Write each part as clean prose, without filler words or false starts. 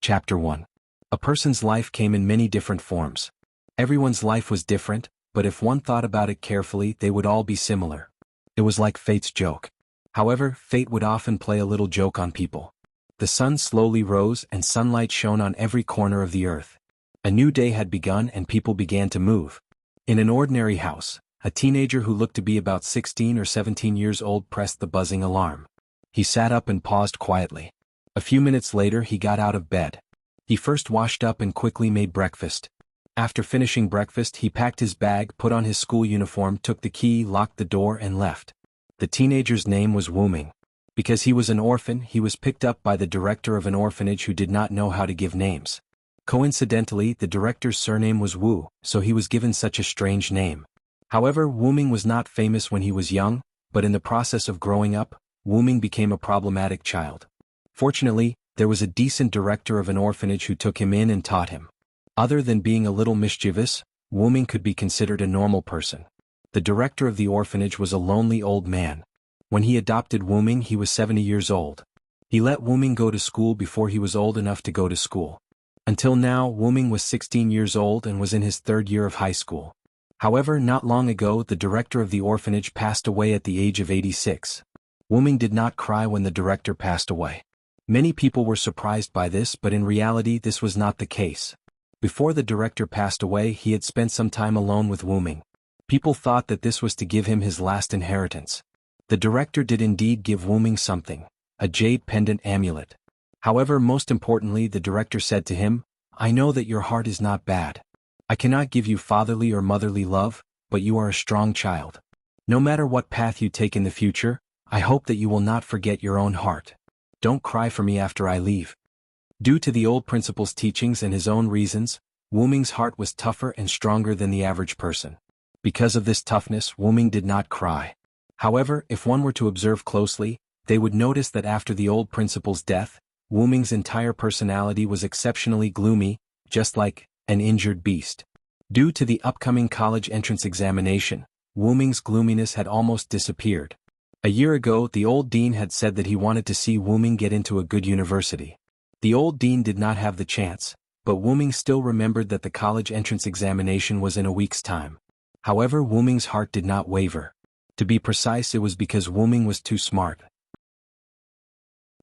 Chapter 1. A person's life came in many different forms. Everyone's life was different, but if one thought about it carefully, they would all be similar. It was like fate's joke. However, fate would often play a little joke on people. The sun slowly rose and sunlight shone on every corner of the earth. A new day had begun and people began to move. In an ordinary house, a teenager who looked to be about 16 or 17 years old pressed the buzzing alarm. He sat up and paused quietly. A few minutes later he got out of bed. He first washed up and quickly made breakfast. After finishing breakfast he packed his bag, put on his school uniform, took the key, locked the door and left. The teenager's name was Wu. Because he was an orphan, he was picked up by the director of an orphanage who did not know how to give names. Coincidentally, the director's surname was Wu, so he was given such a strange name. However, Wu was not famous when he was young, but in the process of growing up, Wu became a problematic child. Fortunately, there was a decent director of an orphanage who took him in and taught him. Other than being a little mischievous, Wu could be considered a normal person. The director of the orphanage was a lonely old man. When he adopted Wu, he was 70 years old. He let Wu go to school before he was old enough to go to school. Until now, Wu was 16 years old and was in his third year of high school. However, not long ago the director of the orphanage passed away at the age of 86. Wu did not cry when the director passed away. Many people were surprised by this, but in reality this was not the case. Before the director passed away, he had spent some time alone with Wu. People thought that this was to give him his last inheritance. The director did indeed give Wu something, a jade pendant amulet. However, most importantly, the director said to him, "I know that your heart is not bad. I cannot give you fatherly or motherly love, but you are a strong child. No matter what path you take in the future, I hope that you will not forget your own heart. Don't cry for me after I leave." Due to the old principal's teachings and his own reasons, Wu's heart was tougher and stronger than the average person. Because of this toughness, Wu did not cry. However, if one were to observe closely, they would notice that after the old principal's death, Wu's entire personality was exceptionally gloomy, just like an injured beast. Due to the upcoming college entrance examination, Wu's gloominess had almost disappeared. A year ago, the old dean had said that he wanted to see Wu get into a good university. The old dean did not have the chance, but Wu still remembered that the college entrance examination was in a week's time. However, Wu's heart did not waver. To be precise, it was because Wu was too smart.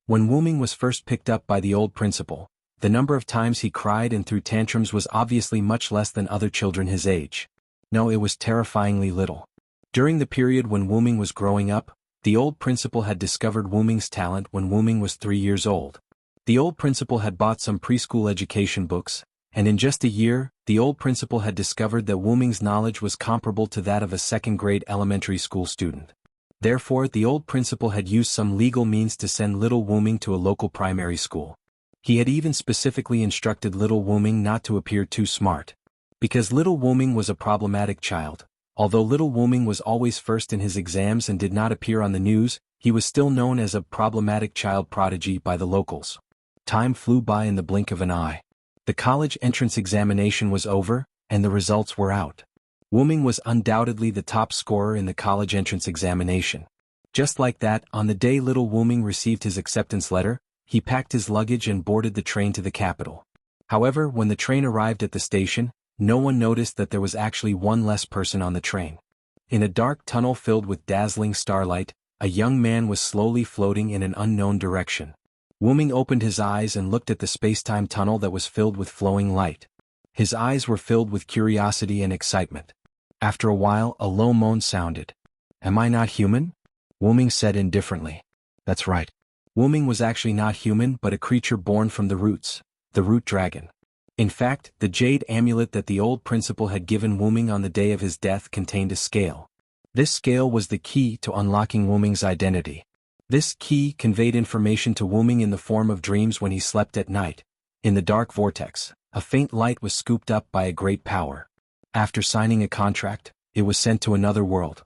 When Wu was first picked up by the old principal, the number of times he cried and threw tantrums was obviously much less than other children his age. No, it was terrifyingly little. During the period when Wu was growing up, the old principal had discovered Wu's talent when Wu was 3 years old. The old principal had bought some preschool education books, and in just a year, the old principal had discovered that Wu's knowledge was comparable to that of a second-grade elementary school student. Therefore, the old principal had used some legal means to send little Wu to a local primary school. He had even specifically instructed little Wu not to appear too smart. Because little Wu was a problematic child, although little Wu was always first in his exams and did not appear on the news, he was still known as a problematic child prodigy by the locals. Time flew by in the blink of an eye. The college entrance examination was over, and the results were out. Wu was undoubtedly the top scorer in the college entrance examination. Just like that, on the day little Wu received his acceptance letter, he packed his luggage and boarded the train to the capital. However, when the train arrived at the station, no one noticed that there was actually one less person on the train. In a dark tunnel filled with dazzling starlight, a young man was slowly floating in an unknown direction. Wu opened his eyes and looked at the space-time tunnel that was filled with flowing light. His eyes were filled with curiosity and excitement. After a while, a low moan sounded. "Am I not human?" Wu said indifferently. "That's right." Wu was actually not human but a creature born from the roots, the root dragon. In fact, the jade amulet that the old principal had given Wu on the day of his death contained a scale. This scale was the key to unlocking Wu's identity. This key conveyed information to Wu in the form of dreams when he slept at night. In the dark vortex, a faint light was scooped up by a great power. After signing a contract, it was sent to another world.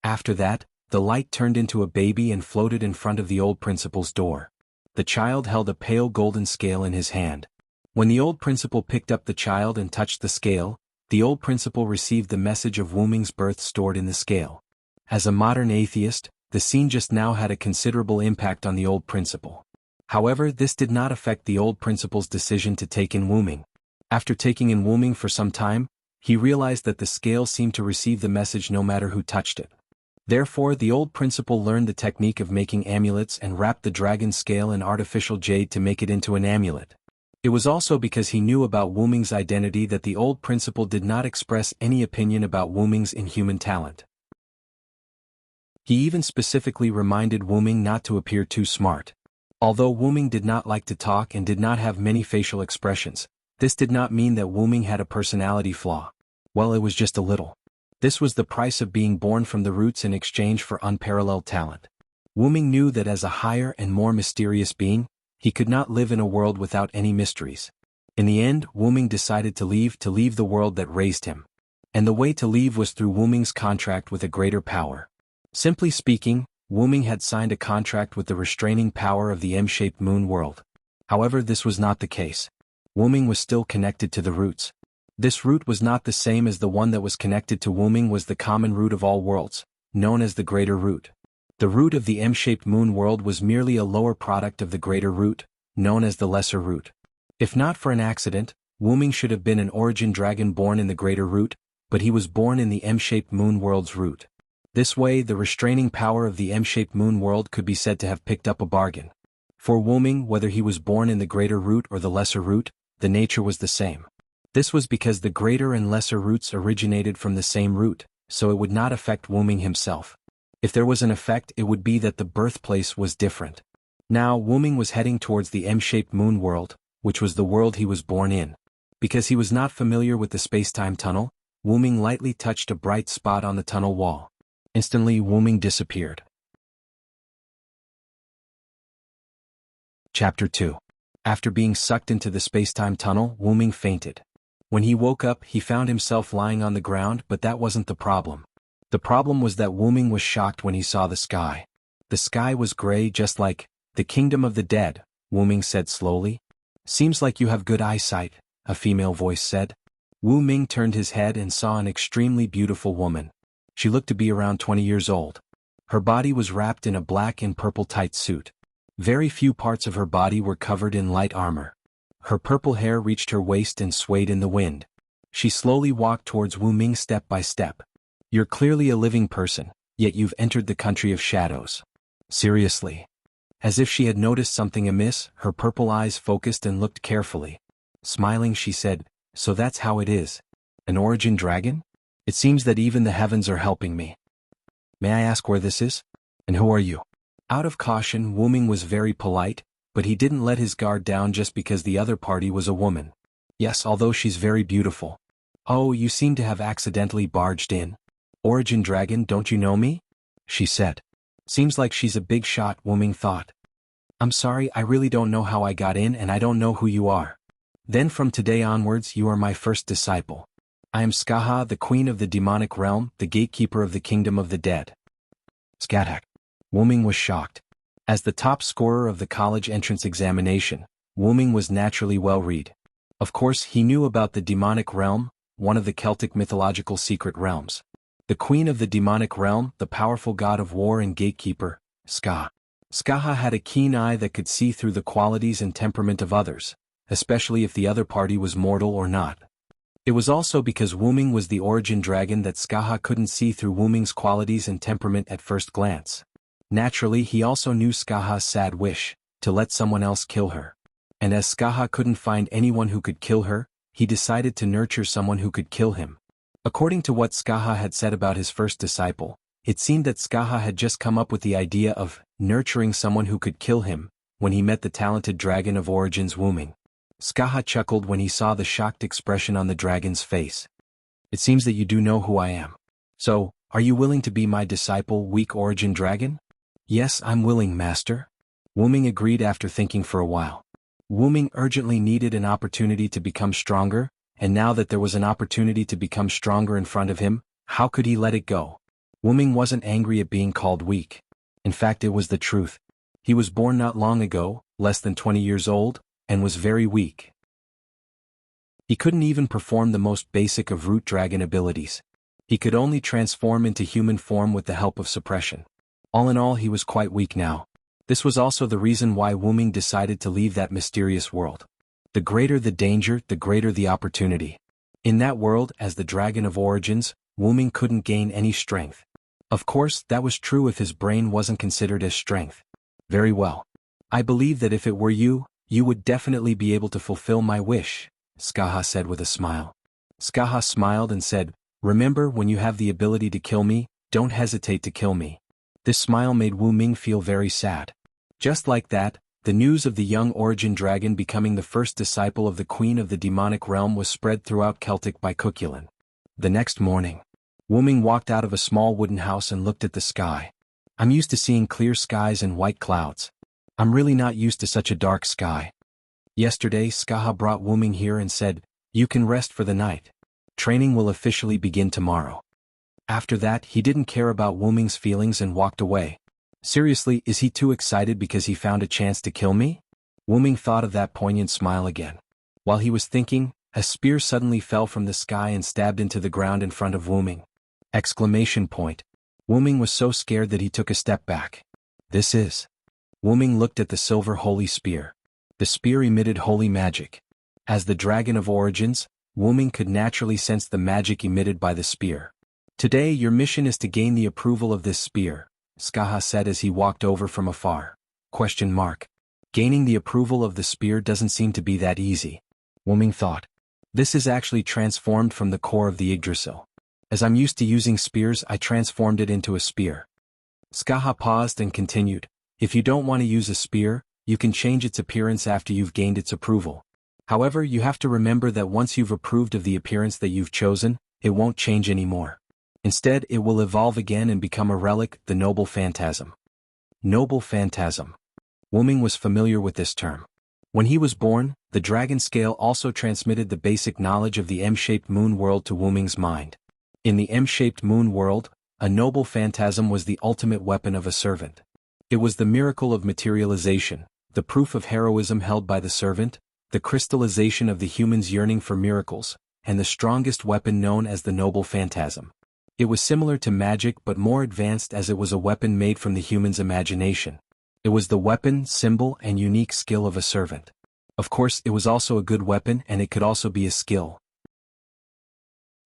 After that, the light turned into a baby and floated in front of the old principal's door. The child held a pale golden scale in his hand. When the old principal picked up the child and touched the scale, the old principal received the message of Wu's birth stored in the scale. As a modern atheist, the scene just now had a considerable impact on the old principal. However, this did not affect the old principal's decision to take in Wuming. After taking in Wuming for some time, he realized that the scale seemed to receive the message no matter who touched it. Therefore, the old principal learned the technique of making amulets and wrapped the dragon scale in artificial jade to make it into an amulet. It was also because he knew about Wuming's identity that the old principal did not express any opinion about Wuming's inhuman talent. He even specifically reminded Wuming not to appear too smart. Although Wuming did not like to talk and did not have many facial expressions, this did not mean that Wuming had a personality flaw. Well, it was just a little. This was the price of being born from the roots in exchange for unparalleled talent. Wuming knew that as a higher and more mysterious being, he could not live in a world without any mysteries. In the end, Wuming decided to leave the world that raised him. And the way to leave was through Wuming's contract with a greater power. Simply speaking, Wuming had signed a contract with the restraining power of the M-shaped moon world. However, this was not the case. Wuming was still connected to the roots. This root was not the same as the one that was connected to Wuming was the common root of all worlds, known as the greater root. The root of the M-shaped moon world was merely a lower product of the greater root, known as the lesser root. If not for an accident, Wuming should have been an origin dragon born in the greater root, but he was born in the M-shaped moon world's root. This way, the restraining power of the M-shaped moon world could be said to have picked up a bargain. For Wuming, whether he was born in the greater root or the lesser root, the nature was the same. This was because the greater and lesser roots originated from the same root, so it would not affect Wuming himself. If there was an effect, it would be that the birthplace was different. Now, Wuming was heading towards the M-shaped moon world, which was the world he was born in. Because he was not familiar with the space-time tunnel, Wuming lightly touched a bright spot on the tunnel wall. Instantly, Wuming disappeared. Chapter 2. After being sucked into the space-time tunnel, Wuming fainted. When he woke up, he found himself lying on the ground, but that wasn't the problem. The problem was that Wuming was shocked when he saw the sky. The sky was gray, just like the kingdom of the dead, Wuming said slowly. Seems like you have good eyesight, a female voice said. Wuming turned his head and saw an extremely beautiful woman. She looked to be around 20 years old. Her body was wrapped in a black and purple tight suit. Very few parts of her body were covered in light armor. Her purple hair reached her waist and swayed in the wind. She slowly walked towards Wuming step by step. You're clearly a living person, yet you've entered the country of shadows. Seriously. As if she had noticed something amiss, her purple eyes focused and looked carefully. Smiling, she said, "So that's how it is. An origin dragon? It seems that even the heavens are helping me. May I ask where this is? And who are you?" Out of caution, Wuming was very polite, but he didn't let his guard down just because the other party was a woman. "Yes, although she's very beautiful." "Oh, you seem to have accidentally barged in. Origin dragon, don't you know me?" she said. Seems like she's a big shot, Wuming thought. "I'm sorry, I really don't know how I got in and I don't know who you are. Then from today onwards you are my first disciple. I am Xianxia, the queen of the demonic realm, the gatekeeper of the kingdom of the dead." Scatak. Wuming was shocked. As the top scorer of the college entrance examination, Wuming was naturally well-read. Of course, he knew about the demonic realm, one of the Celtic mythological secret realms. The queen of the demonic realm, the powerful god of war and gatekeeper, Xianxia. Xianxia had a keen eye that could see through the qualities and temperament of others, especially if the other party was mortal or not. It was also because Wuming was the origin dragon that Xianxia couldn't see through Wuming's qualities and temperament at first glance. Naturally, he also knew Xianxia's sad wish, to let someone else kill her. And as Xianxia couldn't find anyone who could kill her, he decided to nurture someone who could kill him. According to what Xianxia had said about his first disciple, it seemed that Xianxia had just come up with the idea of nurturing someone who could kill him when he met the talented dragon of origins Wuming. Xianxia chuckled when he saw the shocked expression on the dragon's face. "It seems that you do know who I am. So, are you willing to be my disciple, weak origin dragon?" "Yes, I'm willing, master." Wuming agreed after thinking for a while. Wuming urgently needed an opportunity to become stronger, and now that there was an opportunity to become stronger in front of him, how could he let it go? Wuming wasn't angry at being called weak. In fact, it was the truth. He was born not long ago, less than 20 years old, and was very weak. He couldn't even perform the most basic of root dragon abilities. He could only transform into human form with the help of suppression. All in all, he was quite weak now. This was also the reason why Wu Ming decided to leave that mysterious world. The greater the danger, the greater the opportunity. In that world, as the Dragon of Origins, Wu Ming couldn't gain any strength. Of course, that was true if his brain wasn't considered as strength. Very well. I believe that if it were you, you would definitely be able to fulfill my wish, Xianxia said with a smile. Xianxia smiled and said, remember, when you have the ability to kill me, don't hesitate to kill me. This smile made Wu Ming feel very sad. Just like that, the news of the young origin dragon becoming the first disciple of the Queen of the Demonic Realm was spread throughout Celtic by Cuchulainn. The next morning, Wu Ming walked out of a small wooden house and looked at the sky. I'm used to seeing clear skies and white clouds. I'm really not used to such a dark sky. Yesterday, Xianxia brought Wu Ming here and said, you can rest for the night. Training will officially begin tomorrow. After that, he didn't care about Wu Ming's feelings and walked away. Seriously, is he too excited because he found a chance to kill me? Wu Ming thought of that poignant smile again. While he was thinking, a spear suddenly fell from the sky and stabbed into the ground in front of Wu Ming. Exclamation point. Wu Ming was so scared that he took a step back. This is. Wu Ming looked at the silver holy spear. The spear emitted holy magic. As the Dragon of Origins, Wu Ming could naturally sense the magic emitted by the spear. Today your mission is to gain the approval of this spear, Xianxia said as he walked over from afar. ? Gaining the approval of the spear doesn't seem to be that easy, Wu Ming thought. This is actually transformed from the core of the Yggdrasil. As I'm used to using spears, I transformed it into a spear. Xianxia paused and continued, if you don't want to use a spear, you can change its appearance after you've gained its approval. However, you have to remember that once you've approved of the appearance that you've chosen, it won't change anymore. Instead, it will evolve again and become a relic, the noble phantasm. Noble phantasm. Wu Ming was familiar with this term. When he was born, the dragon scale also transmitted the basic knowledge of the M-shaped moon world to Wu Ming's mind. In the M-shaped moon world, a noble phantasm was the ultimate weapon of a servant. It was the miracle of materialization, the proof of heroism held by the servant, the crystallization of the human's yearning for miracles, and the strongest weapon known as the noble phantasm. It was similar to magic but more advanced as it was a weapon made from the human's imagination. It was the weapon, symbol, and unique skill of a servant. Of course, it was also a good weapon and it could also be a skill.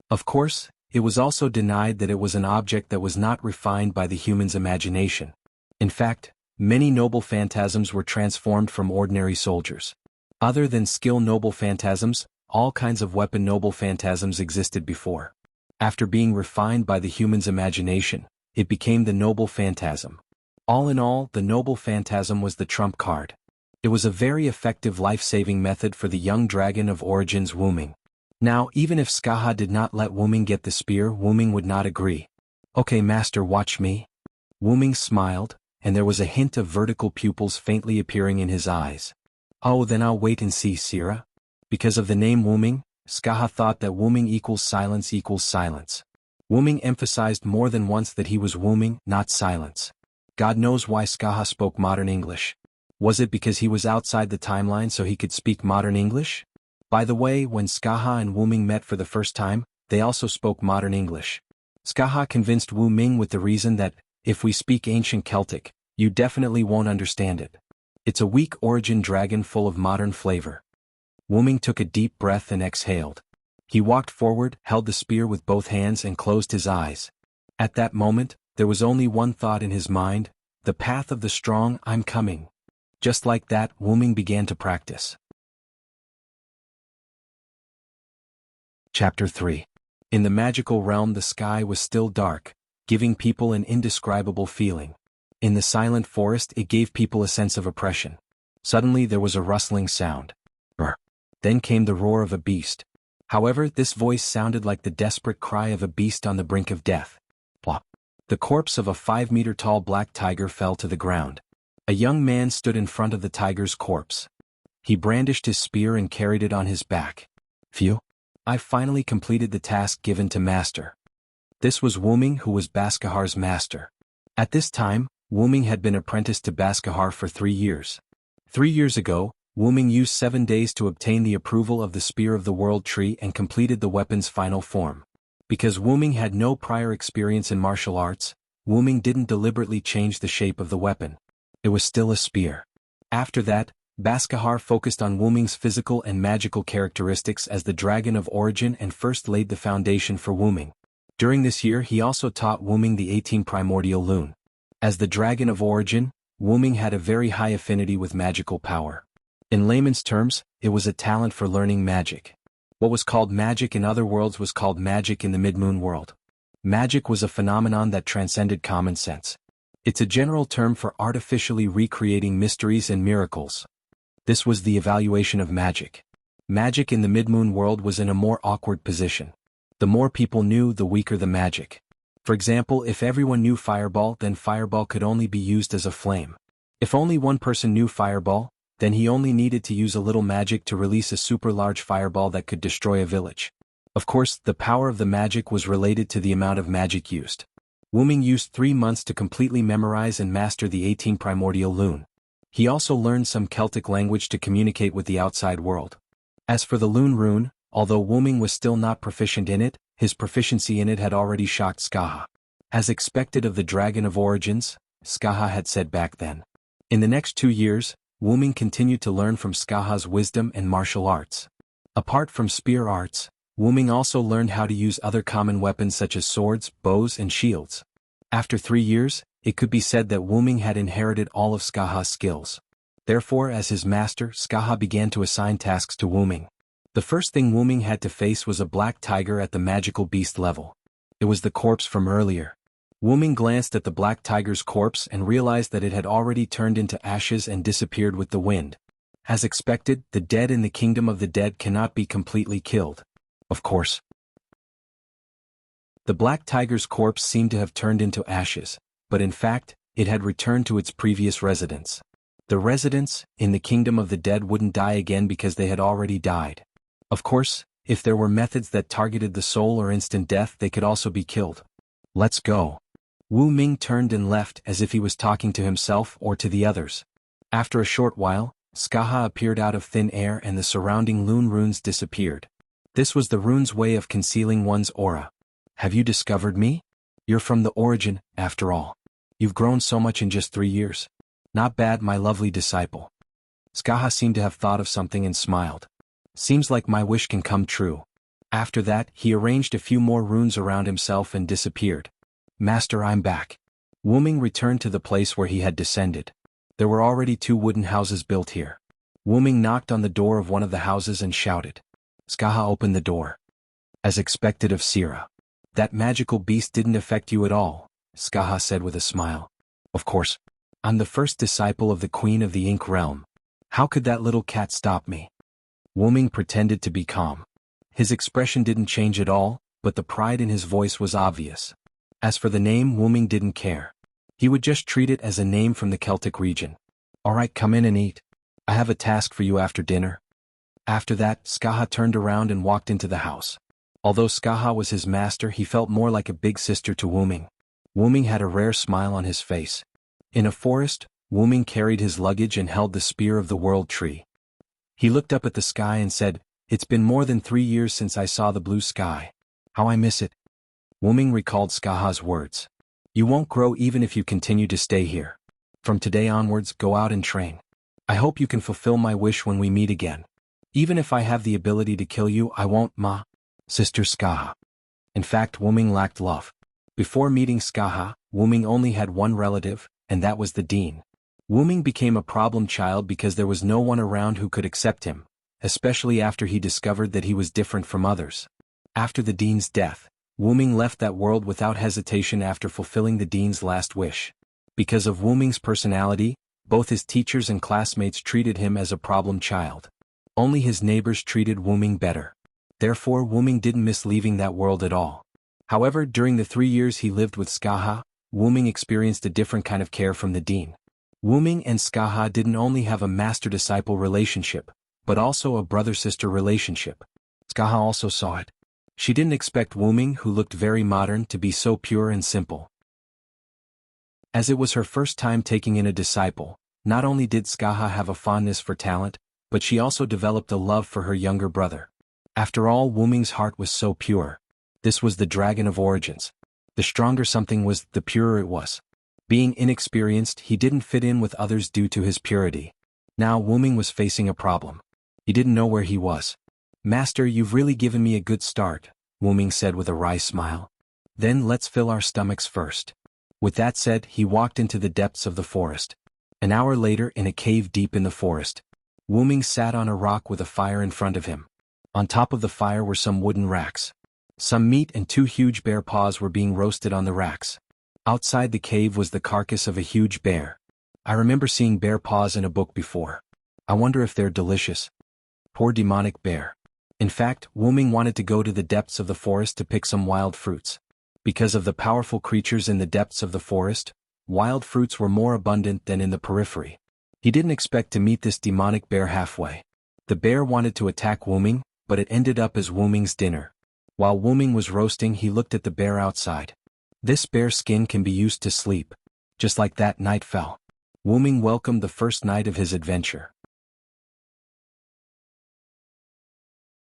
Of course, it was also denied that it was an object that was not refined by the human's imagination. In fact, many noble phantasms were transformed from ordinary soldiers. Other than skill noble phantasms, all kinds of weapon noble phantasms existed before. After being refined by the human's imagination, it became the noble phantasm. All in all, the noble phantasm was the trump card. It was a very effective life-saving method for the young dragon of origins Wu Ming. Now, even if Xianxia did not let Wu Ming get the spear, Wu Ming would not agree. Okay, master, watch me. Wu Ming smiled, and there was a hint of vertical pupils faintly appearing in his eyes. Oh, then I'll wait and see, Sira. Because of the name Wu Ming, Xianxia thought that Wu Ming equals silence equals silence. Wu Ming emphasized more than once that he was Wu Ming, not silence. God knows why Xianxia spoke modern English. Was it because he was outside the timeline so he could speak modern English? By the way, when Xianxia and Wu Ming met for the first time, they also spoke modern English. Xianxia convinced Wu Ming with the reason that, if we speak ancient Celtic, you definitely won't understand it. It's a weak origin dragon full of modern flavor. Wu Ming took a deep breath and exhaled. He walked forward, held the spear with both hands and closed his eyes. At that moment, there was only one thought in his mind, the path of the strong, I'm coming. Just like that, Wu Ming began to practice. Chapter 3. In the magical realm the sky was still dark, giving people an indescribable feeling. In the silent forest it gave people a sense of oppression. Suddenly there was a rustling sound. Then came the roar of a beast. However, this voice sounded like the desperate cry of a beast on the brink of death. Plop. The corpse of a 5-meter-tall black tiger fell to the ground. A young man stood in front of the tiger's corpse. He brandished his spear and carried it on his back. Phew. I finally completed the task given to master. This was Wu Ming, who was Baskahar's master. At this time, Wu Ming had been apprenticed to Baskahar for 3 years. 3 years ago, Wu Ming used 7 days to obtain the approval of the Spear of the World Tree and completed the weapon's final form. Because Wu Ming had no prior experience in martial arts, Wu Ming didn't deliberately change the shape of the weapon. It was still a spear. After that, Baskahar focused on Wuming's physical and magical characteristics as the Dragon of Origin and first laid the foundation for Wuming. During this year he also taught Wuming the 18 primordial lune. As the Dragon of Origin, Wuming had a very high affinity with magical power. In layman's terms, it was a talent for learning magic. What was called magic in other worlds was called magic in the mid-moon world. Magic was a phenomenon that transcended common sense. It's a general term for artificially recreating mysteries and miracles. This was the evaluation of magic. Magic in the mid-moon world was in a more awkward position. The more people knew, the weaker the magic. For example, if everyone knew Fireball, then Fireball could only be used as a flame. If only one person knew Fireball, then he only needed to use a little magic to release a super large fireball that could destroy a village. Of course, the power of the magic was related to the amount of magic used. Wuming used 3 months to completely memorize and master the 18 primordial lune. He also learned some Celtic language to communicate with the outside world. As for the Lune rune, although Wuming was still not proficient in it, his proficiency in it had already shocked Skaha. As expected of the Dragon of Origins, Skaha had said back then. In the next 2 years, Wuming continued to learn from Skaha's wisdom and martial arts. Apart from spear arts, Wuming also learned how to use other common weapons such as swords, bows, and shields. After 3 years, it could be said that Wuming had inherited all of Skaha's skills. Therefore, as his master, Skaha began to assign tasks to Wuming. The first thing Wuming had to face was a black tiger at the magical beast level. It was the corpse from earlier. Wuming glanced at the black tiger's corpse and realized that it had already turned into ashes and disappeared with the wind. As expected, the dead in the kingdom of the dead cannot be completely killed. Of course. The black tiger's corpse seemed to have turned into ashes, but in fact, it had returned to its previous residence. The residents, in the kingdom of the dead, wouldn't die again because they had already died. Of course, if there were methods that targeted the soul or instant death, they could also be killed. Let's go. Wu Ming turned and left as if he was talking to himself or to the others. After a short while, Skaha appeared out of thin air and the surrounding Lune runes disappeared. This was the rune's way of concealing one's aura. Have you discovered me? You're from the Origin, after all. You've grown so much in just 3 years. Not bad, my lovely disciple. Skaha seemed to have thought of something and smiled. Seems like my wish can come true. After that, he arranged a few more runes around himself and disappeared. Master, I'm back. Wuming returned to the place where he had descended. There were already 2 wooden houses built here. Wuming knocked on the door of one of the houses and shouted. Skaha opened the door. As expected of Sira. That magical beast didn't affect you at all, Skaha said with a smile. Of course. I'm the first disciple of the Queen of the Ink Realm. How could that little cat stop me? Wuming pretended to be calm. His expression didn't change at all, but the pride in his voice was obvious. As for the name, Wuming didn't care. He would just treat it as a name from the Celtic region. Alright, come in and eat. I have a task for you after dinner. After that, Skaha turned around and walked into the house. Although Skaha was his master, he felt more like a big sister to Wuming. Wuming had a rare smile on his face. In a forest, Wuming carried his luggage and held the spear of the world tree. He looked up at the sky and said, It's been more than 3 years since I saw the blue sky. How I miss it. Wuming recalled Skaha's words. You won't grow even if you continue to stay here. From today onwards, go out and train. I hope you can fulfill my wish when we meet again. Even if I have the ability to kill you, I won't, ma. Sister Skaha. In fact, Wuming lacked love. Before meeting Skaha, Wuming only had one relative, and that was the dean. Wuming became a problem child because there was no one around who could accept him, especially after he discovered that he was different from others. After the dean's death, Wuming left that world without hesitation after fulfilling the dean's last wish. Because of Wuming's personality, both his teachers and classmates treated him as a problem child. Only his neighbors treated Wuming better. Therefore, Wuming didn't miss leaving that world at all. However, during the 3 years he lived with Skaha, Wuming experienced a different kind of care from the dean. Wuming and Skaha didn't only have a master-disciple relationship, but also a brother-sister relationship. Skaha also saw it. She didn't expect Wuming, who looked very modern, to be so pure and simple. As it was her first time taking in a disciple, not only did Skaha have a fondness for talent, but she also developed a love for her younger brother. After all, Wuming's heart was so pure. This was the Dragon of Origins. The stronger something was, the purer it was. Being inexperienced, he didn't fit in with others due to his purity. Now Wu-Ming was facing a problem. He didn't know where he was. "Master, you've really given me a good start," Wu-Ming said with a wry smile. "Then let's fill our stomachs first." With that said, he walked into the depths of the forest. An hour later, in a cave deep in the forest, Wu-Ming sat on a rock with a fire in front of him. On top of the fire were some wooden racks. Some meat and 2 huge bear paws were being roasted on the racks. Outside the cave was the carcass of a huge bear. I remember seeing bear paws in a book before. I wonder if they're delicious. Poor demonic bear. In fact, Wu-Ming wanted to go to the depths of the forest to pick some wild fruits. Because of the powerful creatures in the depths of the forest, wild fruits were more abundant than in the periphery. He didn't expect to meet this demonic bear halfway. The bear wanted to attack Wu-Ming, but it ended up as Wu-Ming's dinner. While Wu-Ming was roasting, he looked at the bear outside. This bear skin can be used to sleep. Just like that, night fell. Wu-Ming welcomed the first night of his adventure.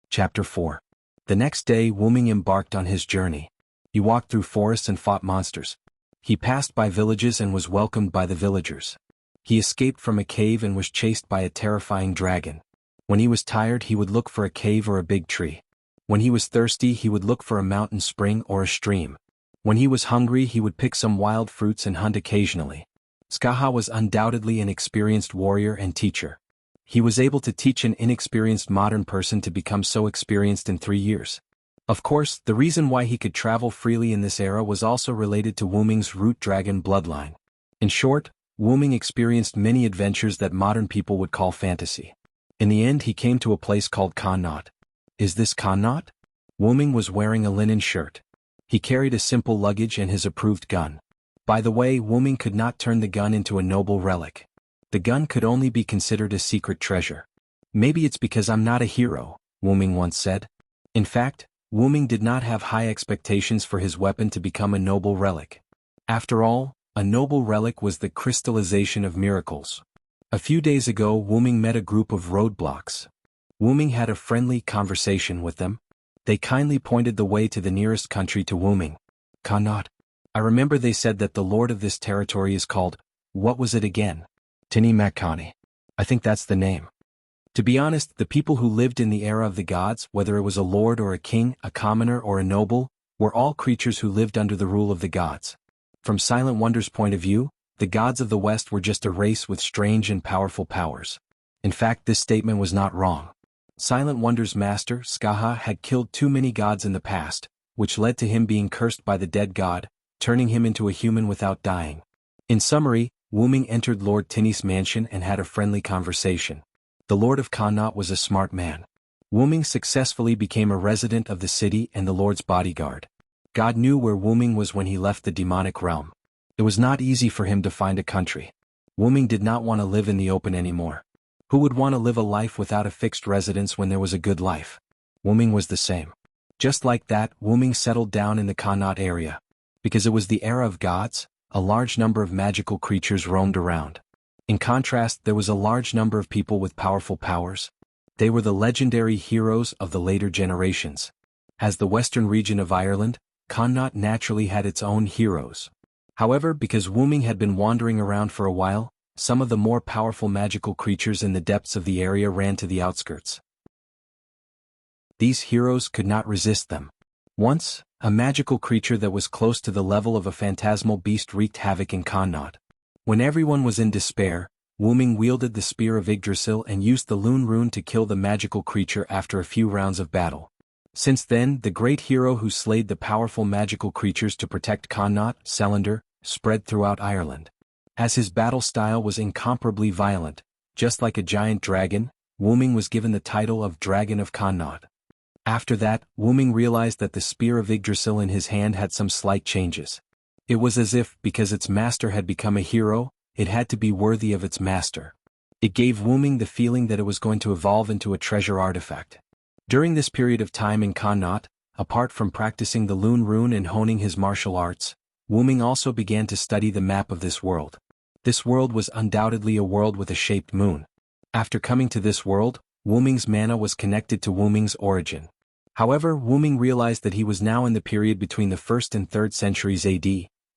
Chapter 4. The next day, Wu-Ming embarked on his journey. He walked through forests and fought monsters. He passed by villages and was welcomed by the villagers. He escaped from a cave and was chased by a terrifying dragon. When he was tired, he would look for a cave or a big tree. When he was thirsty, he would look for a mountain spring or a stream. When he was hungry, he would pick some wild fruits and hunt occasionally. Xianxia was undoubtedly an experienced warrior and teacher. He was able to teach an inexperienced modern person to become so experienced in 3 years. Of course, the reason why he could travel freely in this era was also related to Wu-Ming's root dragon bloodline. In short, Wu-Ming experienced many adventures that modern people would call fantasy. In the end, he came to a place called Connaught. Is this Connaught? Wu-Ming was wearing a linen shirt. He carried a simple luggage and his approved gun. By the way, Wu-Ming could not turn the gun into a noble relic. The gun could only be considered a secret treasure. "Maybe it's because I'm not a hero," Wu-Ming once said. In fact, Wu-Ming did not have high expectations for his weapon to become a noble relic. After all, a noble relic was the crystallization of miracles. A few days ago, Wu-Ming met a group of roadblocks. Wu-Ming had a friendly conversation with them. They kindly pointed the way to the nearest country to Wu-Ming. Connaught. I remember they said that the lord of this territory is called, what was it again? Tini Makani. I think that's the name. To be honest, the people who lived in the era of the gods, whether it was a lord or a king, a commoner or a noble, were all creatures who lived under the rule of the gods. From Silent Wonder's point of view, the gods of the West were just a race with strange and powerful powers. In fact, this statement was not wrong. Silent Wonder's master, xianxia, had killed too many gods in the past, which led to him being cursed by the dead god, turning him into a human without dying. In summary, Wu-Ming entered Lord Tini's mansion and had a friendly conversation. The Lord of Connaught was a smart man. Wu-Ming successfully became a resident of the city and the Lord's bodyguard. God knew where Wu-Ming was when he left the demonic realm. It was not easy for him to find a country. Wu-Ming did not want to live in the open anymore. Who would want to live a life without a fixed residence when there was a good life? Wu-Ming was the same. Just like that, Wu-Ming settled down in the Connaught area. Because it was the era of gods, a large number of magical creatures roamed around. In contrast, there was a large number of people with powerful powers. They were the legendary heroes of the later generations. As the western region of Ireland, Connaught naturally had its own heroes. However, because Wu-Ming had been wandering around for a while, some of the more powerful magical creatures in the depths of the area ran to the outskirts. These heroes could not resist them. Once, a magical creature that was close to the level of a phantasmal beast wreaked havoc in Connaught. When everyone was in despair, Wu-Ming wielded the spear of Yggdrasil and used the Lune Rune to kill the magical creature after a few rounds of battle. Since then, the great hero who slayed the powerful magical creatures to protect Connaught, Celander, spread throughout Ireland. As his battle style was incomparably violent, just like a giant dragon, Wu-Ming was given the title of Dragon of Connaught. After that, Wu-Ming realized that the spear of Yggdrasil in his hand had some slight changes. It was as if, because its master had become a hero, it had to be worthy of its master. It gave Wu-Ming the feeling that it was going to evolve into a treasure artifact. During this period of time in Connaught, apart from practicing the Lune Rune and honing his martial arts, Wu-Ming also began to study the map of this world. This world was undoubtedly a world with a shaped moon. After coming to this world, Wu-Ming's mana was connected to Wu-Ming's origin. However, Wu-Ming realized that he was now in the period between the 1st and 3rd centuries AD,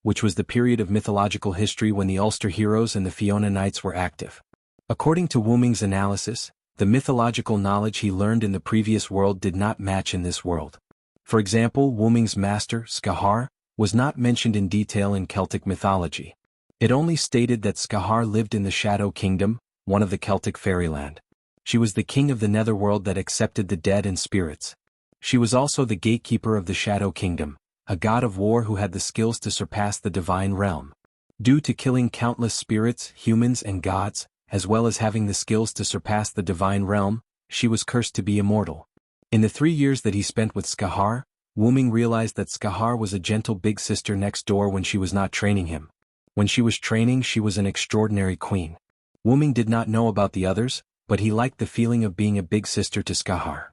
which was the period of mythological history when the Ulster heroes and the Fiona Knights were active. According to Wu-Ming's analysis, the mythological knowledge he learned in the previous world did not match in this world. For example, Wu-Ming's master, Skahar, was not mentioned in detail in Celtic mythology. It only stated that Skahar lived in the Shadow Kingdom, one of the Celtic fairyland. She was the king of the netherworld that accepted the dead and spirits. She was also the gatekeeper of the Shadow Kingdom, a god of war who had the skills to surpass the divine realm. Due to killing countless spirits, humans and gods, as well as having the skills to surpass the divine realm, she was cursed to be immortal. In the 3 years that he spent with Skahar, Wu-Ming realized that Skahar was a gentle big sister next door when she was not training him. When she was training, she was an extraordinary queen. Wu-Ming did not know about the others, but he liked the feeling of being a big sister to Skahar.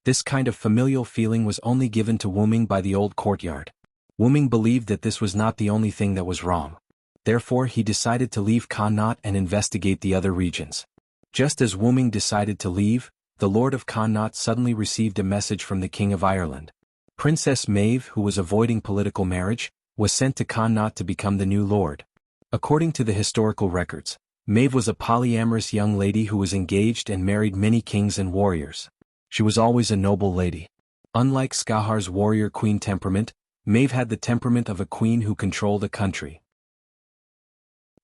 This kind of familial feeling was only given to Wu-Ming by the old courtyard. Wu-Ming believed that this was not the only thing that was wrong. Therefore he decided to leave Connaught and investigate the other regions. Just as Wu-Ming decided to leave, the Lord of Connaught suddenly received a message from the King of Ireland. Princess Maeve, who was avoiding political marriage, was sent to Connaught to become the new lord. According to the historical records, Maeve was a polyamorous young lady who was engaged and married many kings and warriors. She was always a noble lady. Unlike Skahar's warrior queen temperament, Maeve had the temperament of a queen who controlled a country.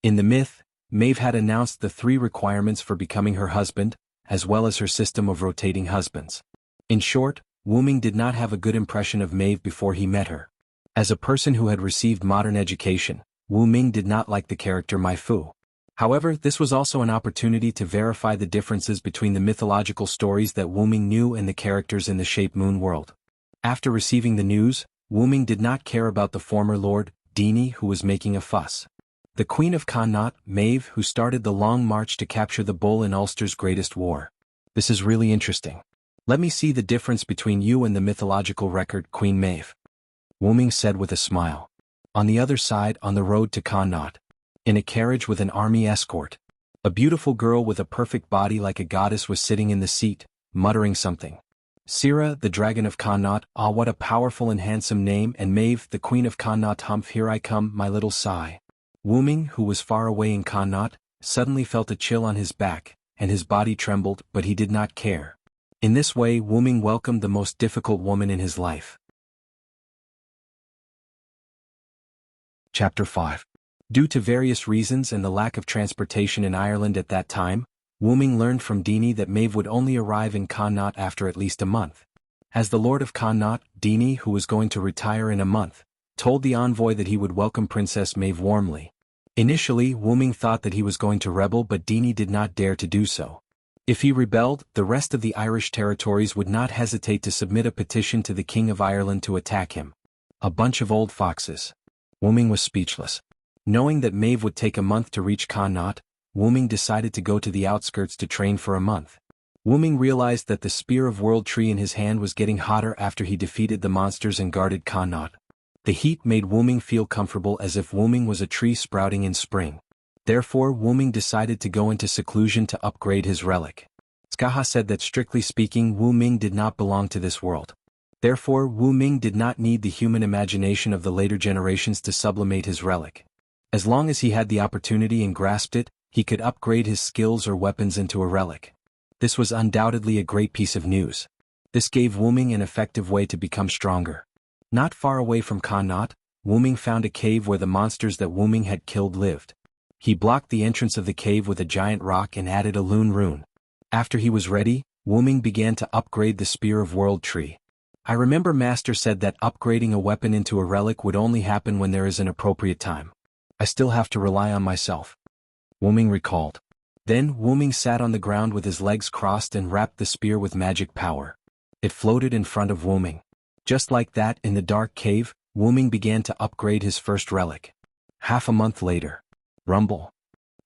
In the myth, Maeve had announced the 3 requirements for becoming her husband, as well as her system of rotating husbands. In short, Wu-Ming did not have a good impression of Maeve before he met her. As a person who had received modern education, Wu-Ming did not like the character Mai Fu. However, this was also an opportunity to verify the differences between the mythological stories that Wu-Ming knew and the characters in the Shape Moon world. After receiving the news, Wu-Ming did not care about the former lord, Dini, who was making a fuss. The Queen of Connaught, Maeve, who started the long march to capture the bull in Ulster's greatest war. This is really interesting. Let me see the difference between you and the mythological record, Queen Maeve. Wu-Ming said with a smile. On the other side, on the road to Connaught, in a carriage with an army escort, a beautiful girl with a perfect body like a goddess was sitting in the seat, muttering something. Sira, the dragon of Connaught, ah, what a powerful and handsome name, and Maeve, the queen of Connaught, humph, here I come, my little sigh. Wu-Ming, who was far away in Connaught, suddenly felt a chill on his back, and his body trembled, but he did not care. In this way, Wu-Ming welcomed the most difficult woman in his life. Chapter 5. Due to various reasons and the lack of transportation in Ireland at that time, Wu-Ming learned from Dini that Maeve would only arrive in Connaught after at least a month. As the Lord of Connaught, Dini, who was going to retire in a month, told the envoy that he would welcome Princess Maeve warmly. Initially, Wu-Ming thought that he was going to rebel, but Dini did not dare to do so. If he rebelled, the rest of the Irish territories would not hesitate to submit a petition to the King of Ireland to attack him. A bunch of old foxes. Wu-Ming was speechless. Knowing that Maeve would take a month to reach Connaught, Wu-Ming decided to go to the outskirts to train for a month. Wu-Ming realized that the Spear of World tree in his hand was getting hotter after he defeated the monsters and guarded Connaught. The heat made Wu-Ming feel comfortable, as if Wu-Ming was a tree sprouting in spring. Therefore, Wu-Ming decided to go into seclusion to upgrade his relic. Skahar said that strictly speaking, Wu-Ming did not belong to this world. Therefore, Wu-Ming did not need the human imagination of the later generations to sublimate his relic. As long as he had the opportunity and grasped it, he could upgrade his skills or weapons into a relic. This was undoubtedly a great piece of news. This gave Wu-Ming an effective way to become stronger. Not far away from Connaught, Wu-Ming found a cave where the monsters that Wu-Ming had killed lived. He blocked the entrance of the cave with a giant rock and added a lune rune. After he was ready, Wu-Ming began to upgrade the Spear of World tree. I remember Master said that upgrading a weapon into a relic would only happen when there is an appropriate time. I still have to rely on myself. Wu-Ming recalled. Then Wu-Ming sat on the ground with his legs crossed and wrapped the spear with magic power. It floated in front of Wu-Ming. Just like that, in the dark cave, Wu-Ming began to upgrade his first relic. Half a month later. Rumble.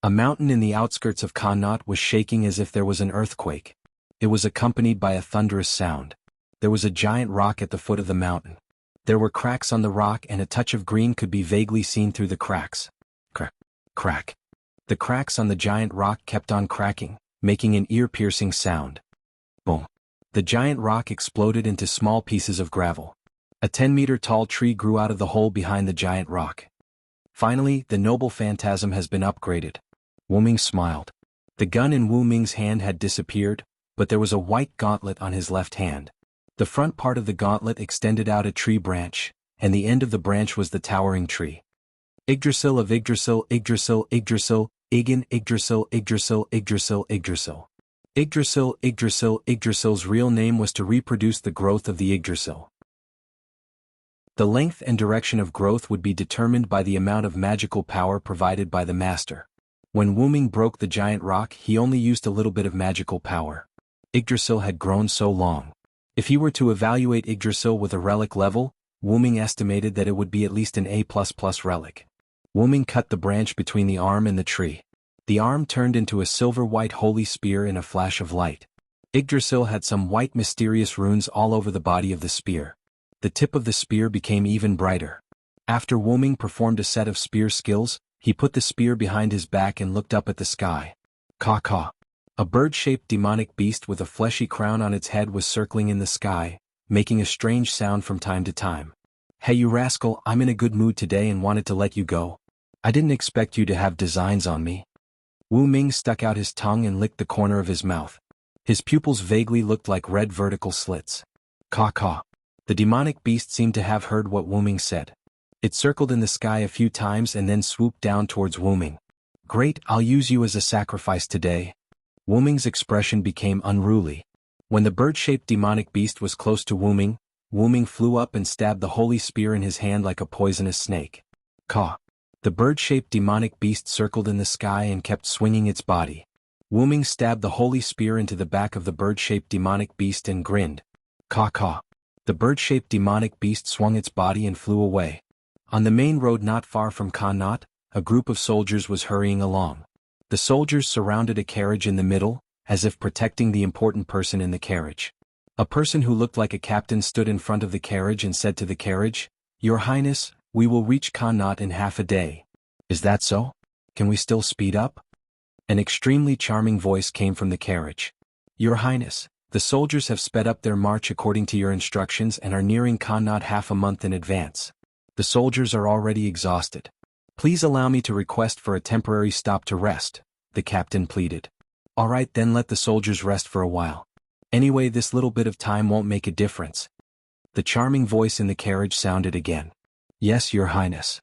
A mountain in the outskirts of Connaught was shaking as if there was an earthquake. It was accompanied by a thunderous sound. There was a giant rock at the foot of the mountain. There were cracks on the rock, and a touch of green could be vaguely seen through the cracks. Crack. Crack. The cracks on the giant rock kept on cracking, making an ear-piercing sound. Boom. The giant rock exploded into small pieces of gravel. A 10-meter tall tree grew out of the hole behind the giant rock. Finally, the noble phantasm has been upgraded. Wu Ming smiled. The gun in Wu Ming's hand had disappeared, but there was a white gauntlet on his left hand. The front part of the gauntlet extended out a tree branch, and the end of the branch was the towering tree. Yggdrasil of Yggdrasil, Yggdrasil, Yggdrasil, Igin, Yggdrasil, Yggdrasil, Yggdrasil, Yggdrasil. Yggdrasil, Yggdrasil, Yggdrasil's real name was to reproduce the growth of the Yggdrasil. The length and direction of growth would be determined by the amount of magical power provided by the master. When Wu Ming broke the giant rock, he only used a little bit of magical power. Yggdrasil had grown so long. If he were to evaluate Yggdrasil with a relic level, Wu Ming estimated that it would be at least an A++ relic. Wu Ming cut the branch between the arm and the tree. The arm turned into a silver-white holy spear in a flash of light. Yggdrasil had some white mysterious runes all over the body of the spear. The tip of the spear became even brighter. After Wu Ming performed a set of spear skills, he put the spear behind his back and looked up at the sky. Caw-caw. A bird-shaped demonic beast with a fleshy crown on its head was circling in the sky, making a strange sound from time to time. Hey you rascal, I'm in a good mood today and wanted to let you go. I didn't expect you to have designs on me. Wu Ming stuck out his tongue and licked the corner of his mouth. His pupils vaguely looked like red vertical slits. Caw-caw. The demonic beast seemed to have heard what Wu Ming said. It circled in the sky a few times and then swooped down towards Wu Ming. Great, I'll use you as a sacrifice today. Wu Ming's expression became unruly. When the bird-shaped demonic beast was close to Wu Ming flew up and stabbed the holy spear in his hand like a poisonous snake. Caw. The bird-shaped demonic beast circled in the sky and kept swinging its body. Wu Ming stabbed the holy spear into the back of the bird-shaped demonic beast and grinned. Caw-caw. The bird-shaped demonic beast swung its body and flew away. On the main road not far from Kannot, a group of soldiers was hurrying along. The soldiers surrounded a carriage in the middle, as if protecting the important person in the carriage. A person who looked like a captain stood in front of the carriage and said to the carriage, "Your Highness, we will reach Kannot in half a day." "Is that so? Can we still speed up?" An extremely charming voice came from the carriage. "Your Highness, the soldiers have sped up their march according to your instructions and are nearing Kannot half a month in advance. The soldiers are already exhausted. Please allow me to request for a temporary stop to rest," the captain pleaded. "All right, then let the soldiers rest for a while. Anyway, this little bit of time won't make a difference." The charming voice in the carriage sounded again. "Yes, Your Highness."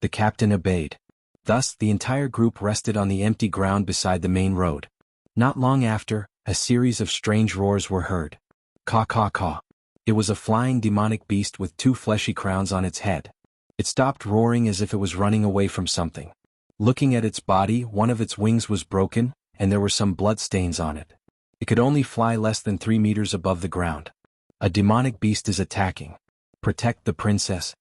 The captain obeyed. Thus, the entire group rested on the empty ground beside the main road. Not long after, a series of strange roars were heard. Caw-caw-caw. It was a flying demonic beast with two fleshy crowns on its head. It stopped roaring as if it was running away from something. Looking at its body, one of its wings was broken, and there were some blood stains on it. It could only fly less than 3 meters above the ground. A demonic beast is attacking. Protect the princess.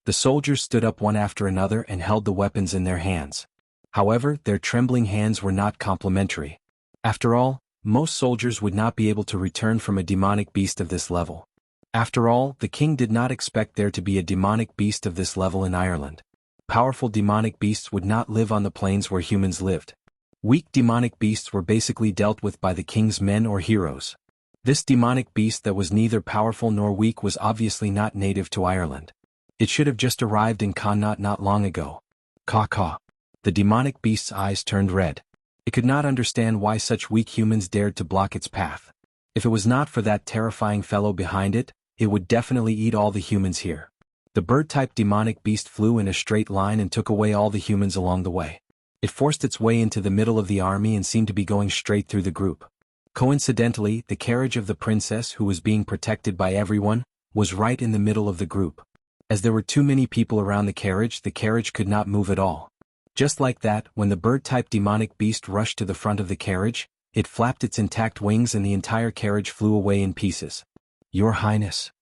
The soldiers stood up one after another and held the weapons in their hands. However, their trembling hands were not complimentary. After all, most soldiers would not be able to return from a demonic beast of this level. After all, the king did not expect there to be a demonic beast of this level in Ireland. Powerful demonic beasts would not live on the plains where humans lived. Weak demonic beasts were basically dealt with by the king's men or heroes. This demonic beast that was neither powerful nor weak was obviously not native to Ireland. It should have just arrived in Kannot not long ago. Caw-caw. The demonic beast's eyes turned red. It could not understand why such weak humans dared to block its path. If it was not for that terrifying fellow behind it, it would definitely eat all the humans here. The bird-type demonic beast flew in a straight line and took away all the humans along the way. It forced its way into the middle of the army and seemed to be going straight through the group. Coincidentally, the carriage of the princess, who was being protected by everyone, was right in the middle of the group. As there were too many people around the carriage could not move at all. Just like that, when the bird-type demonic beast rushed to the front of the carriage, it flapped its intact wings and the entire carriage flew away in pieces. "Your Highness."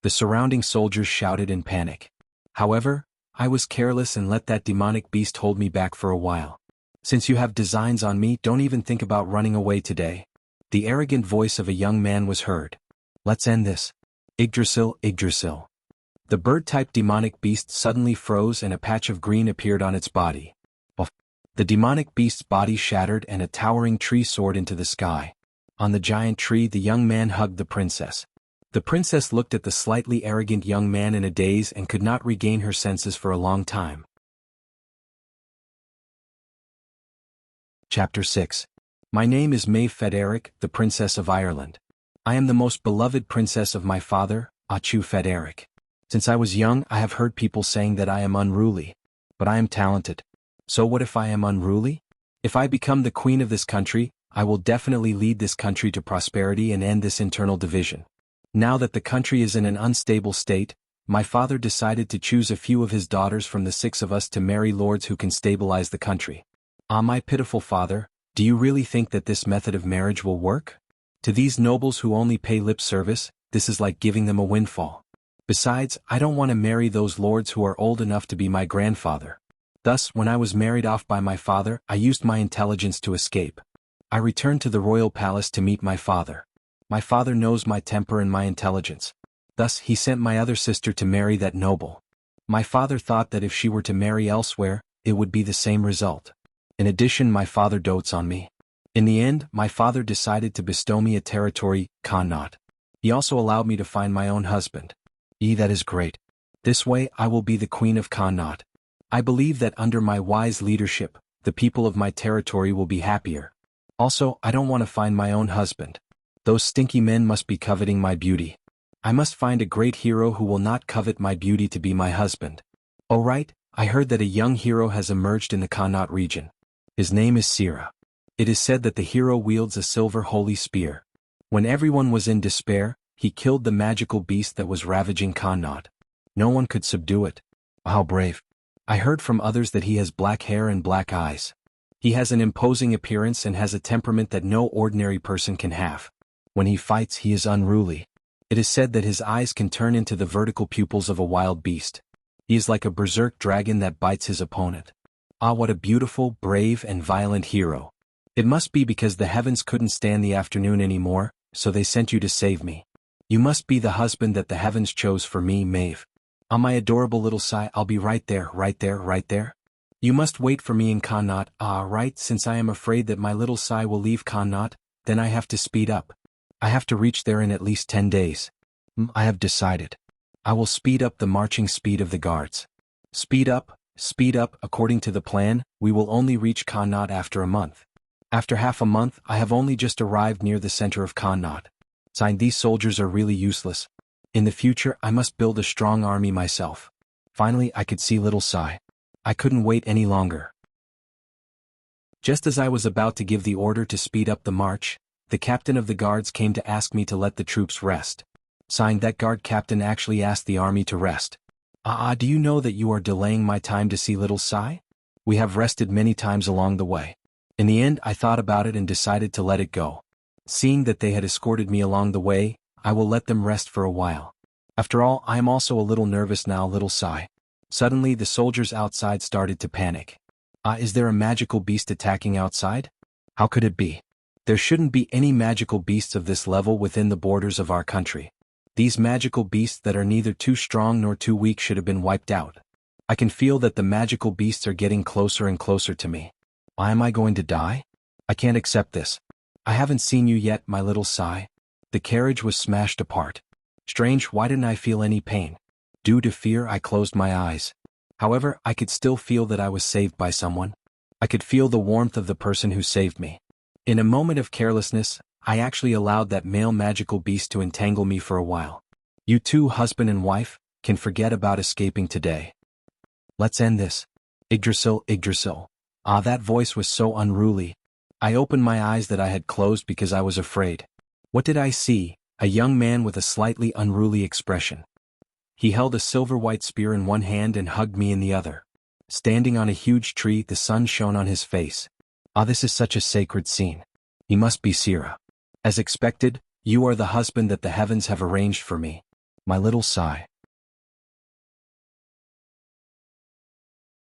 The surrounding soldiers shouted in panic. However, I was careless and let that demonic beast hold me back for a while. "Since you have designs on me, don't even think about running away today." The arrogant voice of a young man was heard. "Let's end this. Yggdrasil, Yggdrasil." The bird-type demonic beast suddenly froze and a patch of green appeared on its body. The demonic beast's body shattered and a towering tree soared into the sky. On the giant tree, the young man hugged the princess. The princess looked at the slightly arrogant young man in a daze and could not regain her senses for a long time. Chapter 6. My name is Maeve Federic, the Princess of Ireland. I am the most beloved princess of my father, Achu Federic. Since I was young, I have heard people saying that I am unruly. But I am talented. So what if I am unruly? If I become the queen of this country, I will definitely lead this country to prosperity and end this internal division. Now that the country is in an unstable state, my father decided to choose a few of his daughters from the 6 of us to marry lords who can stabilize the country. Ah, my pitiful father, do you really think that this method of marriage will work? To these nobles who only pay lip service, this is like giving them a windfall. Besides, I don't want to marry those lords who are old enough to be my grandfather. Thus, when I was married off by my father, I used my intelligence to escape. I returned to the royal palace to meet my father. My father knows my temper and my intelligence. Thus, he sent my other sister to marry that noble. My father thought that if she were to marry elsewhere, it would be the same result. In addition, my father dotes on me. In the end, my father decided to bestow me a territory, Connaught. He also allowed me to find my own husband. That is great. This way, I will be the queen of Connaught. I believe that under my wise leadership, the people of my territory will be happier. Also, I don't want to find my own husband. Those stinky men must be coveting my beauty. I must find a great hero who will not covet my beauty to be my husband. Oh right, I heard that a young hero has emerged in the Connaught region. His name is Sira. It is said that the hero wields a silver holy spear. When everyone was in despair, he killed the magical beast that was ravaging Connaught. No one could subdue it. How brave. I heard from others that he has black hair and black eyes. He has an imposing appearance and has a temperament that no ordinary person can have. When he fights, he is unruly. It is said that his eyes can turn into the vertical pupils of a wild beast. He is like a berserk dragon that bites his opponent. Ah, what a beautiful, brave, and violent hero. It must be because the heavens couldn't stand the afternoon anymore, so they sent you to save me. You must be the husband that the heavens chose for me, Maeve. Ah, my adorable little Sai, I'll be right there, right there, right there. You must wait for me in Connaught. Ah, right, since I am afraid that my little Sai will leave Connaught, then I have to speed up. I have to reach there in at least 10 days. I have decided. I will speed up the marching speed of the guards. Speed up, according to the plan, we will only reach Connaught after a month. After half a month, I have only just arrived near the center of Connaught. Signed, these soldiers are really useless. In the future, I must build a strong army myself. Finally, I could see little Sai. I couldn't wait any longer. Just as I was about to give the order to speed up the march, the captain of the guards came to ask me to let the troops rest. Signed, that guard captain actually asked the army to rest. Do you know that you are delaying my time to see little Sai? We have rested many times along the way. In the end, I thought about it and decided to let it go. Seeing that they had escorted me along the way, I will let them rest for a while. After all, I am also a little nervous now, little Sai. Suddenly, the soldiers outside started to panic. Is there a magical beast attacking outside? How could it be? There shouldn't be any magical beasts of this level within the borders of our country. These magical beasts that are neither too strong nor too weak should have been wiped out. I can feel that the magical beasts are getting closer and closer to me. Why am I going to die? I can't accept this. I haven't seen you yet, my little Sai. The carriage was smashed apart. Strange, why didn't I feel any pain? Due to fear, I closed my eyes. However, I could still feel that I was saved by someone. I could feel the warmth of the person who saved me. In a moment of carelessness, I actually allowed that male magical beast to entangle me for a while. You two, husband and wife, can forget about escaping today. Let's end this. Yggdrasil, Yggdrasil. That voice was so unruly. I opened my eyes that I had closed because I was afraid. What did I see? A young man with a slightly unruly expression. He held a silver-white spear in one hand and hugged me in the other. Standing on a huge tree, the sun shone on his face. This is such a sacred scene. He must be Sira. As expected, you are the husband that the heavens have arranged for me. My little Sai.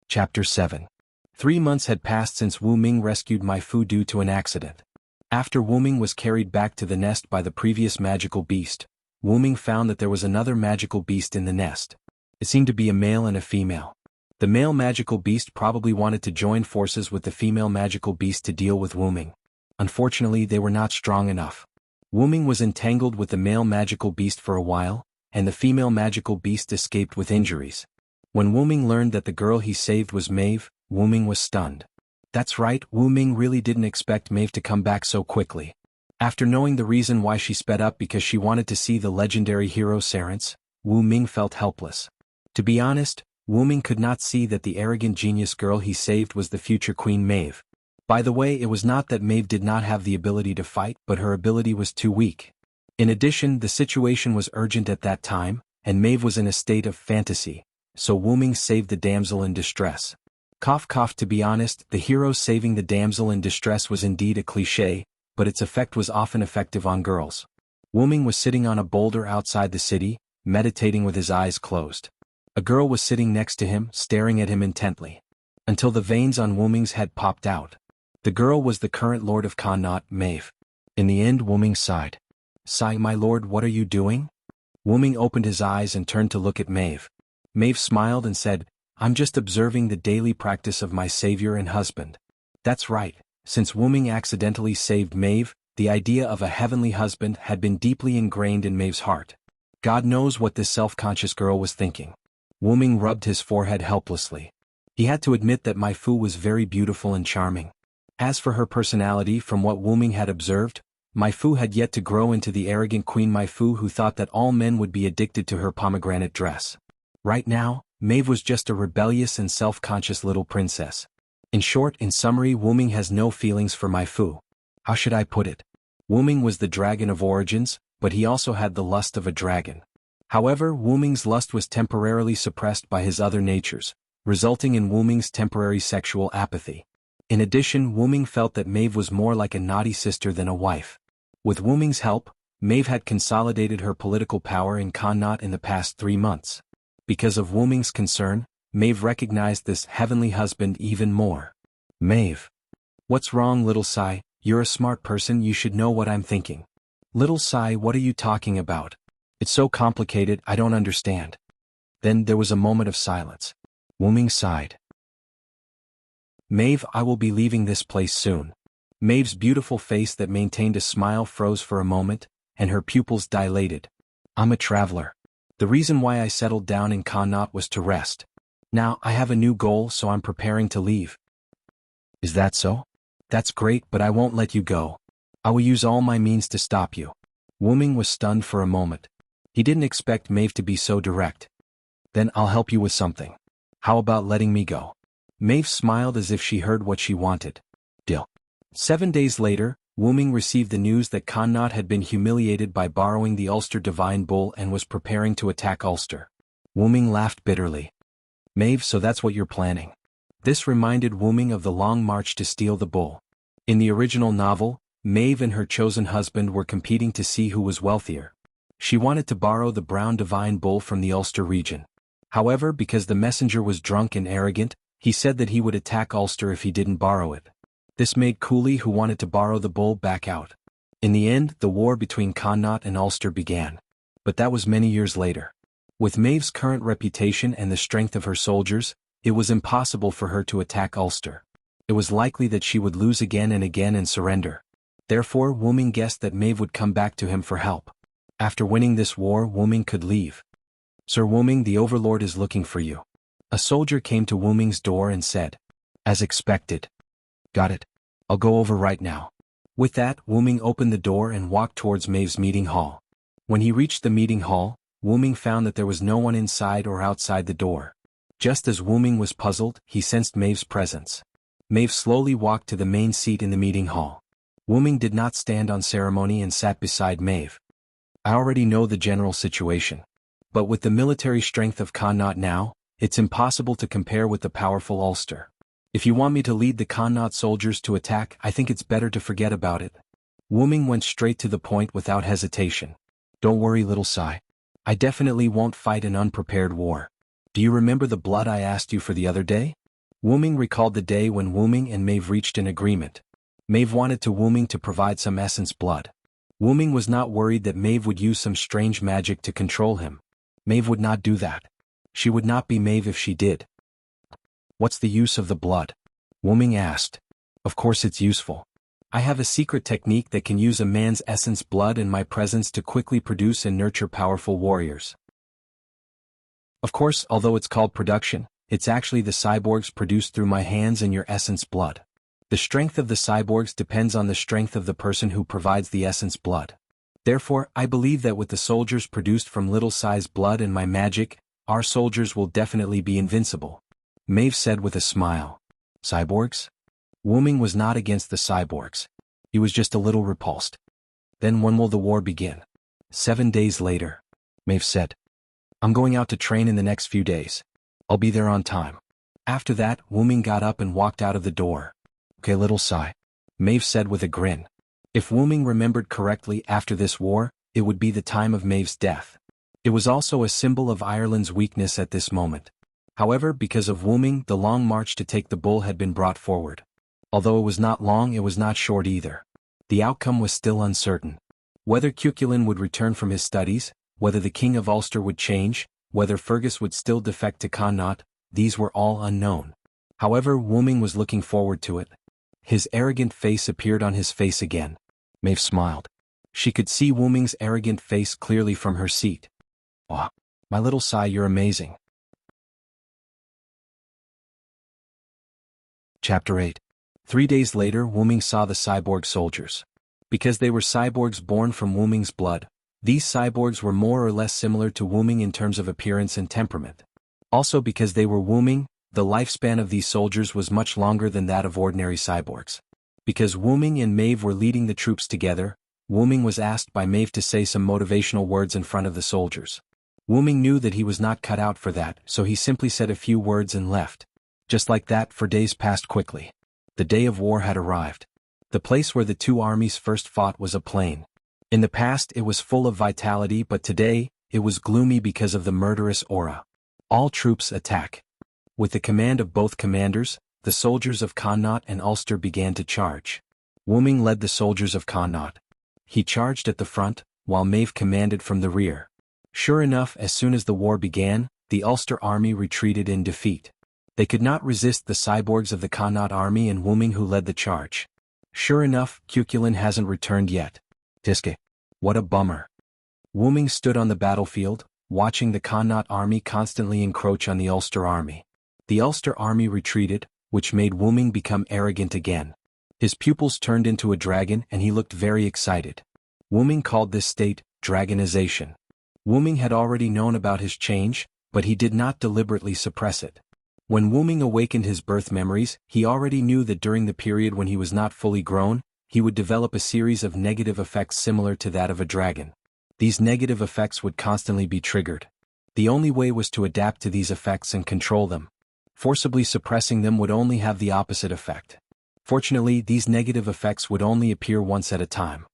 Chapter 7. 3 months had passed since Wu Ming rescued my Fu due to an accident. After Wu Ming was carried back to the nest by the previous magical beast, Wu Ming found that there was another magical beast in the nest. It seemed to be a male and a female. The male magical beast probably wanted to join forces with the female magical beast to deal with Wu Ming. Unfortunately, they were not strong enough. Wu-ming was entangled with the male magical beast for a while, and the female magical beast escaped with injuries. When Wu-ming learned that the girl he saved was Maeve, Wu-ming was stunned. That's right, Wu-ming really didn't expect Maeve to come back so quickly. After knowing the reason why she sped up because she wanted to see the legendary hero xianxia, Wu-ming felt helpless. To be honest, Wu-ming could not see that the arrogant genius girl he saved was the future Queen Maeve. By the way, it was not that Maeve did not have the ability to fight, but her ability was too weak. In addition, the situation was urgent at that time, and Maeve was in a state of fantasy, so Wu-ming saved the damsel in distress. Cough cough. To be honest, the hero saving the damsel in distress was indeed a cliché, but its effect was often effective on girls. Wu-ming was sitting on a boulder outside the city, meditating with his eyes closed. A girl was sitting next to him, staring at him intently. Until the veins on Wu-ming's head popped out. The girl was the current lord of Connaught, Maeve. In the end, Wu-ming sighed. "Sigh, my lord, what are you doing?" Wu-ming opened his eyes and turned to look at Maeve. Maeve smiled and said, "I'm just observing the daily practice of my savior and husband." That's right, since Wu-ming accidentally saved Maeve, the idea of a heavenly husband had been deeply ingrained in Maeve's heart. God knows what this self-conscious girl was thinking. Wu-ming rubbed his forehead helplessly. He had to admit that Mai Fu was very beautiful and charming. As for her personality, from what Wu-ming had observed, Mai Fu had yet to grow into the arrogant Queen Mai Fu who thought that all men would be addicted to her pomegranate dress. Right now, Maeve was just a rebellious and self-conscious little princess. In short, in summary, Wu-ming has no feelings for Mai Fu. How should I put it? Wu-ming was the dragon of origins, but he also had the lust of a dragon. However, Wu-ming's lust was temporarily suppressed by his other natures, resulting in Wu-ming's temporary sexual apathy. In addition, Wu-ming felt that Maeve was more like a naughty sister than a wife. With Wu-ming's help, Maeve had consolidated her political power in Connaught in the past 3 months. Because of Wu-ming's concern, Maeve recognized this heavenly husband even more. "Maeve. What's wrong, little Sai? You're a smart person, you should know what I'm thinking." "Little Sai, what are you talking about? It's so complicated, I don't understand." Then there was a moment of silence. Wu-ming sighed. "Maeve, I will be leaving this place soon." Maeve's beautiful face that maintained a smile froze for a moment, and her pupils dilated. "I'm a traveler. The reason why I settled down in Connaught was to rest. Now I have a new goal, so I'm preparing to leave." "Is that so? That's great, but I won't let you go. I will use all my means to stop you." Wu-ming was stunned for a moment. He didn't expect Maeve to be so direct. "Then I'll help you with something. How about letting me go?" Maeve smiled as if she heard what she wanted. "Deal." 7 days later, Wu-ming received the news that Connaught had been humiliated by borrowing the Ulster Divine Bull and was preparing to attack Ulster. Wu-ming laughed bitterly. "Maeve, so that's what you're planning." This reminded Wu-ming of the long march to steal the bull. In the original novel, Maeve and her chosen husband were competing to see who was wealthier. She wanted to borrow the brown divine bull from the Ulster region. However, because the messenger was drunk and arrogant, he said that he would attack Ulster if he didn't borrow it. This made Cooley, who wanted to borrow the bull, back out. In the end, the war between Connaught and Ulster began. But that was many years later. With Maeve's current reputation and the strength of her soldiers, it was impossible for her to attack Ulster. It was likely that she would lose again and surrender. Therefore, Wu-ming guessed that Maeve would come back to him for help. After winning this war, Wu-ming could leave. "Sir Wu-ming, the Overlord is looking for you." A soldier came to Wu-ming's door and said, "As expected." "Got it. I'll go over right now." With that, Wu-ming opened the door and walked towards Maeve's meeting hall. When he reached the meeting hall, Wu-ming found that there was no one inside or outside the door. Just as Wu-ming was puzzled, he sensed Maeve's presence. Maeve slowly walked to the main seat in the meeting hall. Wu-ming did not stand on ceremony and sat beside Maeve. "I already know the general situation. But with the military strength of Connaught now, it's impossible to compare with the powerful Ulster. If you want me to lead the Connaught soldiers to attack, I think it's better to forget about it." Wu-ming went straight to the point without hesitation. "Don't worry, little Sai. I definitely won't fight an unprepared war. Do you remember the blood I asked you for the other day?" Wu-ming recalled the day when Wu-ming and Maeve reached an agreement. Maeve wanted Wu-ming to provide some essence blood. Wu-ming was not worried that Maeve would use some strange magic to control him. Maeve would not do that. She would not be Maeve if she did. "What's the use of the blood?" Wu-ming asked. "Of course it's useful. I have a secret technique that can use a man's essence, blood, and my presence to quickly produce and nurture powerful warriors. Of course, although it's called production, it's actually the cyborgs produced through my hands and your essence blood. The strength of the cyborgs depends on the strength of the person who provides the essence blood. Therefore, I believe that with the soldiers produced from little-size blood and my magic, our soldiers will definitely be invincible. Maeve said with a smile. Cyborgs? Wu-Ming was not against the cyborgs. He was just a little repulsed. Then when will the war begin? 7 days later. Maeve said. I'm going out to train in the next few days. I'll be there on time. After that, Wu-Ming got up and walked out of the door. Okay, little sigh. Maeve said with a grin. If Wu-Ming remembered correctly, after this war, it would be the time of Maeve's death. It was also a symbol of Ireland's weakness at this moment. However, because of Wu-Ming, the long march to take the bull had been brought forward. Although it was not long, it was not short either. The outcome was still uncertain. Whether Cuchulainn would return from his studies, whether the King of Ulster would change, whether Fergus would still defect to Connaught, these were all unknown. However, Wu-Ming was looking forward to it. His arrogant face appeared on his face again. Maeve smiled. She could see Wu-Ming's arrogant face clearly from her seat. "Oh, my little Sai, you're amazing." Chapter 8. 3 days later, Wu-Ming saw the cyborg soldiers. Because they were cyborgs born from Wu-Ming's blood, these cyborgs were more or less similar to Wu-Ming in terms of appearance and temperament. Also because they were Wu-Ming, the lifespan of these soldiers was much longer than that of ordinary cyborgs. Because Wu-Ming and Maeve were leading the troops together, Wu-Ming was asked by Maeve to say some motivational words in front of the soldiers. Wu-Ming knew that he was not cut out for that, so he simply said a few words and left. Just like that, 4 days passed quickly. The day of war had arrived. The place where the two armies first fought was a plain. In the past it was full of vitality, but today, it was gloomy because of the murderous aura. All troops attack. With the command of both commanders, the soldiers of Connaught and Ulster began to charge. Wu-Ming led the soldiers of Connaught. He charged at the front, while Maeve commanded from the rear. Sure enough, as soon as the war began, the Ulster army retreated in defeat. They could not resist the cyborgs of the Connaught army and Wu-Ming who led the charge. Sure enough, Cuchulainn hasn't returned yet. Tiske. What a bummer. Wu-Ming stood on the battlefield, watching the Connaught army constantly encroach on the Ulster army. The Ulster army retreated, which made Wu-Ming become arrogant again. His pupils turned into a dragon and he looked very excited. Wu-Ming called this state, dragonization. Wu-Ming had already known about his change, but he did not deliberately suppress it. When Wu-Ming awakened his birth memories, he already knew that during the period when he was not fully grown, he would develop a series of negative effects similar to that of a dragon. These negative effects would constantly be triggered. The only way was to adapt to these effects and control them. Forcibly suppressing them would only have the opposite effect. Fortunately, these negative effects would only appear once at a time.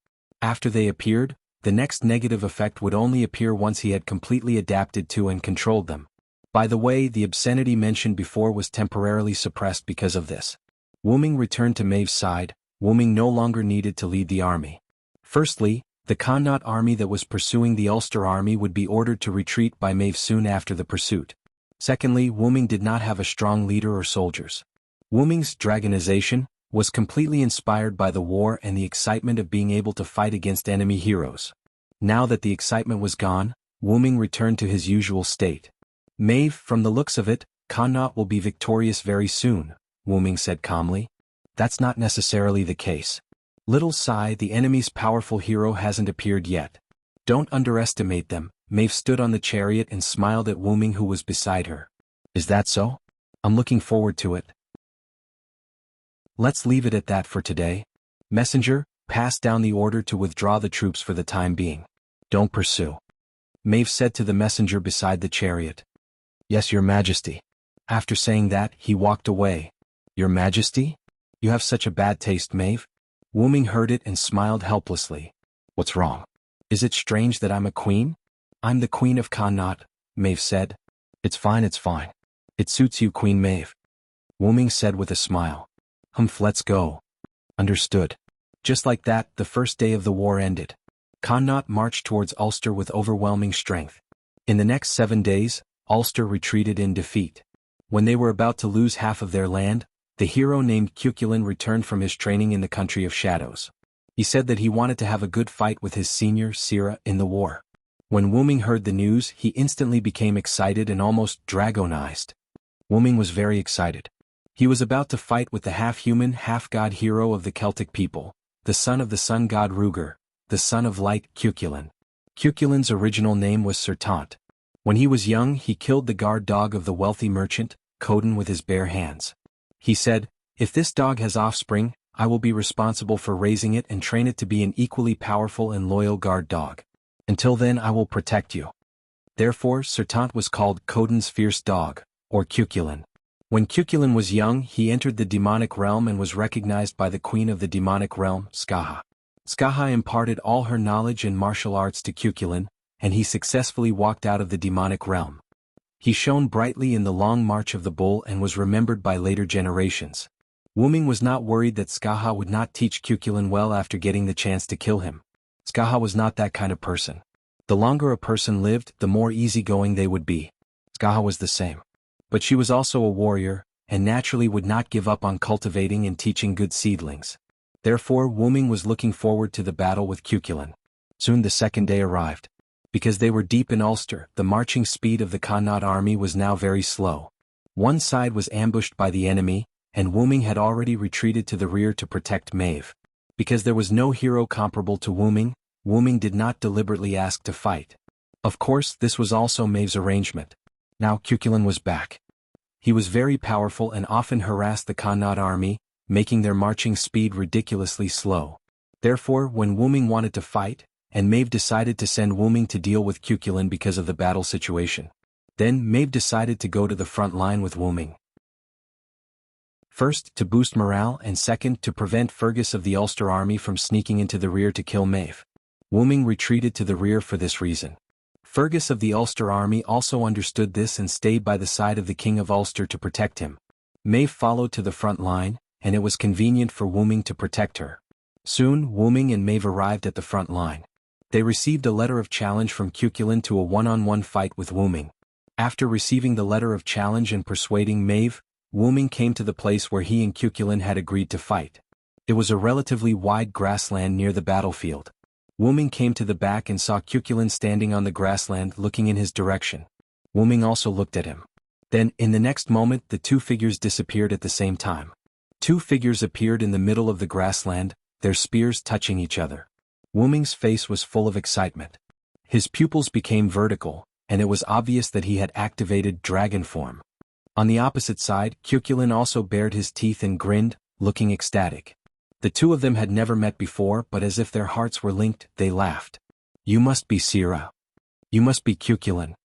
After they appeared, the next negative effect would only appear once he had completely adapted to and controlled them. By the way, the obscenity mentioned before was temporarily suppressed because of this. Wu-Ming returned to Maeve's side. Wu-Ming no longer needed to lead the army. Firstly, the Connaught army that was pursuing the Ulster army would be ordered to retreat by Maeve soon after the pursuit. Secondly, Wu-Ming did not have a strong leader or soldiers. Wu-Ming's dragonization was completely inspired by the war and the excitement of being able to fight against enemy heroes. Now that the excitement was gone, Wu-Ming returned to his usual state. Maeve, from the looks of it, Connaught will be victorious very soon, Wu-Ming said calmly. That's not necessarily the case. Little Sai, the enemy's powerful hero, hasn't appeared yet. Don't underestimate them. Maeve stood on the chariot and smiled at Wu-Ming who was beside her. Is that so? I'm looking forward to it. Let's leave it at that for today. Messenger, pass down the order to withdraw the troops for the time being. Don't pursue. Maeve said to the messenger beside the chariot. Yes, Your Majesty. After saying that, he walked away. Your Majesty? You have such a bad taste, Maeve? Wu-Ming heard it and smiled helplessly. What's wrong? Is it strange that I'm a queen? I'm the Queen of Connaught, Maeve said. It's fine, it's fine. It suits you, Queen Maeve. Wu-Ming said with a smile. Let's go. Understood. Just like that, the first day of the war ended. Connaught marched towards Ulster with overwhelming strength. In the next 7 days, Ulster retreated in defeat. When they were about to lose half of their land, the hero named Cuchulain returned from his training in the country of shadows. He said that he wanted to have a good fight with his senior, Sira, in the war. When Wuming heard the news, he instantly became excited and almost dragonized. Wuming was very excited. He was about to fight with the half-human, half-god hero of the Celtic people, the son of the sun god Ruger, the son of light, Cuchulain. Cuchulain's original name was Sertant. When he was young, he killed the guard dog of the wealthy merchant, Coden, with his bare hands. He said, "If this dog has offspring, I will be responsible for raising it and train it to be an equally powerful and loyal guard dog. Until then I will protect you." Therefore, Sertant was called Coden's fierce dog, or Cuchulain. When Cuchulain was young, he entered the demonic realm and was recognized by the queen of the demonic realm, Skaha. Skaha imparted all her knowledge in martial arts to Cuchulain, and he successfully walked out of the demonic realm. He shone brightly in the long march of the bull and was remembered by later generations. Wuming was not worried that Skaha would not teach Cuchulain well after getting the chance to kill him. Skaha was not that kind of person. The longer a person lived, the more easygoing they would be. Skaha was the same. But she was also a warrior, and naturally would not give up on cultivating and teaching good seedlings. Therefore, Wuming was looking forward to the battle with Cuchulain. Soon the second day arrived. Because they were deep in Ulster, the marching speed of the Connaught army was now very slow. One side was ambushed by the enemy, and Wuming had already retreated to the rear to protect Maeve. Because there was no hero comparable to Wuming, Wuming did not deliberately ask to fight. Of course, this was also Maeve's arrangement. Now Cuchulain was back. He was very powerful and often harassed the Connaught army, making their marching speed ridiculously slow. Therefore, when Wuming wanted to fight, and Maeve decided to send Wuming to deal with Cuchulain because of the battle situation. Then Maeve decided to go to the front line with Wuming. First, to boost morale, and second, to prevent Fergus of the Ulster army from sneaking into the rear to kill Maeve. Wuming retreated to the rear for this reason. Fergus of the Ulster army also understood this and stayed by the side of the King of Ulster to protect him. Maeve followed to the front line, and it was convenient for Wuming to protect her. Soon, Wuming and Maeve arrived at the front line. They received a letter of challenge from Cuchulain to a one-on-one fight with Wuming. After receiving the letter of challenge and persuading Maeve, Wuming came to the place where he and Cuchulain had agreed to fight. It was a relatively wide grassland near the battlefield. Wuming came to the back and saw Cuchulain standing on the grassland looking in his direction. Wuming also looked at him. Then, in the next moment, the two figures disappeared at the same time. Two figures appeared in the middle of the grassland, their spears touching each other. Wuming's face was full of excitement. His pupils became vertical, and it was obvious that he had activated dragon form. On the opposite side, Cuchulain also bared his teeth and grinned, looking ecstatic. The two of them had never met before, but as if their hearts were linked, they laughed. "You must be Sira. You must be Cuchulain."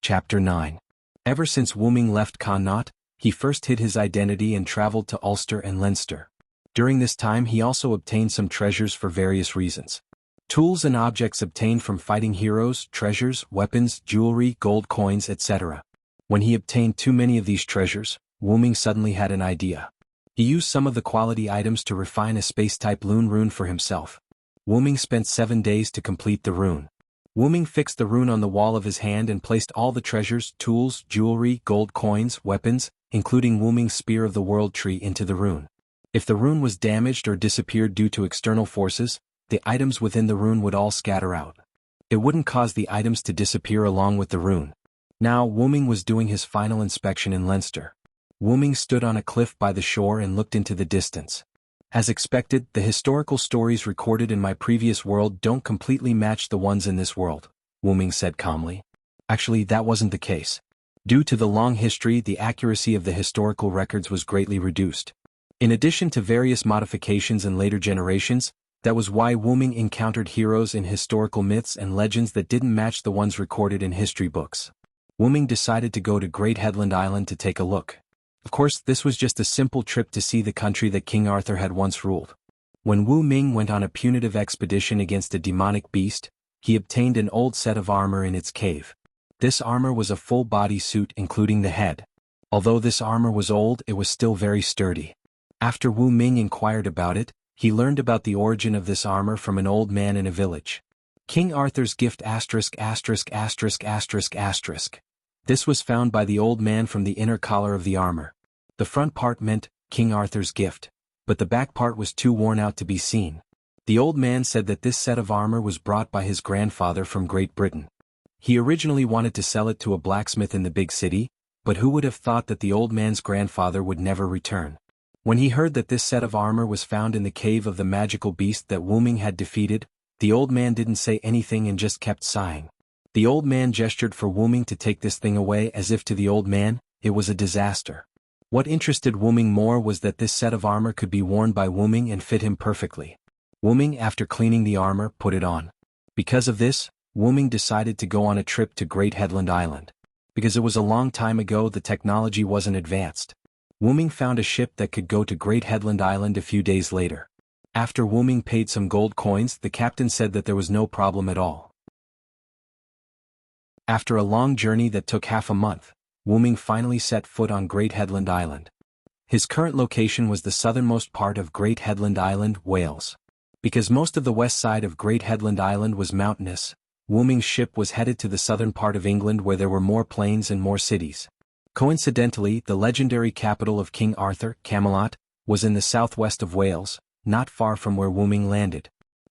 Chapter 9. Ever since Wuming left Connaught, he first hid his identity and traveled to Ulster and Leinster. During this time he also obtained some treasures for various reasons. Tools and objects obtained from fighting heroes, treasures, weapons, jewelry, gold coins, etc. When he obtained too many of these treasures, Wuming suddenly had an idea. He used some of the quality items to refine a space-type rune for himself. Wuming spent 7 days to complete the rune. Wuming fixed the rune on the wall of his hand and placed all the treasures, tools, jewelry, gold coins, weapons, including Wuming's Spear of the World Tree into the rune. If the rune was damaged or disappeared due to external forces, the items within the rune would all scatter out. It wouldn't cause the items to disappear along with the rune. Now Wuming was doing his final inspection in Leinster. Wuming stood on a cliff by the shore and looked into the distance. As expected, the historical stories recorded in my previous world don't completely match the ones in this world, Wuming said calmly. Actually, that wasn't the case. Due to the long history, the accuracy of the historical records was greatly reduced. In addition to various modifications in later generations, that was why Wuming encountered heroes in historical myths and legends that didn't match the ones recorded in history books. Wuming decided to go to Great Headland Island to take a look. Of course, this was just a simple trip to see the country that King Arthur had once ruled. When Wu Ming went on a punitive expedition against a demonic beast, he obtained an old set of armor in its cave. This armor was a full-body suit including the head. Although this armor was old, it was still very sturdy. After Wu Ming inquired about it, he learned about the origin of this armor from an old man in a village. King Arthur's gift ********. This was found by the old man from the inner collar of the armor. The front part meant King Arthur's gift, but the back part was too worn out to be seen. The old man said that this set of armor was brought by his grandfather from Great Britain. He originally wanted to sell it to a blacksmith in the big city, but who would have thought that the old man's grandfather would never return? When he heard that this set of armor was found in the cave of the magical beast that Wu Ming had defeated, the old man didn't say anything and just kept sighing. The old man gestured for Wu Ming to take this thing away, as if to the old man, it was a disaster. What interested Wu Ming more was that this set of armor could be worn by Wu Ming and fit him perfectly. Wu Ming, after cleaning the armor, put it on. Because of this, Wu Ming decided to go on a trip to Great Headland Island. Because it was a long time ago, the technology wasn't advanced. Wu Ming found a ship that could go to Great Headland Island a few days later. After Wu Ming paid some gold coins, the captain said that there was no problem at all. After a long journey that took half a month, Wu Ming finally set foot on Great Headland Island. His current location was the southernmost part of Great Headland Island, Wales. Because most of the west side of Great Headland Island was mountainous, Wu Ming's ship was headed to the southern part of England where there were more plains and more cities. Coincidentally, the legendary capital of King Arthur, Camelot, was in the southwest of Wales, not far from where Wu Ming landed.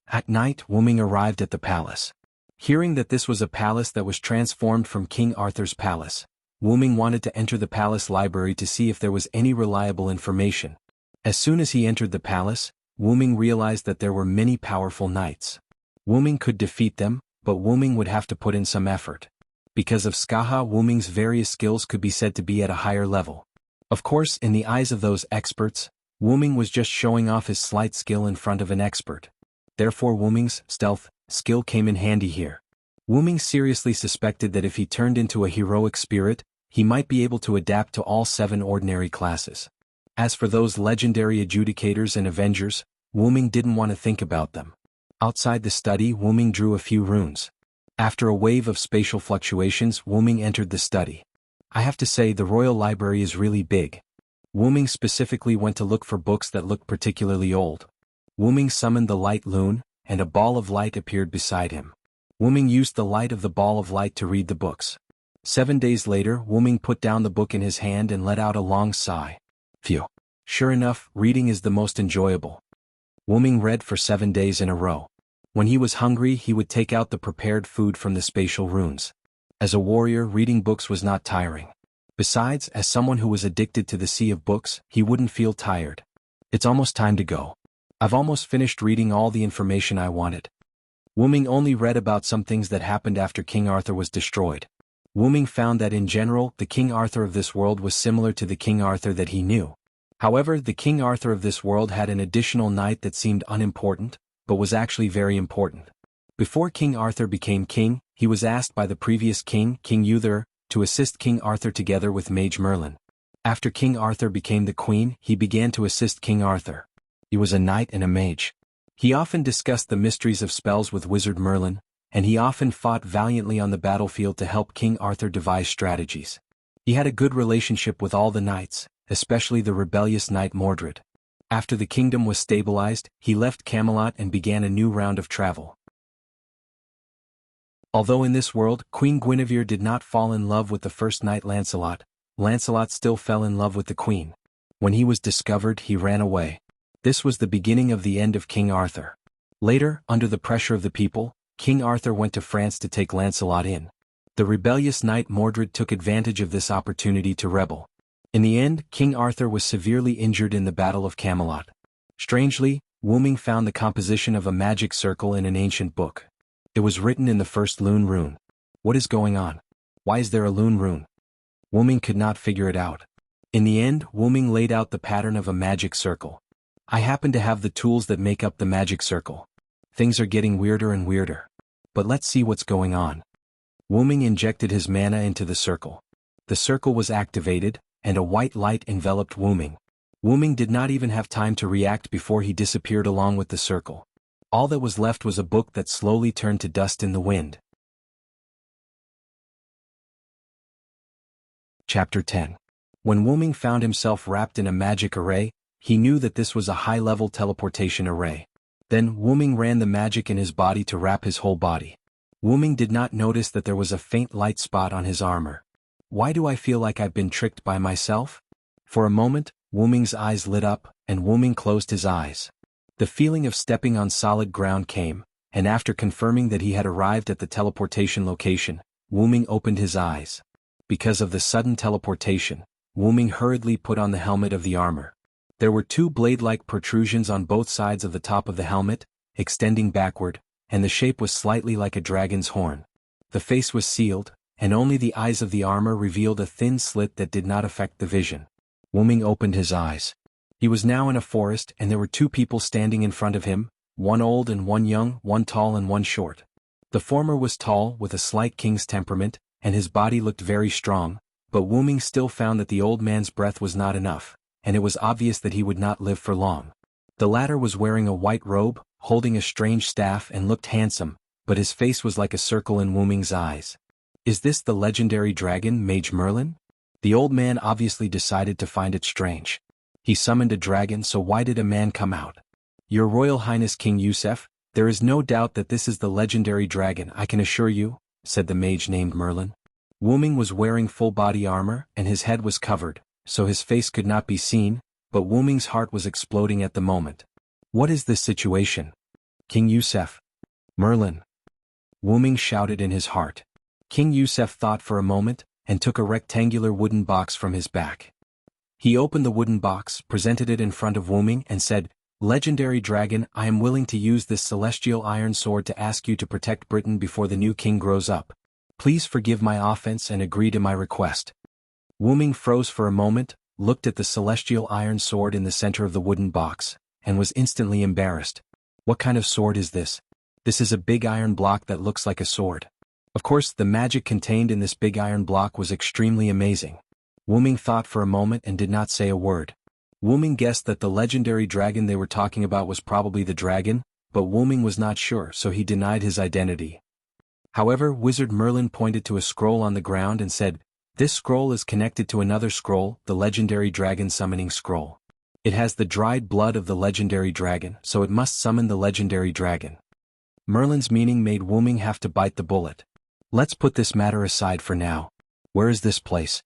At night, Wu Ming arrived at the palace. Hearing that this was a palace that was transformed from King Arthur's palace, Wu Ming wanted to enter the palace library to see if there was any reliable information. As soon as he entered the palace, Wu Ming realized that there were many powerful knights. Wu Ming could defeat them, but Wu Ming would have to put in some effort. Because of Xianxia, Wu Ming's various skills could be said to be at a higher level. Of course, in the eyes of those experts, Wu Ming was just showing off his slight skill in front of an expert. Therefore Wu Ming's stealth skill came in handy here. Wu Ming seriously suspected that if he turned into a heroic spirit, he might be able to adapt to all 7 ordinary classes. As for those legendary adjudicators and avengers, Wu Ming didn't want to think about them. Outside the study, Wu Ming drew a few runes. After a wave of spatial fluctuations, Wu Ming entered the study. I have to say, the royal library is really big. Wu Ming specifically went to look for books that looked particularly old. Wu Ming summoned the light loon, and a ball of light appeared beside him. Wu Ming used the light of the ball of light to read the books. 7 days later, Wu Ming put down the book in his hand and let out a long sigh. Phew. Sure enough, reading is the most enjoyable. Wu Ming read for 7 days in a row. When he was hungry, he would take out the prepared food from the spatial runes. As a warrior, reading books was not tiring. Besides, as someone who was addicted to the sea of books, he wouldn't feel tired. It's almost time to go. I've almost finished reading all the information I wanted. Wu Ming only read about some things that happened after King Arthur was destroyed. Wu Ming found that in general, the King Arthur of this world was similar to the King Arthur that he knew. However, the King Arthur of this world had an additional knight that seemed unimportant, but was actually very important. Before King Arthur became king, he was asked by the previous king, King Uther, to assist King Arthur together with Mage Merlin. After King Arthur became the queen, he began to assist King Arthur. He was a knight and a mage. He often discussed the mysteries of spells with Wizard Merlin, and he often fought valiantly on the battlefield to help King Arthur devise strategies. He had a good relationship with all the knights, especially the rebellious knight Mordred. After the kingdom was stabilized, he left Camelot and began a new round of travel. Although in this world, Queen Guinevere did not fall in love with the first knight Lancelot, Lancelot still fell in love with the queen. When he was discovered, he ran away. This was the beginning of the end of King Arthur. Later, under the pressure of the people, King Arthur went to France to take Lancelot in. The rebellious knight Mordred took advantage of this opportunity to rebel. In the end, King Arthur was severely injured in the Battle of Camelot. Strangely, Wu Ming found the composition of a magic circle in an ancient book. It was written in the first Lune rune. What is going on? Why is there a Lune rune? Wu Ming could not figure it out. In the end, Wu Ming laid out the pattern of a magic circle. I happen to have the tools that make up the magic circle. Things are getting weirder and weirder. But let's see what's going on. Wu Ming injected his mana into the circle. The circle was activated, and a white light enveloped Wu Ming. Wu Ming did not even have time to react before he disappeared along with the circle. All that was left was a book that slowly turned to dust in the wind. Chapter 10. When Wu Ming found himself wrapped in a magic array, he knew that this was a high-level teleportation array. Then Wu Ming ran the magic in his body to wrap his whole body. Wu Ming did not notice that there was a faint light spot on his armor. Why do I feel like I've been tricked by myself? For a moment, Wu-Ming's eyes lit up, and Wu-Ming closed his eyes. The feeling of stepping on solid ground came, and after confirming that he had arrived at the teleportation location, Wu-Ming opened his eyes. Because of the sudden teleportation, Wu-Ming hurriedly put on the helmet of the armor. There were two blade-like protrusions on both sides of the top of the helmet, extending backward, and the shape was slightly like a dragon's horn. The face was sealed, and only the eyes of the armor revealed a thin slit that did not affect the vision. Wu-Ming opened his eyes. He was now in a forest, and there were two people standing in front of him, one old and one young, one tall and one short. The former was tall, with a slight king's temperament, and his body looked very strong, but Wu-Ming still found that the old man's breath was not enough, and it was obvious that he would not live for long. The latter was wearing a white robe, holding a strange staff and looked handsome, but his face was like a circle in Wu-Ming's eyes. Is this the legendary dragon, Mage Merlin? The old man obviously decided to find it strange. He summoned a dragon, so why did a man come out? Your Royal Highness King Yusef, there is no doubt that this is the legendary dragon, I can assure you, said the mage named Merlin. Wu-Ming was wearing full body armor, and his head was covered, so his face could not be seen, but Wu-Ming's heart was exploding at the moment. What is this situation? King Yusef. Merlin. Wu-Ming shouted in his heart. King Yusef thought for a moment, and took a rectangular wooden box from his back. He opened the wooden box, presented it in front of Wu-Ming, and said, Legendary dragon, I am willing to use this celestial iron sword to ask you to protect Britain before the new king grows up. Please forgive my offense and agree to my request. Wu-Ming froze for a moment, looked at the celestial iron sword in the center of the wooden box, and was instantly embarrassed. What kind of sword is this? This is a big iron block that looks like a sword. Of course, the magic contained in this big iron block was extremely amazing. Wu-Ming thought for a moment and did not say a word. Wu-Ming guessed that the legendary dragon they were talking about was probably the dragon, but Wu-Ming was not sure, so he denied his identity. However, Wizard Merlin pointed to a scroll on the ground and said, This scroll is connected to another scroll, the legendary dragon summoning scroll. It has the dried blood of the legendary dragon, so it must summon the legendary dragon. Merlin's meaning made Wu-Ming have to bite the bullet. Let's put this matter aside for now. Where is this place?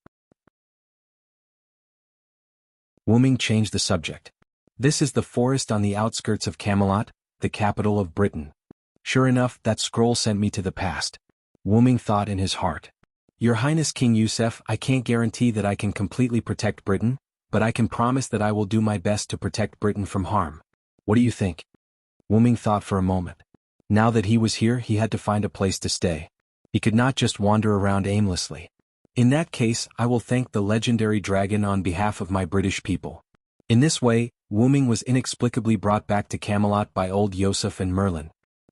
Wu-Ming changed the subject. This is the forest on the outskirts of Camelot, the capital of Britain. Sure enough, that scroll sent me to the past. Wu-Ming thought in his heart. Your Highness King Yusef, I can't guarantee that I can completely protect Britain, but I can promise that I will do my best to protect Britain from harm. What do you think? Wu-Ming thought for a moment. Now that he was here, he had to find a place to stay. He could not just wander around aimlessly. In that case, I will thank the legendary dragon on behalf of my British people. In this way, Wu-Ming was inexplicably brought back to Camelot by old Yusef and Merlin.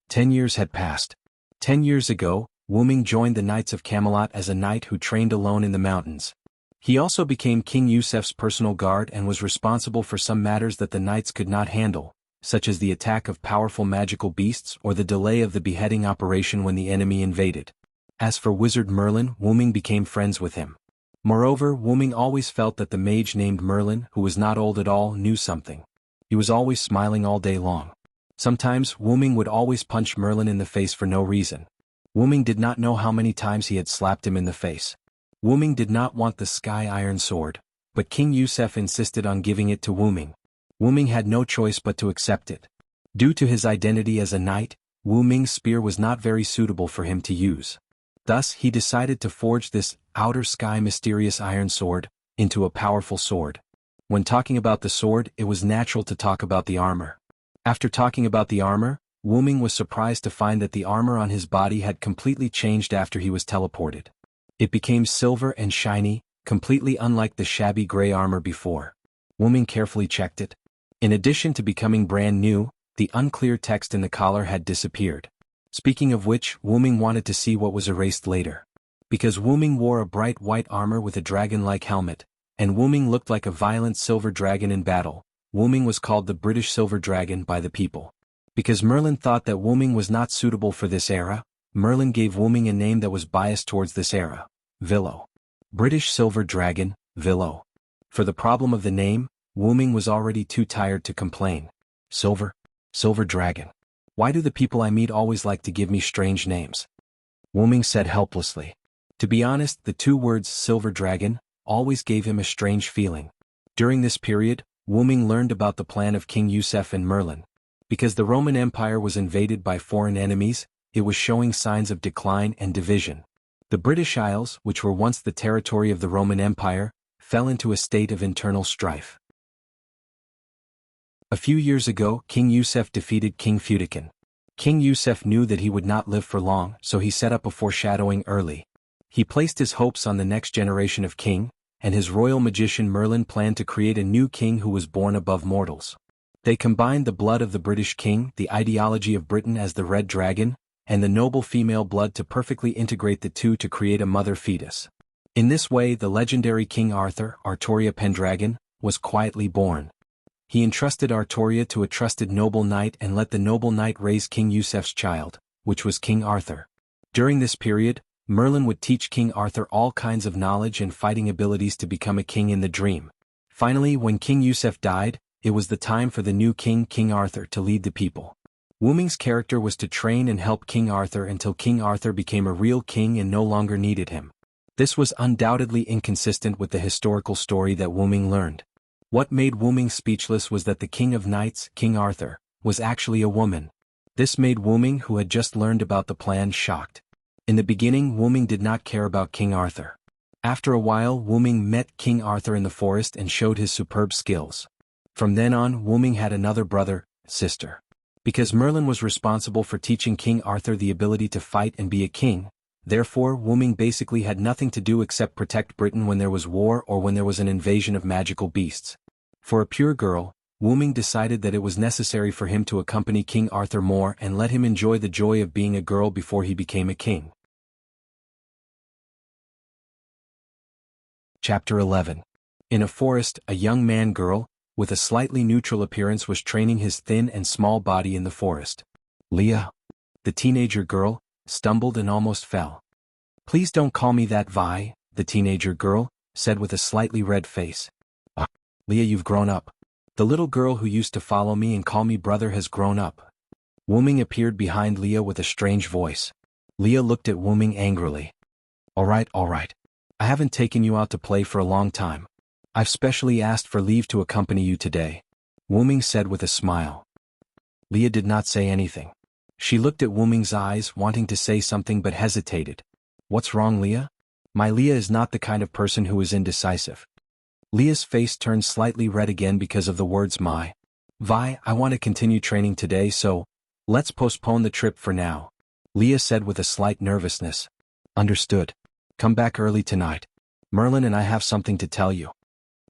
10 years had passed. 10 years ago, Wu-Ming joined the Knights of Camelot as a knight who trained alone in the mountains. He also became King Yusef's personal guard and was responsible for some matters that the knights could not handle, such as the attack of powerful magical beasts or the delay of the beheading operation when the enemy invaded. As for Wizard Merlin, Wu-Ming became friends with him. Moreover, Wu-Ming always felt that the mage named Merlin, who was not old at all, knew something. He was always smiling all day long. Sometimes, Wu-Ming would always punch Merlin in the face for no reason. Wu-Ming did not know how many times he had slapped him in the face. Wu-Ming did not want the sky iron sword, but King Yusef insisted on giving it to Wu-Ming. Wu-Ming had no choice but to accept it. Due to his identity as a knight, Wu-Ming's spear was not very suitable for him to use. Thus, he decided to forge this outer sky mysterious iron sword into a powerful sword. When talking about the sword, it was natural to talk about the armor. After talking about the armor, Wu-Ming was surprised to find that the armor on his body had completely changed after he was teleported. It became silver and shiny, completely unlike the shabby gray armor before. Wu-Ming carefully checked it. In addition to becoming brand new, the unclear text in the collar had disappeared. Speaking of which, Wu-Ming wanted to see what was erased later. Because Wu-Ming wore a bright white armor with a dragon-like helmet, and Wu-Ming looked like a violent silver dragon in battle, Wu-Ming was called the British Silver Dragon by the people. Because Merlin thought that Wu-Ming was not suitable for this era, Merlin gave Wu-Ming a name that was biased towards this era, Villo. British Silver Dragon, Villo. For the problem of the name, Wu-Ming was already too tired to complain. Silver Dragon. Why do the people I meet always like to give me strange names? Wu-Ming said helplessly. To be honest, the two words silver dragon always gave him a strange feeling. During this period, Wu Ming learned about the plan of King Yusef and Merlin. Because the Roman Empire was invaded by foreign enemies, it was showing signs of decline and division. The British Isles, which were once the territory of the Roman Empire, fell into a state of internal strife. A few years ago, King Yusef defeated King Fudikin. King Yusef knew that he would not live for long, so he set up a foreshadowing early. He placed his hopes on the next generation of king, and his royal magician Merlin planned to create a new king who was born above mortals. They combined the blood of the British king, the ideology of Britain as the Red Dragon, and the noble female blood to perfectly integrate the two to create a mother fetus. In this way, the legendary King Arthur, Artoria Pendragon, was quietly born. He entrusted Artoria to a trusted noble knight and let the noble knight raise King Yusef's child, which was King Arthur. During this period, Merlin would teach King Arthur all kinds of knowledge and fighting abilities to become a king in the dream. Finally, when King Yusef died, it was the time for the new king, King Arthur, to lead the people. Wu Ming's character was to train and help King Arthur until King Arthur became a real king and no longer needed him. This was undoubtedly inconsistent with the historical story that Wu Ming learned. What made Wu Ming speechless was that the King of Knights, King Arthur, was actually a woman. This made Wu Ming, who had just learned about the plan, shocked. In the beginning, Wu Ming did not care about King Arthur. After a while, Wu Ming met King Arthur in the forest and showed his superb skills. From then on, Wu Ming had another brother, sister. Because Merlin was responsible for teaching King Arthur the ability to fight and be a king, therefore Wu Ming basically had nothing to do except protect Britain when there was war or when there was an invasion of magical beasts. For a pure girl, Wu Ming decided that it was necessary for him to accompany King Arthur more and let him enjoy the joy of being a girl before he became a king. Chapter 11. In a forest, a young man-girl, with a slightly neutral appearance, was training his thin and small body in the forest. Leah, the teenager girl, stumbled and almost fell. "Please don't call me that, Vi," the teenager girl said with a slightly red face. Leah, you've grown up. The little girl who used to follow me and call me brother has grown up." Wu Ming appeared behind Leah with a strange voice. Leah looked at Wu Ming angrily. All right. I haven't taken you out to play for a long time. I've specially asked for leave to accompany you today," Wu Ming said with a smile. Leah did not say anything. She looked at Wu Ming's eyes, wanting to say something but hesitated. "What's wrong, Leah?" "My Leah is not the kind of person who is indecisive." Leah's face turned slightly red again because of the words my. "Vi, I want to continue training today, so let's postpone the trip for now," Leah said with a slight nervousness. "Understood. Come back early tonight. Merlin and I have something to tell you."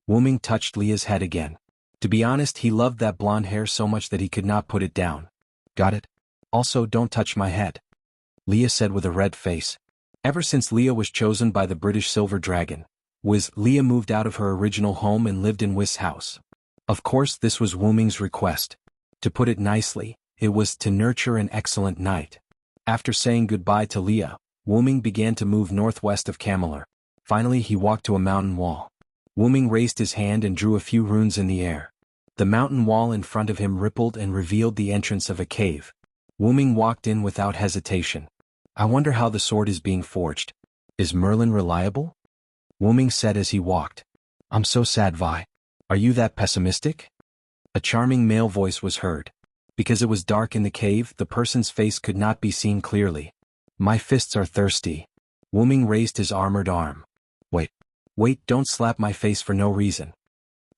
Wu Ming touched Leah's head again. To be honest, he loved that blonde hair so much that he could not put it down. "Got it? Also, don't touch my head," Leah said with a red face. Ever since Leah was chosen by the British Silver Dragon, Leah moved out of her original home and lived in Wiz's house. Of course, this was Wu Ming's request. To put it nicely, it was to nurture an excellent knight. After saying goodbye to Leah, Wu Ming began to move northwest of Camelot. Finally, he walked to a mountain wall. Wu Ming raised his hand and drew a few runes in the air. The mountain wall in front of him rippled and revealed the entrance of a cave. Wu Ming walked in without hesitation. "I wonder how the sword is being forged. Is Merlin reliable?" Wu Ming said as he walked. "I'm so sad, Vi. Are you that pessimistic?" A charming male voice was heard. Because it was dark in the cave, the person's face could not be seen clearly. "My fists are thirsty." Wu Ming raised his armored arm. Wait, don't slap my face for no reason."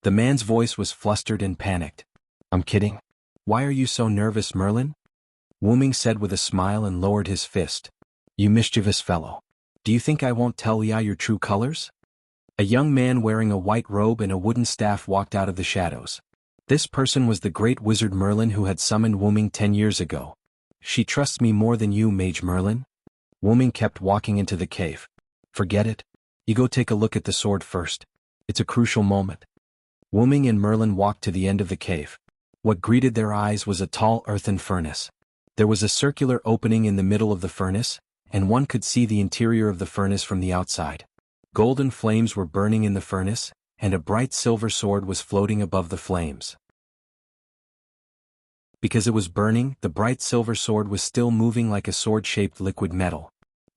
The man's voice was flustered and panicked. "I'm kidding. Why are you so nervous, Merlin?" Wu Ming said with a smile and lowered his fist. "You mischievous fellow. Do you think I won't tell Leah your true colors?" A young man wearing a white robe and a wooden staff walked out of the shadows. This person was the great wizard Merlin who had summoned Wu Ming 10 years ago. "She trusts me more than you, Mage Merlin." Wu Ming kept walking into the cave. "Forget it. You go take a look at the sword first. It's a crucial moment." Wu Ming and Merlin walked to the end of the cave. What greeted their eyes was a tall earthen furnace. There was a circular opening in the middle of the furnace, and one could see the interior of the furnace from the outside. Golden flames were burning in the furnace, and a bright silver sword was floating above the flames. Because it was burning, the bright silver sword was still moving like a sword-shaped liquid metal.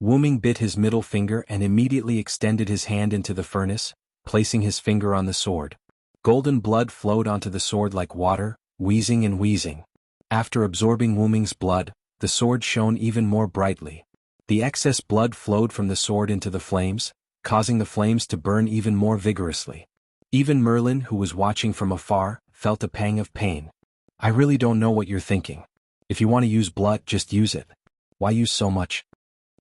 Wu Ming bit his middle finger and immediately extended his hand into the furnace, placing his finger on the sword. Golden blood flowed onto the sword like water, wheezing and wheezing. After absorbing Wu Ming's blood, the sword shone even more brightly. The excess blood flowed from the sword into the flames, causing the flames to burn even more vigorously. Even Merlin, who was watching from afar, felt a pang of pain. I really don't know what you're thinking. If you want to use blood, just use it. Why use so much?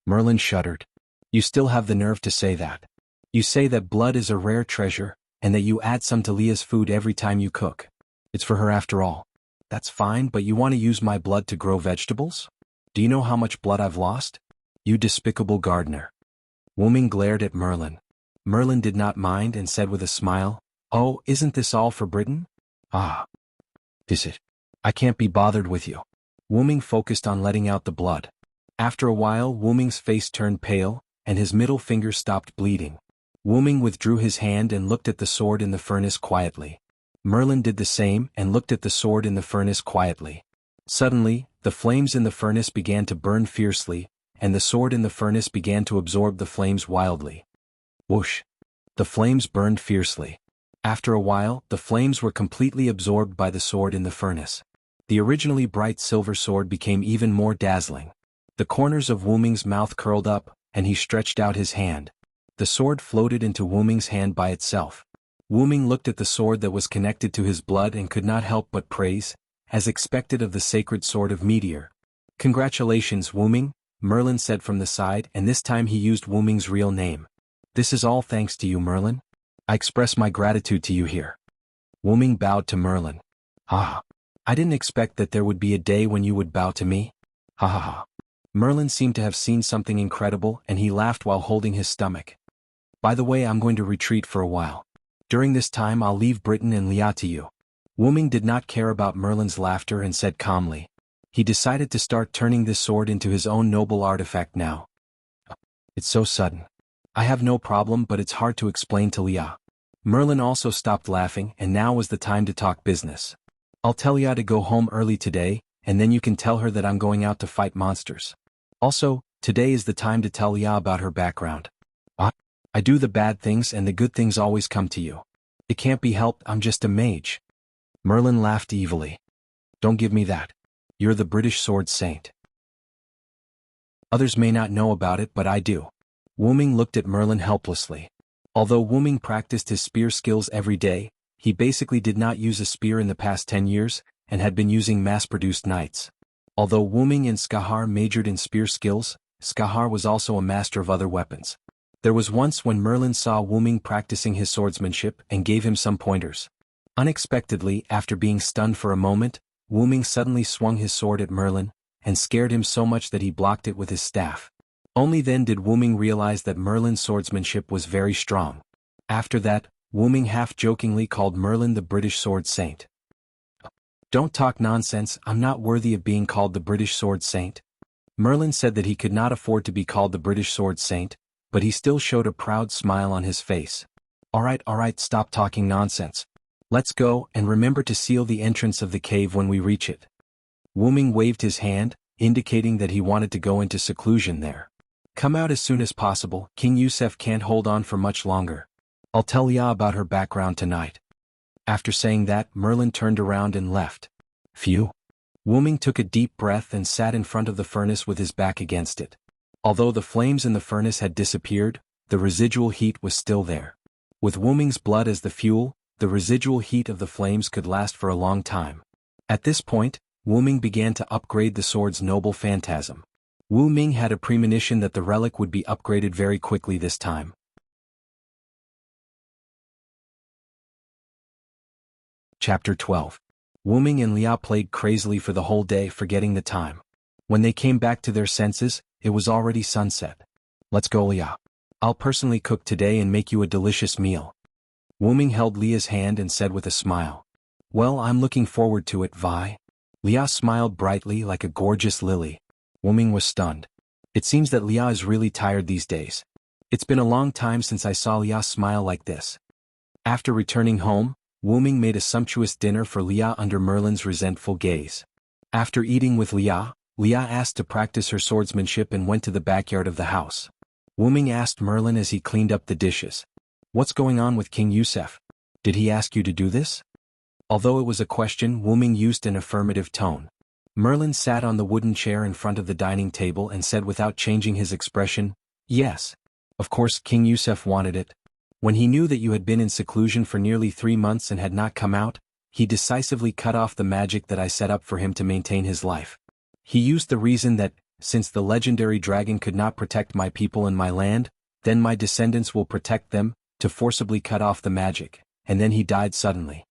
Merlin shuddered. You still have the nerve to say that. You say that blood is a rare treasure, and that you add some to Leah's food every time you cook. It's for her after all. That's fine, but you want to use my blood to grow vegetables? Do you know how much blood I've lost? You despicable gardener. Wu Ming glared at Merlin. Merlin did not mind and said with a smile, Oh, isn't this all for Britain? Ah. Is it? I can't be bothered with you. Wu Ming focused on letting out the blood. After a while, Wu Ming's face turned pale, and his middle finger stopped bleeding. Wu Ming withdrew his hand and looked at the sword in the furnace quietly. Merlin did the same and looked at the sword in the furnace quietly. Suddenly, the flames in the furnace began to burn fiercely, and the sword in the furnace began to absorb the flames wildly. Whoosh! The flames burned fiercely. After a while, the flames were completely absorbed by the sword in the furnace. The originally bright silver sword became even more dazzling. The corners of Wu Ming's mouth curled up, and he stretched out his hand. The sword floated into Wu Ming's hand by itself. Wu Ming looked at the sword that was connected to his blood and could not help but praise, as expected of the sacred sword of Meteor. Congratulations, Wu Ming, Merlin said from the side, and this time he used Wu Ming's real name. This is all thanks to you, Merlin. I express my gratitude to you here. Wu Ming bowed to Merlin. Ah. I didn't expect that there would be a day when you would bow to me. Ha ha ha. Merlin seemed to have seen something incredible and he laughed while holding his stomach. By the way, I'm going to retreat for a while. During this time I'll leave Britain and Lia to you. Wu Ming did not care about Merlin's laughter and said calmly. He decided to start turning this sword into his own noble artifact now. It's so sudden. I have no problem, but it's hard to explain to Lia. Merlin also stopped laughing and now was the time to talk business. I'll tell Lia to go home early today, and then you can tell her that I'm going out to fight monsters. Also, today is the time to tell Lia about her background. What? I do the bad things and the good things always come to you. It can't be helped, I'm just a mage. Merlin laughed evilly. Don't give me that. You're the British sword saint. Others may not know about it, but I do. Wu Ming looked at Merlin helplessly. Although Wu Ming practiced his spear skills every day, he basically did not use a spear in the past 10 years, and had been using mass-produced knights. Although Wu Ming and Skahar majored in spear skills, Skahar was also a master of other weapons. There was once when Merlin saw Wu Ming practicing his swordsmanship and gave him some pointers. Unexpectedly, after being stunned for a moment, Wu Ming suddenly swung his sword at Merlin, and scared him so much that he blocked it with his staff. Only then did Wu Ming realize that Merlin's swordsmanship was very strong. After that, Wu Ming half-jokingly called Merlin the British sword saint. Don't talk nonsense, I'm not worthy of being called the British sword saint. Merlin said that he could not afford to be called the British sword saint, but he still showed a proud smile on his face. Alright, stop talking nonsense. Let's go, and remember to seal the entrance of the cave when we reach it. Wu Ming waved his hand, indicating that he wanted to go into seclusion there. Come out as soon as possible, King Yusef can't hold on for much longer. I'll tell Lia about her background tonight. After saying that, Merlin turned around and left. Phew. Wu Ming took a deep breath and sat in front of the furnace with his back against it. Although the flames in the furnace had disappeared, the residual heat was still there. With Wu Ming's blood as the fuel, the residual heat of the flames could last for a long time. At this point, Wu Ming began to upgrade the sword's noble phantasm. Wu Ming had a premonition that the relic would be upgraded very quickly this time. Chapter 12. Wu Ming and Lia played crazily for the whole day, forgetting the time. When they came back to their senses, it was already sunset. Let's go, Lia. I'll personally cook today and make you a delicious meal. Wu Ming held Lia's hand and said with a smile. Well, I'm looking forward to it, Vi. Lia smiled brightly like a gorgeous lily. Wu Ming was stunned. It seems that Lia is really tired these days. It's been a long time since I saw Lia smile like this. After returning home, Wu Ming made a sumptuous dinner for Lia under Merlin's resentful gaze. After eating with Lia, Leah asked to practice her swordsmanship and went to the backyard of the house. Wuming asked Merlin as he cleaned up the dishes. "What's going on with King Yusef? Did he ask you to do this?" Although it was a question, Wuming used an affirmative tone. Merlin sat on the wooden chair in front of the dining table and said without changing his expression, "Yes. Of course King Yusef wanted it. When he knew that you had been in seclusion for nearly 3 months and had not come out, he decisively cut off the magic that I set up for him to maintain his life. He used the reason that, since the legendary dragon could not protect my people and my land, then my descendants will protect them, to forcibly cut off the magic, and then he died suddenly."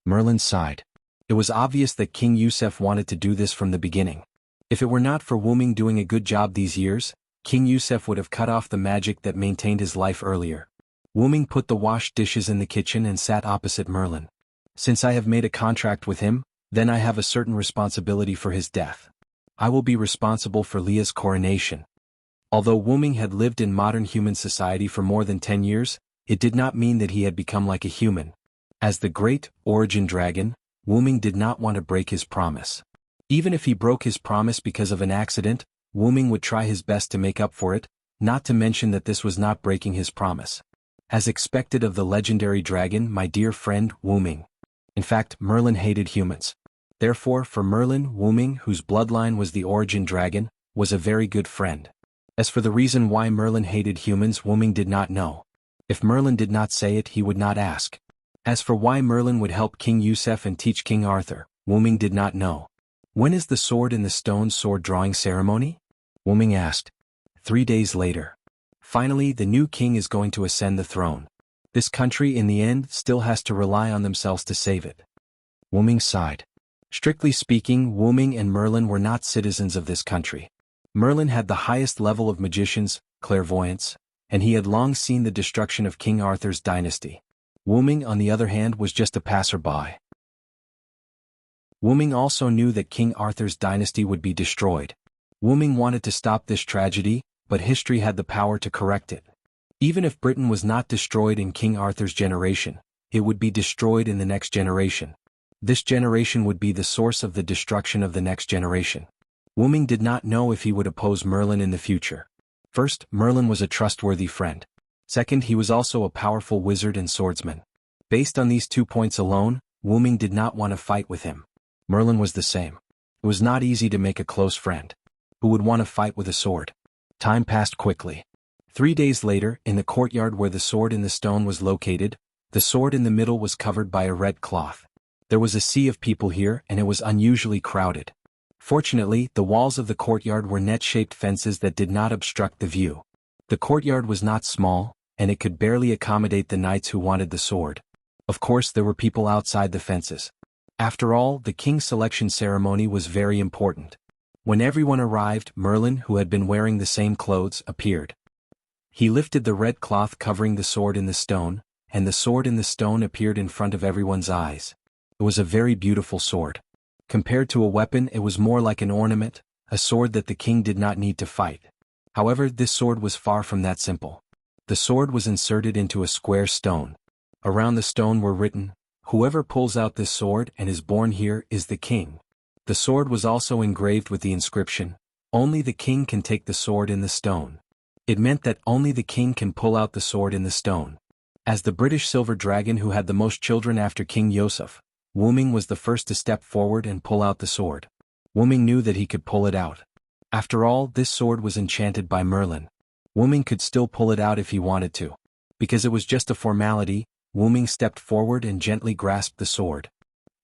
Merlin sighed. It was obvious that King Yusef wanted to do this from the beginning. If it were not for Wuming doing a good job these years, King Yusef would have cut off the magic that maintained his life earlier. Wuming put the washed dishes in the kitchen and sat opposite Merlin. "Since I have made a contract with him, then I have a certain responsibility for his death. I will be responsible for Leah's coronation." Although Wuming had lived in modern human society for more than 10 years, it did not mean that he had become like a human. As the great origin dragon, Wuming did not want to break his promise. Even if he broke his promise because of an accident, Wuming would try his best to make up for it, not to mention that this was not breaking his promise. As expected of the legendary dragon, my dear friend, Wuming. In fact, Merlin hated humans. Therefore, for Merlin, Wuming, whose bloodline was the origin dragon, was a very good friend. As for the reason why Merlin hated humans, Wuming did not know. If Merlin did not say it, he would not ask. As for why Merlin would help King Yusef and teach King Arthur, Wuming did not know. "When is the sword in the stone sword drawing ceremony?" Wuming asked. 3 days later. Finally, the new king is going to ascend the throne. This country in the end still has to rely on themselves to save it. Wuming sighed. Strictly speaking, Wuming and Merlin were not citizens of this country. Merlin had the highest level of magicians, clairvoyance, and he had long seen the destruction of King Arthur's dynasty. Wuming, on the other hand, was just a passerby. Wuming also knew that King Arthur's dynasty would be destroyed. Wuming wanted to stop this tragedy, but history had the power to correct it. Even if Britain was not destroyed in King Arthur's generation, it would be destroyed in the next generation. This generation would be the source of the destruction of the next generation. Wuming did not know if he would oppose Merlin in the future. First, Merlin was a trustworthy friend. Second, he was also a powerful wizard and swordsman. Based on these 2 points alone, Wuming did not want to fight with him. Merlin was the same. It was not easy to make a close friend. Who would want to fight with a sword? Time passed quickly. 3 days later, in the courtyard where the sword in the stone was located, the sword in the middle was covered by a red cloth. There was a sea of people here, and it was unusually crowded. Fortunately, the walls of the courtyard were net-shaped fences that did not obstruct the view. The courtyard was not small, and it could barely accommodate the knights who wanted the sword. Of course, there were people outside the fences. After all, the king's selection ceremony was very important. When everyone arrived, Merlin, who had been wearing the same clothes, appeared. He lifted the red cloth covering the sword in the stone, and the sword in the stone appeared in front of everyone's eyes. It was a very beautiful sword. Compared to a weapon, it was more like an ornament, a sword that the king did not need to fight. However, this sword was far from that simple. The sword was inserted into a square stone. Around the stone were written, "Whoever pulls out this sword and is born here is the king." The sword was also engraved with the inscription, "Only the king can take the sword in the stone." It meant that only the king can pull out the sword in the stone. As the British silver dragon who had the most children after King Yusuf, Wuming was the first to step forward and pull out the sword. Wuming knew that he could pull it out. After all, this sword was enchanted by Merlin. Wuming could still pull it out if he wanted to. Because it was just a formality, Wuming stepped forward and gently grasped the sword.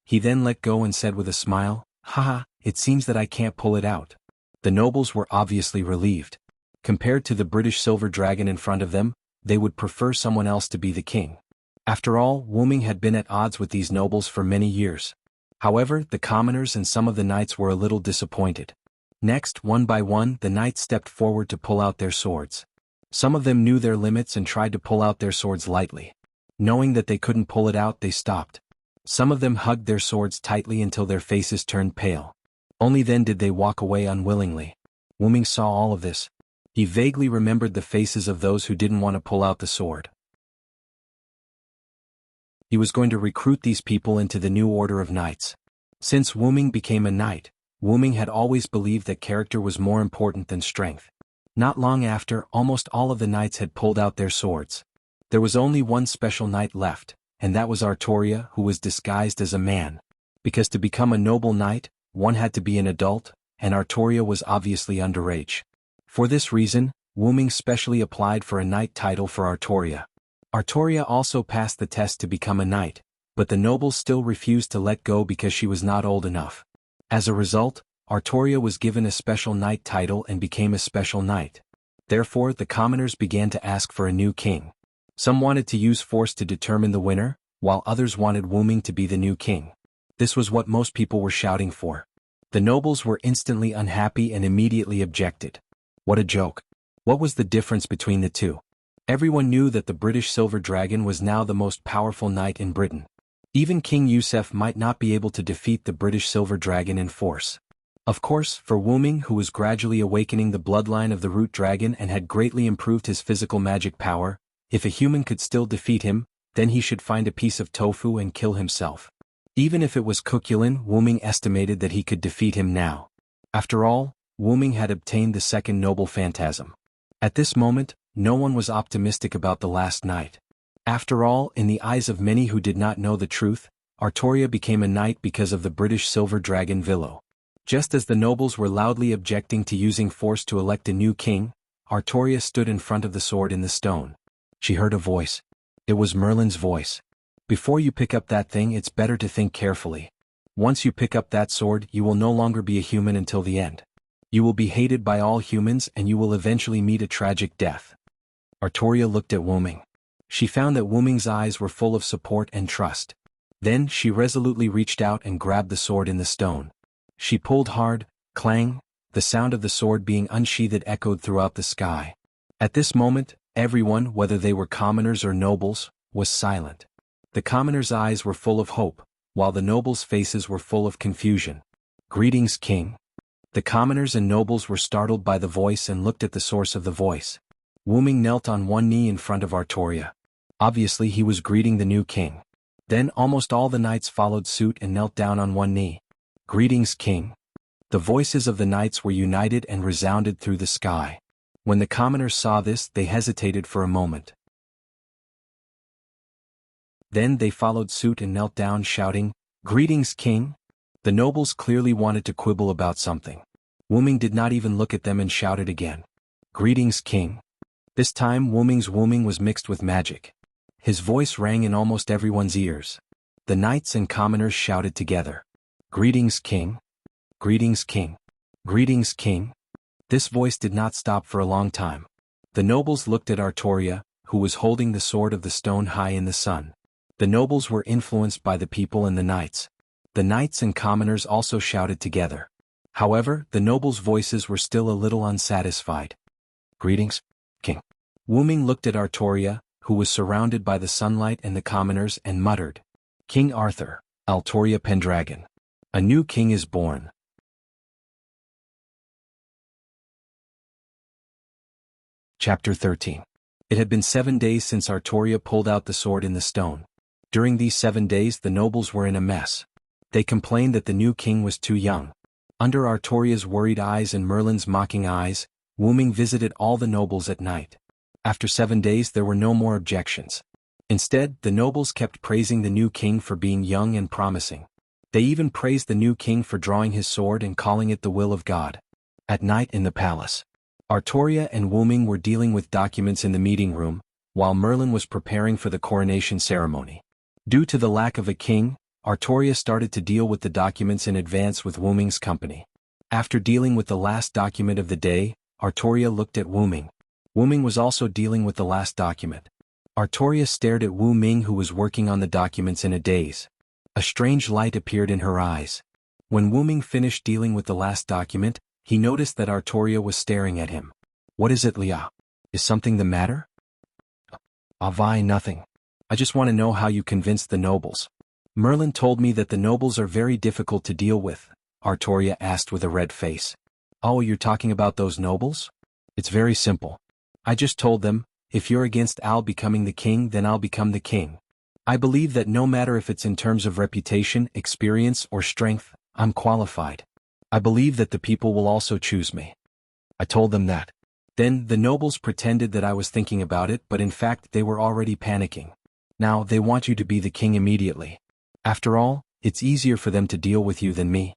He then let go and said with a smile, "Haha, it seems that I can't pull it out." The nobles were obviously relieved. Compared to the British silver dragon in front of them, they would prefer someone else to be the king. After all, Wuming had been at odds with these nobles for many years. However, the commoners and some of the knights were a little disappointed. Next, one by one, the knights stepped forward to pull out their swords. Some of them knew their limits and tried to pull out their swords lightly. Knowing that they couldn't pull it out, they stopped. Some of them hugged their swords tightly until their faces turned pale. Only then did they walk away unwillingly. Wuming saw all of this. He vaguely remembered the faces of those who didn't want to pull out the sword. He was going to recruit these people into the new order of knights. Since Wuming became a knight, Wu Ming had always believed that character was more important than strength. Not long after, almost all of the knights had pulled out their swords. There was only one special knight left, and that was Artoria, who was disguised as a man. Because to become a noble knight, one had to be an adult, and Artoria was obviously underage. For this reason, Wu Ming specially applied for a knight title for Artoria. Artoria also passed the test to become a knight, but the nobles still refused to let go because she was not old enough. As a result, Artoria was given a special knight title and became a special knight. Therefore, the commoners began to ask for a new king. Some wanted to use force to determine the winner, while others wanted Wu Ming to be the new king. This was what most people were shouting for. The nobles were instantly unhappy and immediately objected. What a joke. What was the difference between the two? Everyone knew that the British Silver Dragon was now the most powerful knight in Britain. Even King Yusuf might not be able to defeat the British Silver Dragon in force. Of course, for Wu Ming, who was gradually awakening the bloodline of the Root Dragon and had greatly improved his physical magic power, if a human could still defeat him, then he should find a piece of tofu and kill himself. Even if it was Cuculin, Wu Ming estimated that he could defeat him now. After all, Wu Ming had obtained the second noble phantasm. At this moment, no one was optimistic about the last night. After all, in the eyes of many who did not know the truth, Artoria became a knight because of the British Silver Dragon Villo. Just as the nobles were loudly objecting to using force to elect a new king, Artoria stood in front of the sword in the stone. She heard a voice. It was Merlin's voice. Before you pick up that thing, it's better to think carefully. Once you pick up that sword, you will no longer be a human until the end. You will be hated by all humans and you will eventually meet a tragic death. Artoria looked at Wu Ming. She found that Wu Ming's eyes were full of support and trust. Then she resolutely reached out and grabbed the sword in the stone. She pulled hard, clang, the sound of the sword being unsheathed echoed throughout the sky. At this moment, everyone, whether they were commoners or nobles, was silent. The commoners' eyes were full of hope, while the nobles' faces were full of confusion. Greetings, King. The commoners and nobles were startled by the voice and looked at the source of the voice. Wu Ming knelt on one knee in front of Artoria. Obviously he was greeting the new king. Then almost all the knights followed suit and knelt down on one knee. Greetings, King. The voices of the knights were united and resounded through the sky. When the commoners saw this, they hesitated for a moment. Then they followed suit and knelt down shouting, Greetings, King. The nobles clearly wanted to quibble about something. Wu Ming did not even look at them and shouted again. Greetings, King. This time Wu Ming's wooming was mixed with magic. His voice rang in almost everyone's ears. The knights and commoners shouted together. Greetings, King. Greetings, King. Greetings, King. This voice did not stop for a long time. The nobles looked at Artoria, who was holding the sword of the stone high in the sun. The nobles were influenced by the people and the knights. The knights and commoners also shouted together. However, the nobles' voices were still a little unsatisfied. Greetings, King. Wu Ming looked at Artoria, who was surrounded by the sunlight and the commoners, and muttered, King Arthur, Artoria Pendragon. A new king is born. Chapter 13. It had been 7 days since Artoria pulled out the sword in the stone. During these 7 days the nobles were in a mess. They complained that the new king was too young. Under Artoria's worried eyes and Merlin's mocking eyes, Wu Ming visited all the nobles at night. After 7 days there were no more objections. Instead, the nobles kept praising the new king for being young and promising. They even praised the new king for drawing his sword and calling it the will of God. At night in the palace, Artoria and Wu Ming were dealing with documents in the meeting room, while Merlin was preparing for the coronation ceremony. Due to the lack of a king, Artoria started to deal with the documents in advance with Wu Ming's company. After dealing with the last document of the day, Artoria looked at Wu Ming. Wu Ming was also dealing with the last document. Artoria stared at Wu Ming, who was working on the documents in a daze. A strange light appeared in her eyes. When Wu Ming finished dealing with the last document, he noticed that Artoria was staring at him. What is it, Lia? Is something the matter? Avai, nothing. I just want to know how you convinced the nobles. Merlin told me that the nobles are very difficult to deal with, Artoria asked with a red face. Oh, you're talking about those nobles? It's very simple. I just told them, if you're against Al becoming the king, then I'll become the king. I believe that no matter if it's in terms of reputation, experience, or strength, I'm qualified. I believe that the people will also choose me. I told them that. Then the nobles pretended that I was thinking about it, but in fact they were already panicking. Now they want you to be the king immediately. After all, it's easier for them to deal with you than me.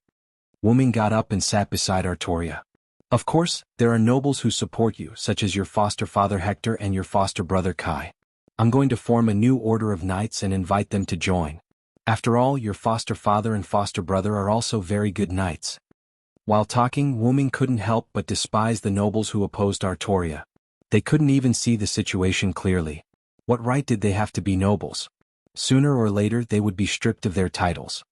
Wuming got up and sat beside Artoria. Of course, there are nobles who support you, such as your foster father Hector and your foster brother Kai. I'm going to form a new order of knights and invite them to join. After all, your foster father and foster brother are also very good knights. While talking, Wuming couldn't help but despise the nobles who opposed Artoria. They couldn't even see the situation clearly. What right did they have to be nobles? Sooner or later they would be stripped of their titles.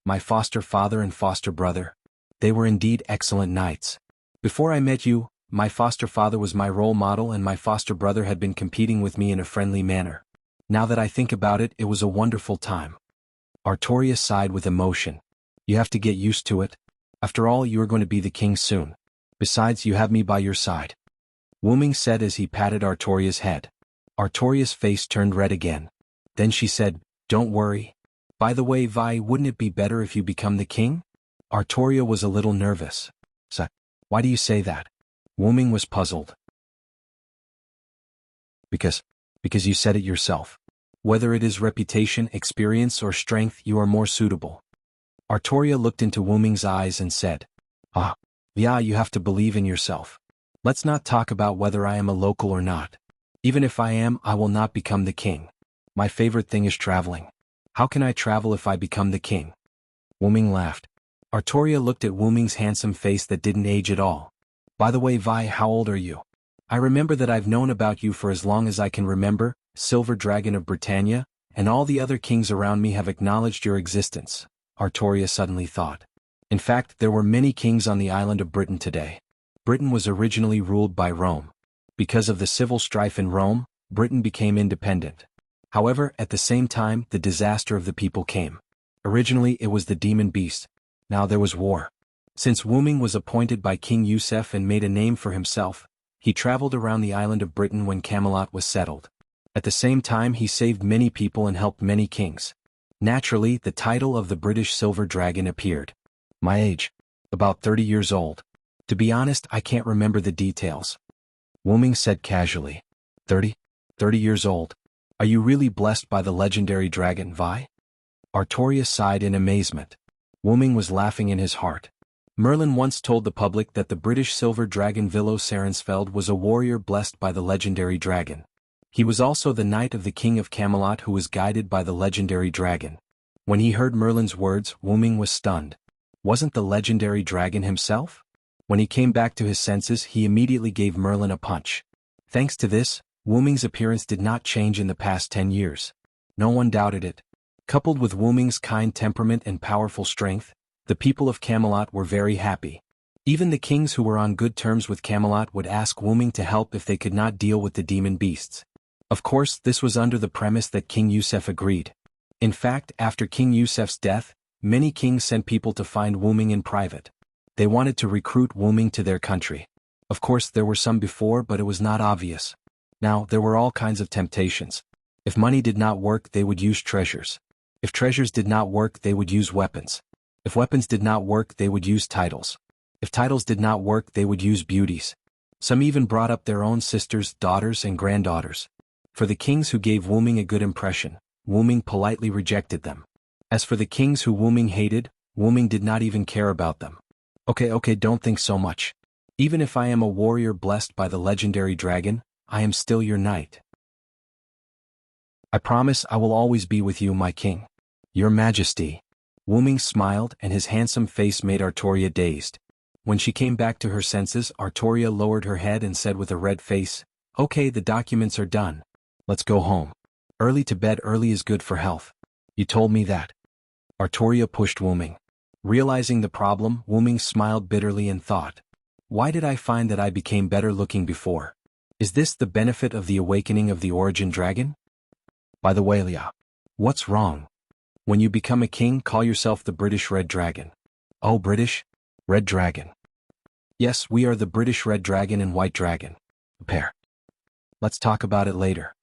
My foster father and foster brother. They were indeed excellent knights. Before I met you, my foster father was my role model and my foster brother had been competing with me in a friendly manner. Now that I think about it, it was a wonderful time. Artoria sighed with emotion. You have to get used to it. After all, you are going to be the king soon. Besides, you have me by your side. Wuming said as he patted Artoria's head. Artoria's face turned red again. Then she said, Don't worry. By the way, Vi, wouldn't it be better if you become the king? Artoria was a little nervous. So, why do you say that? Wuming was puzzled. Because you said it yourself. Whether it is reputation, experience, or strength, you are more suitable. Artoria looked into Wuming's eyes and said, Yeah, you have to believe in yourself. Let's not talk about whether I am a local or not. Even if I am, I will not become the king. My favorite thing is traveling. How can I travel if I become the king? Wuming laughed. Artoria looked at Wuming's handsome face that didn't age at all. By the way, Vi, how old are you? I remember that I've known about you for as long as I can remember, Silver Dragon of Britannia, and all the other kings around me have acknowledged your existence. Artoria suddenly thought. In fact, there were many kings on the island of Britain today. Britain was originally ruled by Rome. Because of the civil strife in Rome, Britain became independent. However, at the same time, the disaster of the people came. Originally, it was the demon beast. Now there was war. Since Wuming was appointed by King Yusef and made a name for himself, he traveled around the island of Britain when Camelot was settled. At the same time, he saved many people and helped many kings. Naturally, the title of the British Silver Dragon appeared. My age? About 30 years old. To be honest, I can't remember the details. Wuming said casually. 30 years old. Are you really blessed by the legendary dragon, Vi? Artoria sighed in amazement. Wuming was laughing in his heart. Merlin once told the public that the British silver dragon Vilo Sarensfeld was a warrior blessed by the legendary dragon. He was also the knight of the king of Camelot who was guided by the legendary dragon. When he heard Merlin's words, Wuming was stunned. Wasn't the legendary dragon himself? When he came back to his senses, he immediately gave Merlin a punch. Thanks to this, Wuming's appearance did not change in the past 10 years. No one doubted it. Coupled with Wuming's kind temperament and powerful strength, the people of Camelot were very happy. Even the kings who were on good terms with Camelot would ask Wuming to help if they could not deal with the demon beasts. Of course, this was under the premise that King Yusef agreed. In fact, after King Yusef's death, many kings sent people to find Wuming in private. They wanted to recruit Wuming to their country. Of course, there were some before, but it was not obvious. Now, there were all kinds of temptations. If money did not work, they would use treasures. If treasures did not work, they would use weapons. If weapons did not work, they would use titles. If titles did not work, they would use beauties. Some even brought up their own sisters, daughters, and granddaughters. For the kings who gave Wuming a good impression, Wuming politely rejected them. As for the kings who Wuming hated, Wuming did not even care about them. Okay, don't think so much. Even if I am a warrior blessed by the legendary dragon, I am still your knight. I promise I will always be with you, my king. Your Majesty. Wuming smiled and his handsome face made Artoria dazed. When she came back to her senses, Artoria lowered her head and said with a red face, Okay, the documents are done. Let's go home. Early to bed early is good for health. You told me that. Artoria pushed Wuming. Realizing the problem, Wuming smiled bitterly and thought, why did I find that I became better looking before? Is this the benefit of the awakening of the origin dragon? By the way, Lia, what's wrong? When you become a king, call yourself the British Red Dragon. Oh, British? Red Dragon. Yes, we are the British Red Dragon and White Dragon. A pair. Let's talk about it later.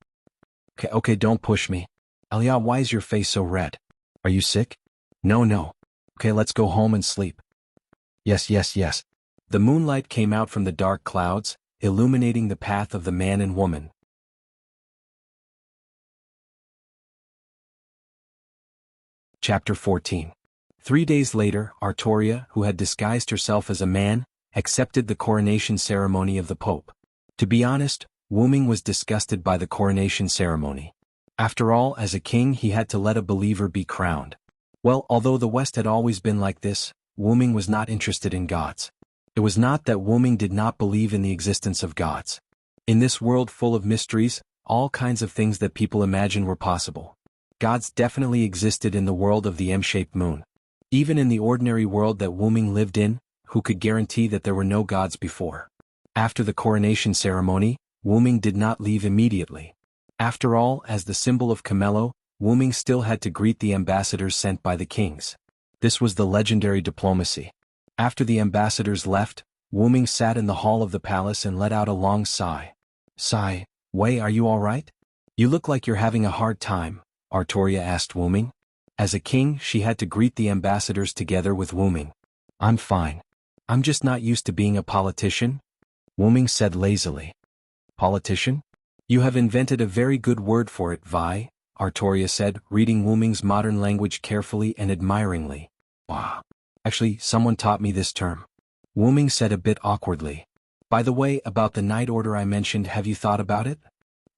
Okay, don't push me. Alia, why is your face so red? Are you sick? No. Okay, let's go home and sleep. Yes, yes, yes. The moonlight came out from the dark clouds, illuminating the path of the man and woman. Chapter 14. 3 days later, Artoria, who had disguised herself as a man, accepted the coronation ceremony of the Pope. To be honest, Wuming was disgusted by the coronation ceremony. After all, as a king he had to let a believer be crowned. Well, although the West had always been like this, Wuming was not interested in gods. It was not that Wuming did not believe in the existence of gods. In this world full of mysteries, all kinds of things that people imagine were possible. Gods definitely existed in the world of the M-shaped moon. Even in the ordinary world that Wuming lived in, who could guarantee that there were no gods before? After the coronation ceremony, Wuming did not leave immediately. After all, as the symbol of Camello, Wuming still had to greet the ambassadors sent by the kings. This was the legendary diplomacy. After the ambassadors left, Wuming sat in the hall of the palace and let out a long sigh. Sigh, Wei, are you all right? You look like you're having a hard time, Artoria asked Wuming. As a king, she had to greet the ambassadors together with Wuming. I'm fine. I'm just not used to being a politician, Wuming said lazily. Politician? You have invented a very good word for it, Vi, Artoria said, reading Wuming's modern language carefully and admiringly. Wow. Actually, someone taught me this term. Wuming said a bit awkwardly. By the way, about the night order I mentioned, have you thought about it?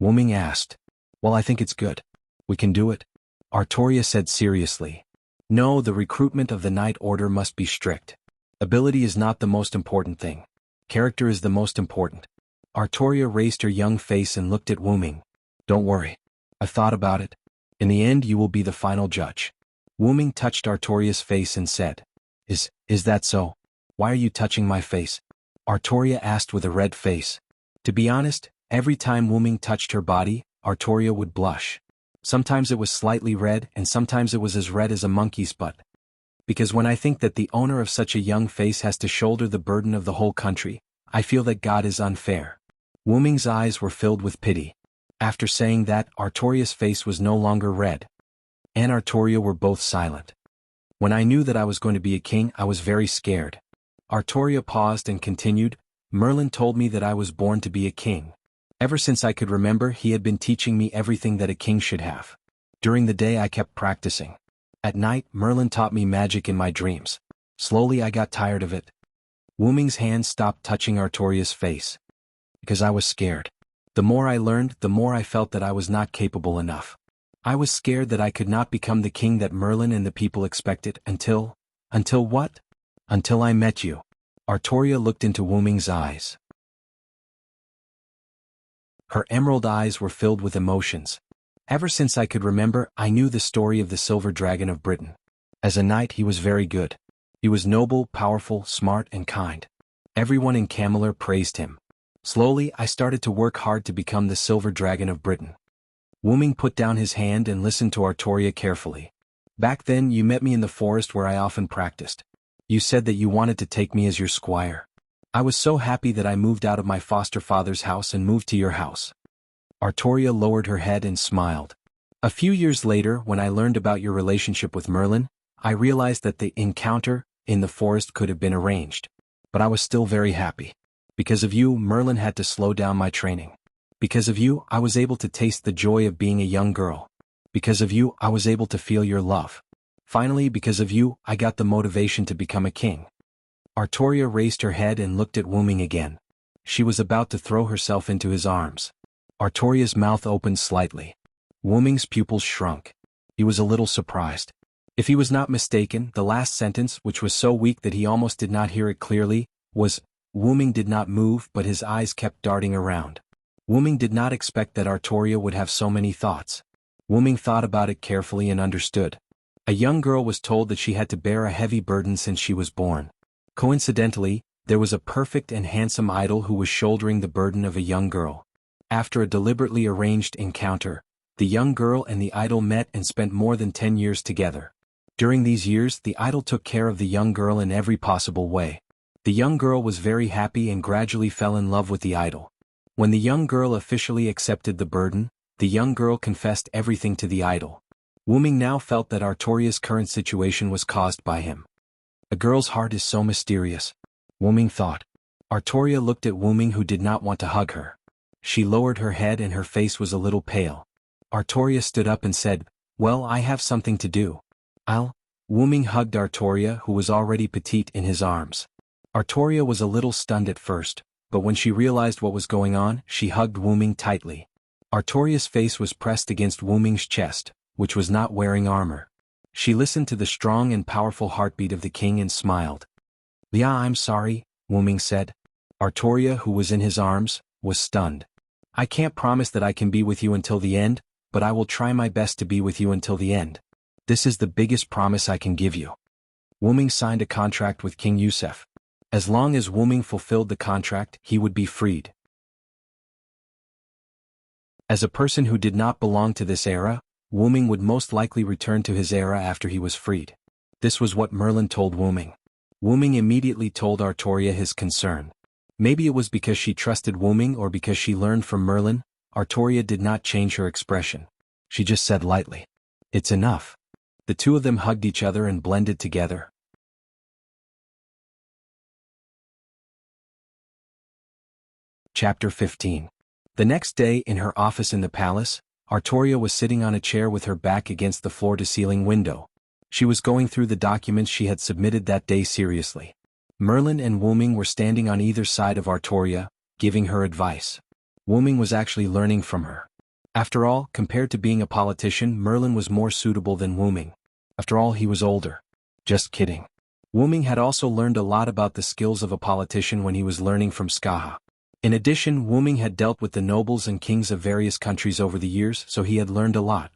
Wuming asked. Well, I think it's good. We can do it, Artoria said seriously. No, the recruitment of the night order must be strict. Ability is not the most important thing. Character is the most important. Artoria raised her young face and looked at Wuming. Don't worry. I've thought about it. In the end, you will be the final judge. Wuming touched Artoria's face and said, Is that so? Why are you touching my face? Artoria asked with a red face. To be honest, every time Wuming touched her body, Artoria would blush. Sometimes it was slightly red and sometimes it was as red as a monkey's butt. Because when I think that the owner of such a young face has to shoulder the burden of the whole country, I feel that God is unfair. Wuming's eyes were filled with pity. After saying that, Artoria's face was no longer red. And Artoria were both silent. When I knew that I was going to be a king, I was very scared. Artoria paused and continued, Merlin told me that I was born to be a king. Ever since I could remember, he had been teaching me everything that a king should have. During the day I kept practicing. At night, Merlin taught me magic in my dreams. Slowly I got tired of it. Wuming's hand stopped touching Artoria's face. Because I was scared. The more I learned, the more I felt that I was not capable enough. I was scared that I could not become the king that Merlin and the people expected until what? Until I met you. Artoria looked into Wuming's eyes. Her emerald eyes were filled with emotions. Ever since I could remember, I knew the story of the Silver Dragon of Britain. As a knight, he was very good. He was noble, powerful, smart, and kind. Everyone in Camelot praised him. Slowly, I started to work hard to become the Silver Dragon of Britain. Wuming put down his hand and listened to Artoria carefully. Back then, you met me in the forest where I often practiced. You said that you wanted to take me as your squire. I was so happy that I moved out of my foster father's house and moved to your house. Artoria lowered her head and smiled. A few years later, when I learned about your relationship with Merlin, I realized that the encounter in the forest could have been arranged. But I was still very happy. Because of you, Merlin had to slow down my training. Because of you, I was able to taste the joy of being a young girl. Because of you, I was able to feel your love. Finally, because of you, I got the motivation to become a king. Artoria raised her head and looked at Wuming again. She was about to throw herself into his arms. Artoria's mouth opened slightly. Wuming's pupils shrunk. He was a little surprised. If he was not mistaken, the last sentence, which was so weak that he almost did not hear it clearly, was, Wuming did not move, but his eyes kept darting around. Wuming did not expect that Artoria would have so many thoughts. Wuming thought about it carefully and understood. A young girl was told that she had to bear a heavy burden since she was born. Coincidentally, there was a perfect and handsome idol who was shouldering the burden of a young girl. After a deliberately arranged encounter, the young girl and the idol met and spent more than 10 years together. During these years, the idol took care of the young girl in every possible way. The young girl was very happy and gradually fell in love with the idol. When the young girl officially accepted the burden, the young girl confessed everything to the idol. Wuming now felt that Artoria's current situation was caused by him. A girl's heart is so mysterious, Wu Ming thought. Artoria looked at Wu Ming, who did not want to hug her. She lowered her head and her face was a little pale. Artoria stood up and said, "Well, I have something to do. Wu Ming hugged Artoria, who was already petite, in his arms. Artoria was a little stunned at first, but when she realized what was going on, she hugged Wu Ming tightly. Artoria's face was pressed against Wu Ming's chest, which was not wearing armor. She listened to the strong and powerful heartbeat of the king and smiled. "Yeah, I'm sorry," Wu Ming said. Artoria, who was in his arms, was stunned. "I can't promise that I can be with you until the end, but I will try my best to be with you until the end. This is the biggest promise I can give you." Wu Ming signed a contract with King Yusef. As long as Wu Ming fulfilled the contract, he would be freed. As a person who did not belong to this era, Wu Ming would most likely return to his era after he was freed. This was what Merlin told Wu Ming. Wu Ming immediately told Artoria his concern. Maybe it was because she trusted Wu Ming or because she learned from Merlin. Artoria did not change her expression. She just said lightly, "It's enough." The two of them hugged each other and blended together. Chapter 15. The next day, in her office in the palace, Artoria was sitting on a chair with her back against the floor-to-ceiling window. She was going through the documents she had submitted that day seriously. Merlin and Wu Ming were standing on either side of Artoria, giving her advice. Wu Ming was actually learning from her. After all, compared to being a politician, Merlin was more suitable than Wu Ming. After all, he was older. Just kidding. Wu Ming had also learned a lot about the skills of a politician when he was learning from Xianxia. In addition, Wu Ming had dealt with the nobles and kings of various countries over the years, so he had learned a lot.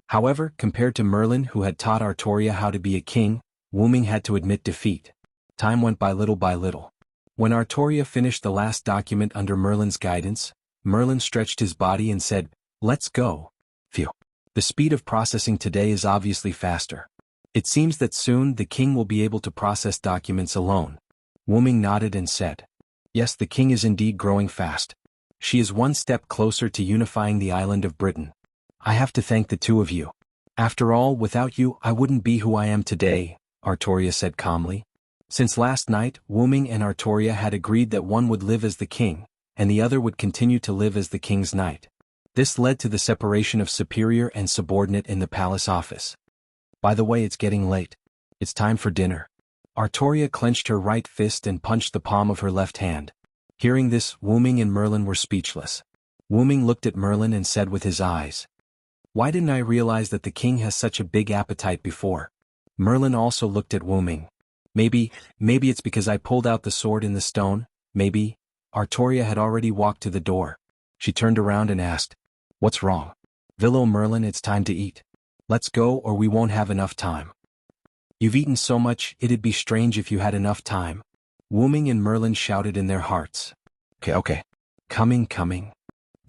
However, compared to Merlin, who had taught Artoria how to be a king, Wu Ming had to admit defeat. Time went by little by little. When Artoria finished the last document under Merlin's guidance, Merlin stretched his body and said, "Let's go." Phew. The speed of processing today is obviously faster. It seems that soon the king will be able to process documents alone. Wu Ming nodded and said, "Yes, the king is indeed growing fast. She is one step closer to unifying the island of Britain. I have to thank the two of you. After all, without you, I wouldn't be who I am today," Artoria said calmly. Since last night, Wu Ming and Artoria had agreed that one would live as the king, and the other would continue to live as the king's knight. This led to the separation of superior and subordinate in the palace office. "By the way, it's getting late. It's time for dinner." Artoria clenched her right fist and punched the palm of her left hand. Hearing this, Wu Ming and Merlin were speechless. Wu Ming looked at Merlin and said with his eyes, "Why didn't I realize that the king has such a big appetite before?" Merlin also looked at Wu Ming. Maybe it's because I pulled out the sword in the stone, maybe." Artoria had already walked to the door. She turned around and asked, "What's wrong?" "Villo Merlin, it's time to eat. Let's go or we won't have enough time." "You've eaten so much, it'd be strange if you had enough time." Wu Ming and Merlin shouted in their hearts. Okay. Coming.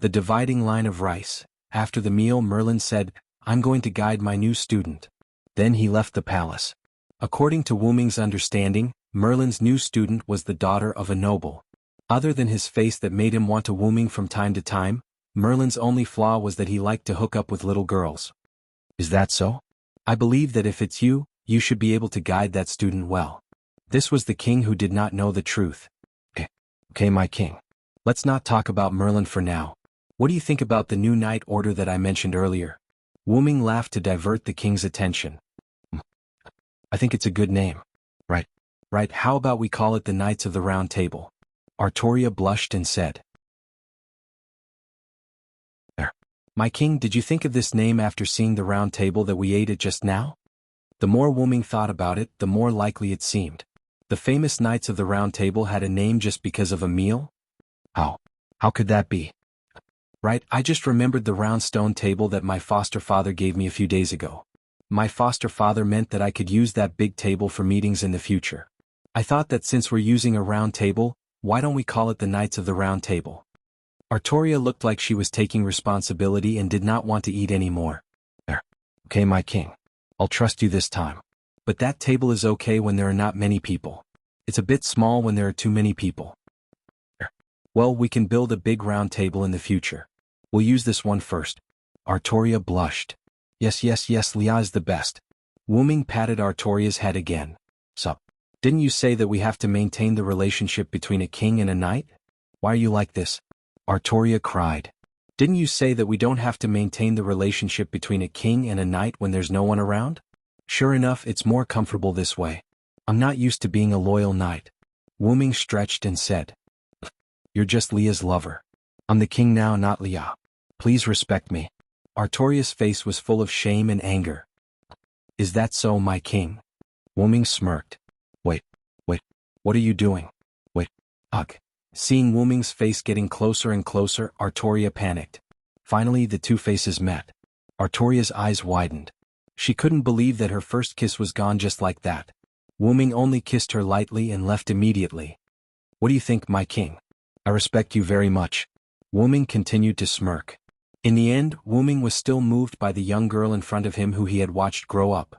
The dividing line of rice. After the meal, Merlin said, "I'm going to guide my new student." Then he left the palace. According to Wu Ming's understanding, Merlin's new student was the daughter of a noble. Other than his face that made him want to Wu Ming from time to time, Merlin's only flaw was that he liked to hook up with little girls. Is that so? I believe that if it's you, you should be able to guide that student well. This was the king who did not know the truth. Okay, my king. Let's not talk about Merlin for now. What do you think about the new knight order that I mentioned earlier? Wu Ming laughed to divert the king's attention. I think it's a good name. Right, how about we call it the Knights of the Round Table? Artoria blushed and said. My king, did you think of this name after seeing the round table that we ate at just now? The more Wu Ming thought about it, the more likely it seemed. The famous Knights of the Round Table had a name just because of a meal? How could that be? Right, I just remembered the round stone table that my foster father gave me a few days ago. My foster father meant that I could use that big table for meetings in the future. I thought that since we're using a round table, why don't we call it the Knights of the Round Table? Artoria looked like she was taking responsibility and did not want to eat any more. Okay, my king. I'll trust you this time. But that table is okay when there are not many people. It's a bit small when there are too many people. Well, we can build a big round table in the future. We'll use this one first. Artoria blushed. Yes, Lia is the best. Wu Ming patted Artoria's head again. Sup? Didn't you say that we have to maintain the relationship between a king and a knight? Why are you like this? Artoria cried. Didn't you say that we don't have to maintain the relationship between a king and a knight when there's no one around? Sure enough, it's more comfortable this way. I'm not used to being a loyal knight. Wuming stretched and said. You're just Leah's lover. I'm the king now, not Leah. Please respect me. Artoria's face was full of shame and anger. Is that so, my king? Wuming smirked. Wait. What are you doing? Wait. Ugh. Seeing Wuming's face getting closer and closer, Artoria panicked. Finally, the two faces met. Artoria's eyes widened. She couldn't believe that her first kiss was gone just like that. Wuming only kissed her lightly and left immediately. What do you think, my king? I respect you very much. Wuming continued to smirk. In the end, Wuming was still moved by the young girl in front of him who he had watched grow up.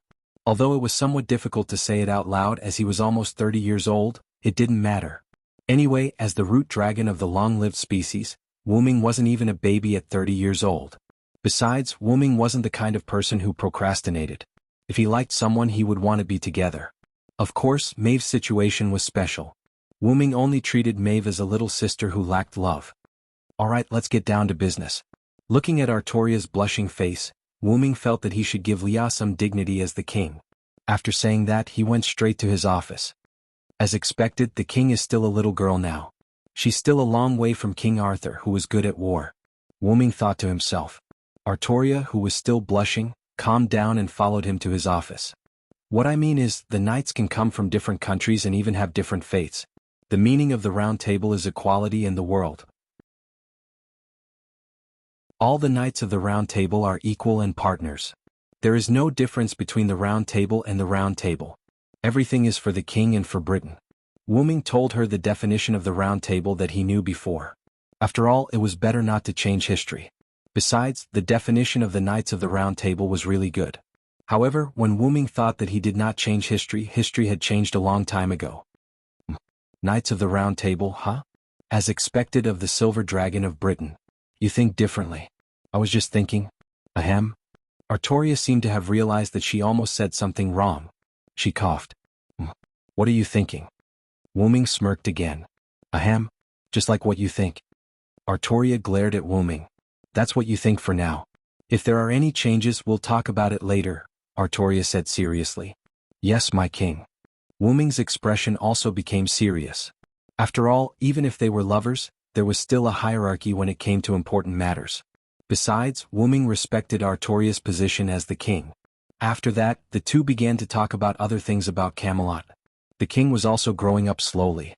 Although it was somewhat difficult to say it out loud as he was almost 30 years old, it didn't matter. Anyway, as the root dragon of the long-lived species, Wuming wasn't even a baby at 30 years old. Besides, Wuming wasn't the kind of person who procrastinated. If he liked someone, he would want to be together. Of course, Maeve's situation was special. Wuming only treated Maeve as a little sister who lacked love. Alright, let's get down to business. Looking at Artoria's blushing face, Wuming felt that he should give Leah some dignity as the king. After saying that, he went straight to his office. As expected, the king is still a little girl now. She's still a long way from King Arthur, who was good at war. Wuming thought to himself. Artoria, who was still blushing, calmed down and followed him to his office. What I mean is, the knights can come from different countries and even have different faiths. The meaning of the round table is equality in the world. All the knights of the round table are equal and partners. There is no difference between the round table and the round table. Everything is for the king and for Britain. Wuming told her the definition of the round table that he knew before. After all, it was better not to change history. Besides, the definition of the knights of the round table was really good. However, when Wuming thought that he did not change history, history had changed a long time ago. Knights of the round table, huh? As expected of the silver dragon of Britain. You think differently. I was just thinking. Ahem. Artoria seemed to have realized that she almost said something wrong. She coughed. What are you thinking? Wuming smirked again. Ahem. Just like what you think. Artoria glared at Wuming. That's what you think for now. If there are any changes, we'll talk about it later, Artoria said seriously. Yes, my king. Wuming's expression also became serious. After all, even if they were lovers, there was still a hierarchy when it came to important matters. Besides, Wuming respected Artoria's position as the king. After that, the two began to talk about other things about Camelot. The king was also growing up slowly.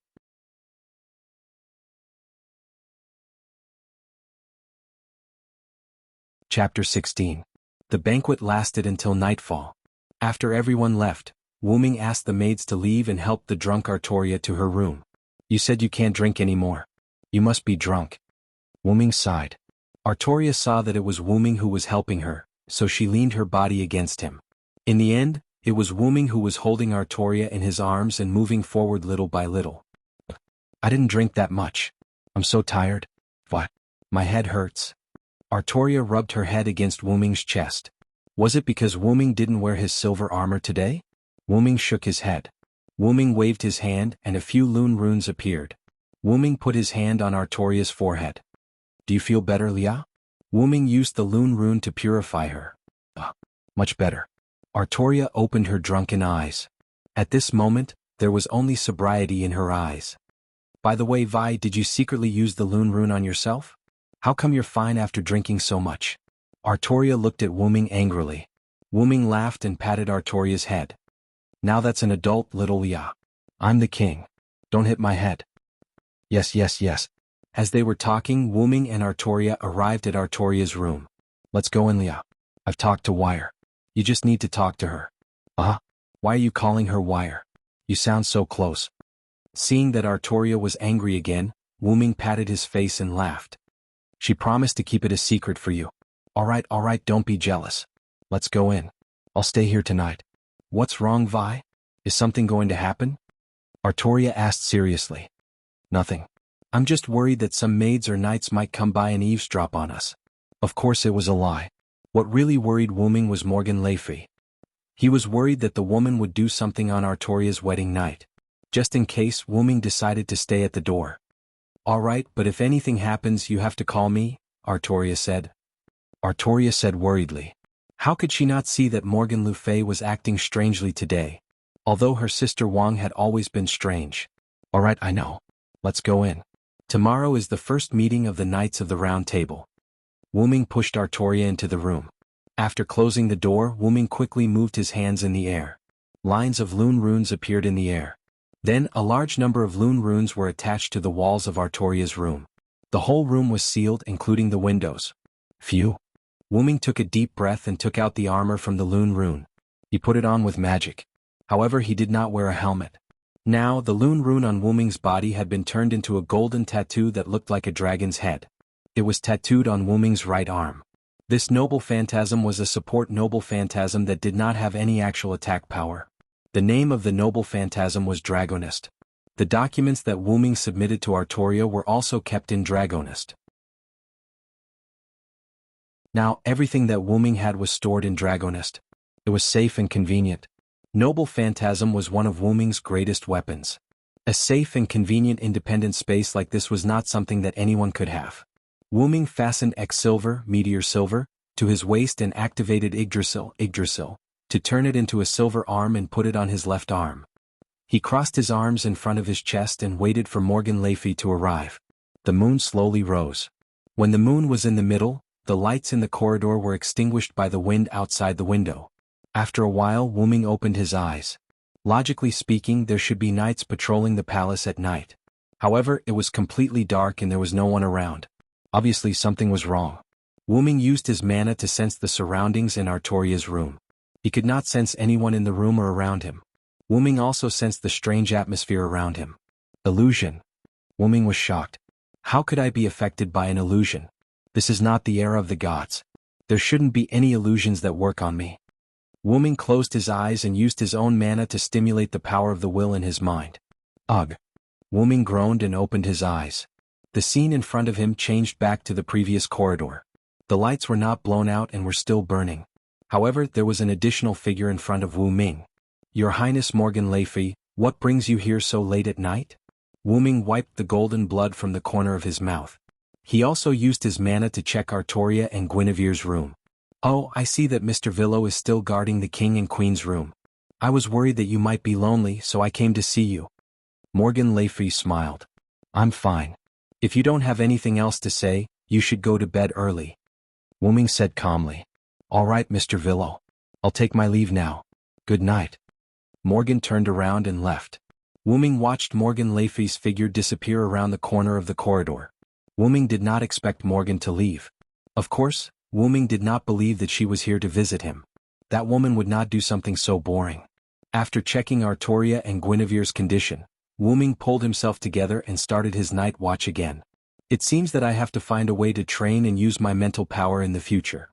Chapter 16. The banquet lasted until nightfall. After everyone left, Wuming asked the maids to leave and helped the drunk Artoria to her room. You said you can't drink anymore. You must be drunk. Wuming sighed. Artoria saw that it was Wuming who was helping her, so she leaned her body against him. In the end, it was Wuming who was holding Artoria in his arms and moving forward little by little. I didn't drink that much. I'm so tired. What? My head hurts. Artoria rubbed her head against Wuming's chest. Was it because Wuming didn't wear his silver armor today? Wuming shook his head. Wuming waved his hand and a few lune runes appeared. Wuming put his hand on Artoria's forehead. Do you feel better, Leah? Wuming used the lune rune to purify her. Much better. Artoria opened her drunken eyes. At this moment, there was only sobriety in her eyes. By the way, Vi, did you secretly use the lune rune on yourself? How come you're fine after drinking so much? Artoria looked at Wuming angrily. Wuming laughed and patted Artoria's head. Now that's an adult, little Leah. I'm the king. Don't hit my head. Yes. As they were talking, Wuming and Artoria arrived at Artoria's room. Let's go in, Leah. I've talked to Wire. You just need to talk to her. Why are you calling her Wire? You sound so close. Seeing that Artoria was angry again, Wuming patted his face and laughed. She promised to keep it a secret for you. Alright, don't be jealous. Let's go in. I'll stay here tonight. What's wrong, Vi? Is something going to happen? Artoria asked seriously. Nothing. I'm just worried that some maids or knights might come by and eavesdrop on us. Of course it was a lie. What really worried Wuming was Morgan Leafy. He was worried that the woman would do something on Artoria's wedding night. Just in case, Wu Ming decided to stay at the door. All right, but if anything happens you have to call me, Artoria said. Artoria said worriedly. How could she not see that Morgan Le Fay was acting strangely today? Although her sister Wang had always been strange. All right, I know. Let's go in. Tomorrow is the first meeting of the Knights of the Round Table. Wu Ming pushed Artoria into the room. After closing the door, Wu Ming quickly moved his hands in the air. Lines of Lune runes appeared in the air. Then, a large number of Lune runes were attached to the walls of Artoria's room. The whole room was sealed, including the windows. Phew. Wu Ming took a deep breath and took out the armor from the Lune rune. He put it on with magic. However, he did not wear a helmet. Now, the Lune rune on Wu Ming's body had been turned into a golden tattoo that looked like a dragon's head. It was tattooed on Wu Ming's right arm. This noble phantasm was a support noble phantasm that did not have any actual attack power. The name of the noble phantasm was Dragonist. The documents that Wu Ming submitted to Artoria were also kept in Dragonist. Now, everything that Wu Ming had was stored in Dragonist. It was safe and convenient. Noble Phantasm was one of Wu Ming's greatest weapons. A safe and convenient independent space like this was not something that anyone could have. Wu Ming fastened X-Silver, Meteor Silver, to his waist and activated Yggdrasil, to turn it into a silver arm and put it on his left arm. He crossed his arms in front of his chest and waited for Morgan Le Fay to arrive. The moon slowly rose. When the moon was in the middle, the lights in the corridor were extinguished by the wind outside the window. After a while, Wu Ming opened his eyes. Logically speaking, there should be knights patrolling the palace at night. However, it was completely dark and there was no one around. Obviously something was wrong. Wu Ming used his mana to sense the surroundings in Artoria's room. He could not sense anyone in the room or around him. Wu Ming also sensed the strange atmosphere around him. Illusion. Wu Ming was shocked. How could I be affected by an illusion? This is not the era of the gods. There shouldn't be any illusions that work on me. Wu Ming closed his eyes and used his own mana to stimulate the power of the will in his mind. Ugh. Wu Ming groaned and opened his eyes. The scene in front of him changed back to the previous corridor. The lights were not blown out and were still burning. However, there was an additional figure in front of Wu Ming. Your Highness Morgan Le Fay, what brings you here so late at night? Wu Ming wiped the golden blood from the corner of his mouth. He also used his mana to check Artoria and Guinevere's room. Oh, I see that Mr. Villo is still guarding the king and queen's room. I was worried that you might be lonely, so I came to see you. Morgan Le Fay smiled. I'm fine. If you don't have anything else to say, you should go to bed early. Wu Ming said calmly. All right, Mr. Villo. I'll take my leave now. Good night. Morgan turned around and left. Wu Ming watched Morgan Le Fay's figure disappear around the corner of the corridor. Wu Ming did not expect Morgan to leave. Of course, Wu Ming did not believe that she was here to visit him. That woman would not do something so boring. After checking Artoria and Guinevere's condition, Wu Ming pulled himself together and started his night watch again. It seems that I have to find a way to train and use my mental power in the future.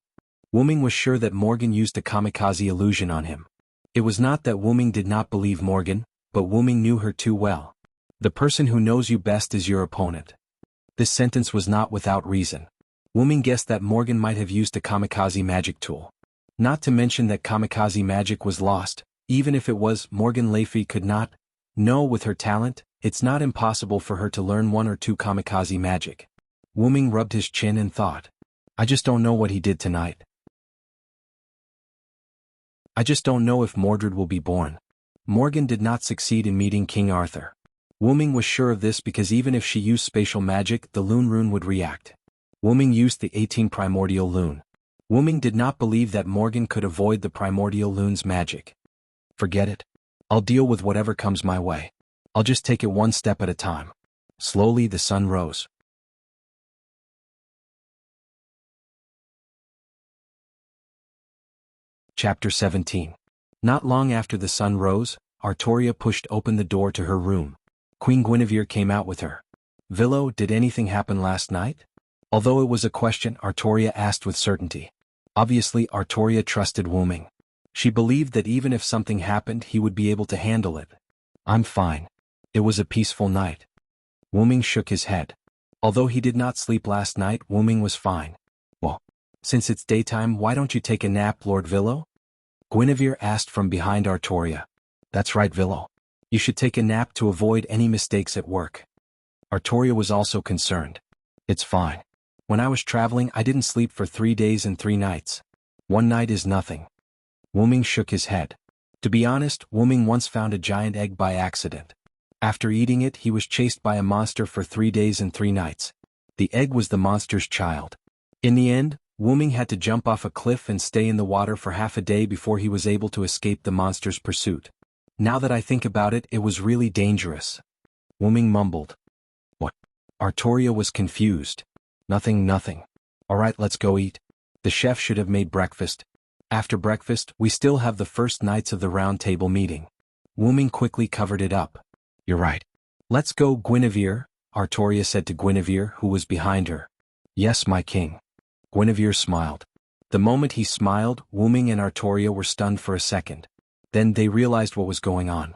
Wu Ming was sure that Morgan used a kamikaze illusion on him. It was not that Wu Ming did not believe Morgan, but Wu Ming knew her too well. The person who knows you best is your opponent. This sentence was not without reason. Wu Ming guessed that Morgan might have used a kamikaze magic tool. Not to mention that kamikaze magic was lost. Even if it was, Morgan Le Fay could not. No, with her talent, it's not impossible for her to learn one or two kamikaze magic. Wu Ming rubbed his chin and thought. I just don't know what he did tonight. I just don't know if Mordred will be born. Morgan did not succeed in meeting King Arthur. Wu Ming was sure of this because even if she used spatial magic, the Lune rune would react. Wu Ming used the 18 primordial lune. Wu Ming did not believe that Morgan could avoid the primordial lune's magic. Forget it. I'll deal with whatever comes my way. I'll just take it one step at a time. Slowly the sun rose. Chapter 17. Not long after the sun rose, Artoria pushed open the door to her room. Queen Guinevere came out with her. Villo, did anything happen last night? Although it was a question, Artoria asked with certainty. Obviously, Artoria trusted Wu Ming. She believed that even if something happened, he would be able to handle it. I'm fine. It was a peaceful night. Wu Ming shook his head. Although he did not sleep last night, Wu Ming was fine. Well, since it's daytime, why don't you take a nap, Lord Villo? Guinevere asked from behind Artoria. That's right, Villo. You should take a nap to avoid any mistakes at work. Artoria was also concerned. It's fine. When I was traveling, I didn't sleep for 3 days and 3 nights. One night is nothing. Wuming shook his head. To be honest, Wuming once found a giant egg by accident. After eating it, he was chased by a monster for 3 days and 3 nights. The egg was the monster's child. In the end, Wuming had to jump off a cliff and stay in the water for half a day before he was able to escape the monster's pursuit. Now that I think about it, it was really dangerous. Wuming mumbled. What? Artoria was confused. Nothing. Alright, let's go eat. The chef should have made breakfast. After breakfast, we still have the first nights of the round table meeting. Wuming quickly covered it up. You're right. Let's go, Guinevere, Artoria said to Guinevere, who was behind her. Yes, my king. Guinevere smiled. The moment he smiled, Wuming and Artoria were stunned for a second. Then they realized what was going on.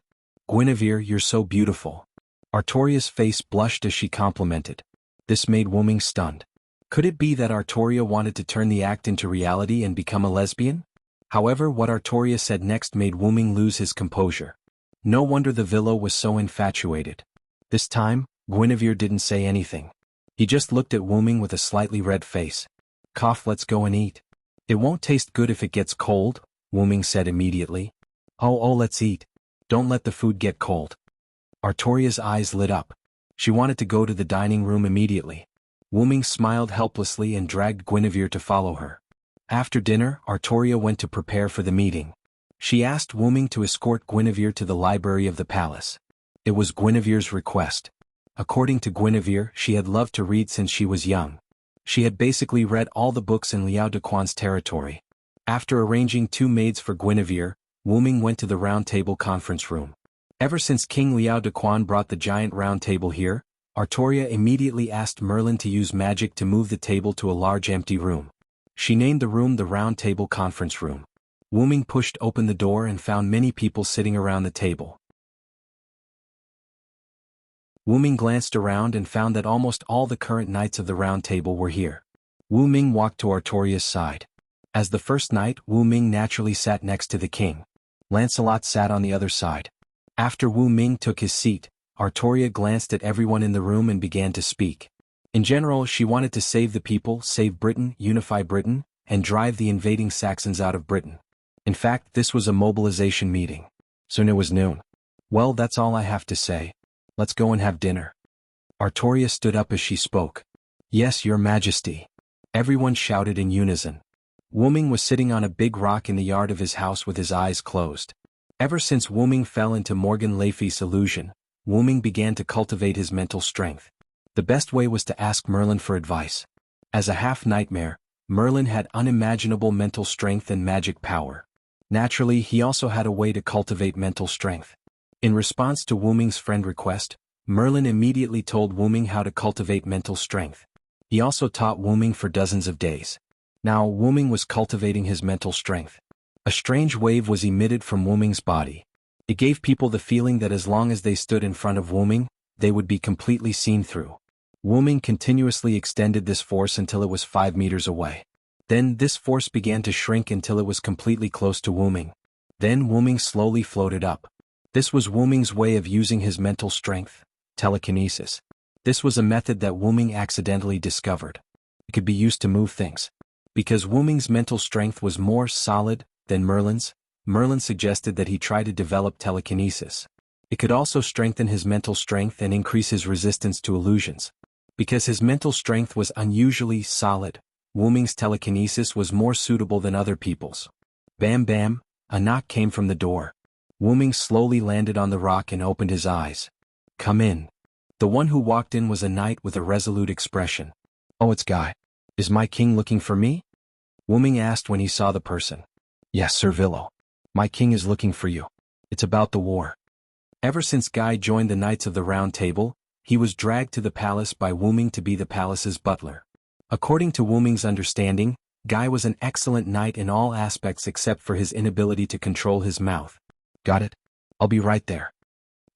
Guinevere, you're so beautiful. Artoria's face blushed as she complimented. This made Wuming stunned. Could it be that Artoria wanted to turn the act into reality and become a lesbian? However, what Artoria said next made Wuming lose his composure. No wonder the villa was so infatuated. This time, Guinevere didn't say anything. He just looked at Wuming with a slightly red face. Cough, let's go and eat. It won't taste good if it gets cold, Wuming said immediately. Oh, let's eat. Don't let the food get cold. Artoria's eyes lit up. She wanted to go to the dining room immediately. Wuming smiled helplessly and dragged Guinevere to follow her. After dinner, Artoria went to prepare for the meeting. She asked Wuming to escort Guinevere to the library of the palace. It was Guinevere's request. According to Guinevere, she had loved to read since she was young. She had basically read all the books in Liao Dequan's territory. After arranging 2 maids for Guinevere, Wuming went to the round table conference room. Ever since King Liao Dequan brought the giant round table here, Artoria immediately asked Merlin to use magic to move the table to a large empty room. She named the room the Round Table Conference Room. Wuming pushed open the door and found many people sitting around the table. Wuming glanced around and found that almost all the current knights of the Round Table were here. Wuming walked to Artoria's side. As the first knight, Wuming naturally sat next to the king. Lancelot sat on the other side. After Wuming took his seat, Artoria glanced at everyone in the room and began to speak. In general, she wanted to save the people, save Britain, unify Britain, and drive the invading Saxons out of Britain. In fact, this was a mobilization meeting. Soon it was noon. Well, that's all I have to say. Let's go and have dinner. Artoria stood up as she spoke. Yes, your majesty. Everyone shouted in unison. Wuming was sitting on a big rock in the yard of his house with his eyes closed. Ever since Wuming fell into Morgan Le Fay's illusion, Wuming began to cultivate his mental strength. The best way was to ask Merlin for advice. As a half-nightmare, Merlin had unimaginable mental strength and magic power. Naturally, he also had a way to cultivate mental strength. In response to Wuming's friend request, Merlin immediately told Wuming how to cultivate mental strength. He also taught Wuming for dozens of days. Now, Wuming was cultivating his mental strength. A strange wave was emitted from Wuming's body. It gave people the feeling that as long as they stood in front of Wuming, they would be completely seen through. Wuming continuously extended this force until it was 5 meters away. Then this force began to shrink until it was completely close to Wuming. Then Wuming slowly floated up. This was Wuming's way of using his mental strength, telekinesis. This was a method that Wuming accidentally discovered. It could be used to move things. Because Wuming's mental strength was more solid than Merlin's, Merlin suggested that he try to develop telekinesis. It could also strengthen his mental strength and increase his resistance to illusions. Because his mental strength was unusually solid, Wuming's telekinesis was more suitable than other people's. Bam bam, a knock came from the door. Wuming slowly landed on the rock and opened his eyes. Come in. The one who walked in was a knight with a resolute expression. Oh, it's Guy. Is my king looking for me? Wuming asked when he saw the person. Yes, Sir Villo. My king is looking for you. It's about the war. Ever since Guy joined the Knights of the Round Table, he was dragged to the palace by Wuming to be the palace's butler. According to Wuming's understanding, Guy was an excellent knight in all aspects except for his inability to control his mouth. Got it? I'll be right there.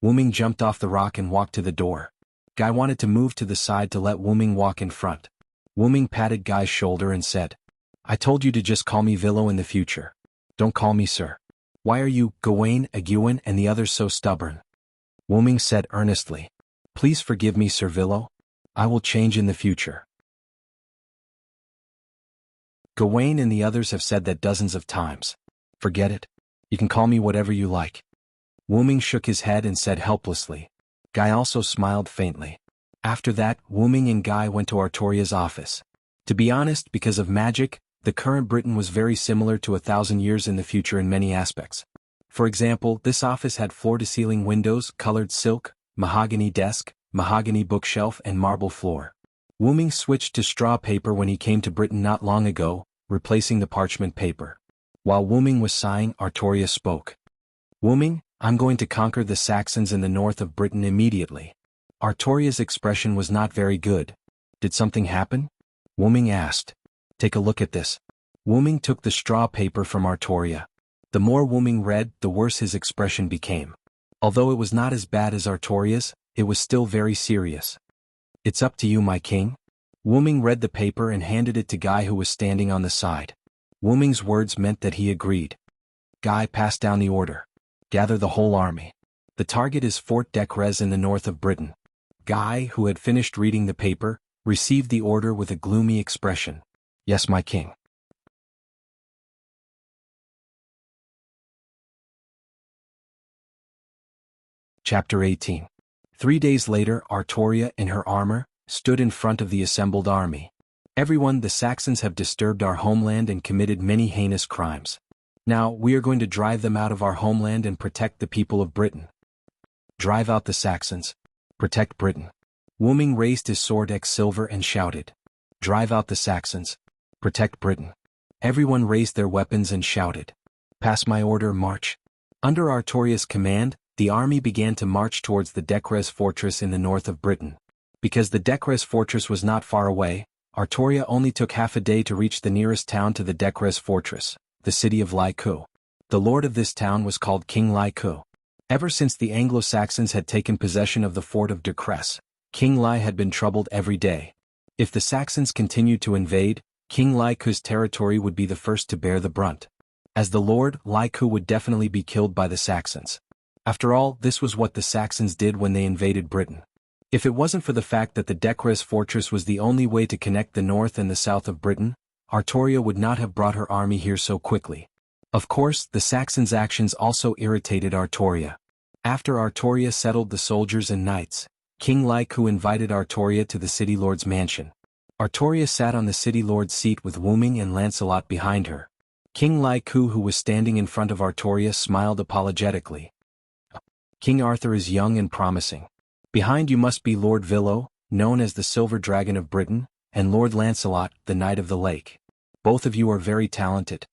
Wuming jumped off the rock and walked to the door. Guy wanted to move to the side to let Wuming walk in front. Wuming patted Guy's shoulder and said, I told you to just call me Villo in the future. Don't call me sir. Why are you, Gawain, Aguin, and the others so stubborn? Wu-ming said earnestly. Please forgive me, Sir Villo. I will change in the future. Gawain and the others have said that dozens of times. Forget it. You can call me whatever you like. Wu-ming shook his head and said helplessly. Guy also smiled faintly. After that, Wu-ming and Guy went to Artoria's office. To be honest, because of magic, the current Britain was very similar to 1,000 years in the future in many aspects. For example, this office had floor-to-ceiling windows, colored silk, mahogany desk, mahogany bookshelf and marble floor. Wu-ming switched to straw paper when he came to Britain not long ago, replacing the parchment paper. While Wu-ming was sighing, Artoria spoke. Wu-ming, I'm going to conquer the Saxons in the north of Britain immediately. Artoria's expression was not very good. Did something happen? Wu-ming asked. Take a look at this. Wu-ming took the straw paper from Artoria. The more Wu-ming read, the worse his expression became. Although it was not as bad as Artoria's, it was still very serious. It's up to you, my king. Wu-ming read the paper and handed it to Guy, who was standing on the side. Wu-ming's words meant that he agreed. Guy passed down the order. Gather the whole army. The target is Fort Decrez in the north of Britain. Guy, who had finished reading the paper, received the order with a gloomy expression. Yes, my king. Chapter 18. 3 days later, Artoria, in her armor, stood in front of the assembled army. Everyone, the Saxons have disturbed our homeland and committed many heinous crimes. Now, we are going to drive them out of our homeland and protect the people of Britain. Drive out the Saxons. Protect Britain. Wu-ming raised his sword silver and shouted. Drive out the Saxons. Protect Britain. Everyone raised their weapons and shouted. Pass my order, march. Under Artoria's command, the army began to march towards the Decrez fortress in the north of Britain. Because the Decrez fortress was not far away, Artoria only took half a day to reach the nearest town to the Decrez fortress, the city of Lai Ku. The lord of this town was called King Lai Ku. Ever since the Anglo-Saxons had taken possession of the fort of Decrez, King Lai had been troubled every day. If the Saxons continued to invade, King Lai Ku's territory would be the first to bear the brunt. As the lord, Lai Ku would definitely be killed by the Saxons. After all, this was what the Saxons did when they invaded Britain. If it wasn't for the fact that the Decrez fortress was the only way to connect the north and the south of Britain, Artoria would not have brought her army here so quickly. Of course, the Saxons' actions also irritated Artoria. After Artoria settled the soldiers and knights, King Lai Ku invited Artoria to the city lord's mansion. Artoria sat on the city lord's seat with Wu-ming and Lancelot behind her. King Lai Ku, who was standing in front of Artoria, smiled apologetically. King Arthur is young and promising. Behind you must be Lord Villo, known as the Silver Dragon of Britain, and Lord Lancelot, the Knight of the Lake. Both of you are very talented.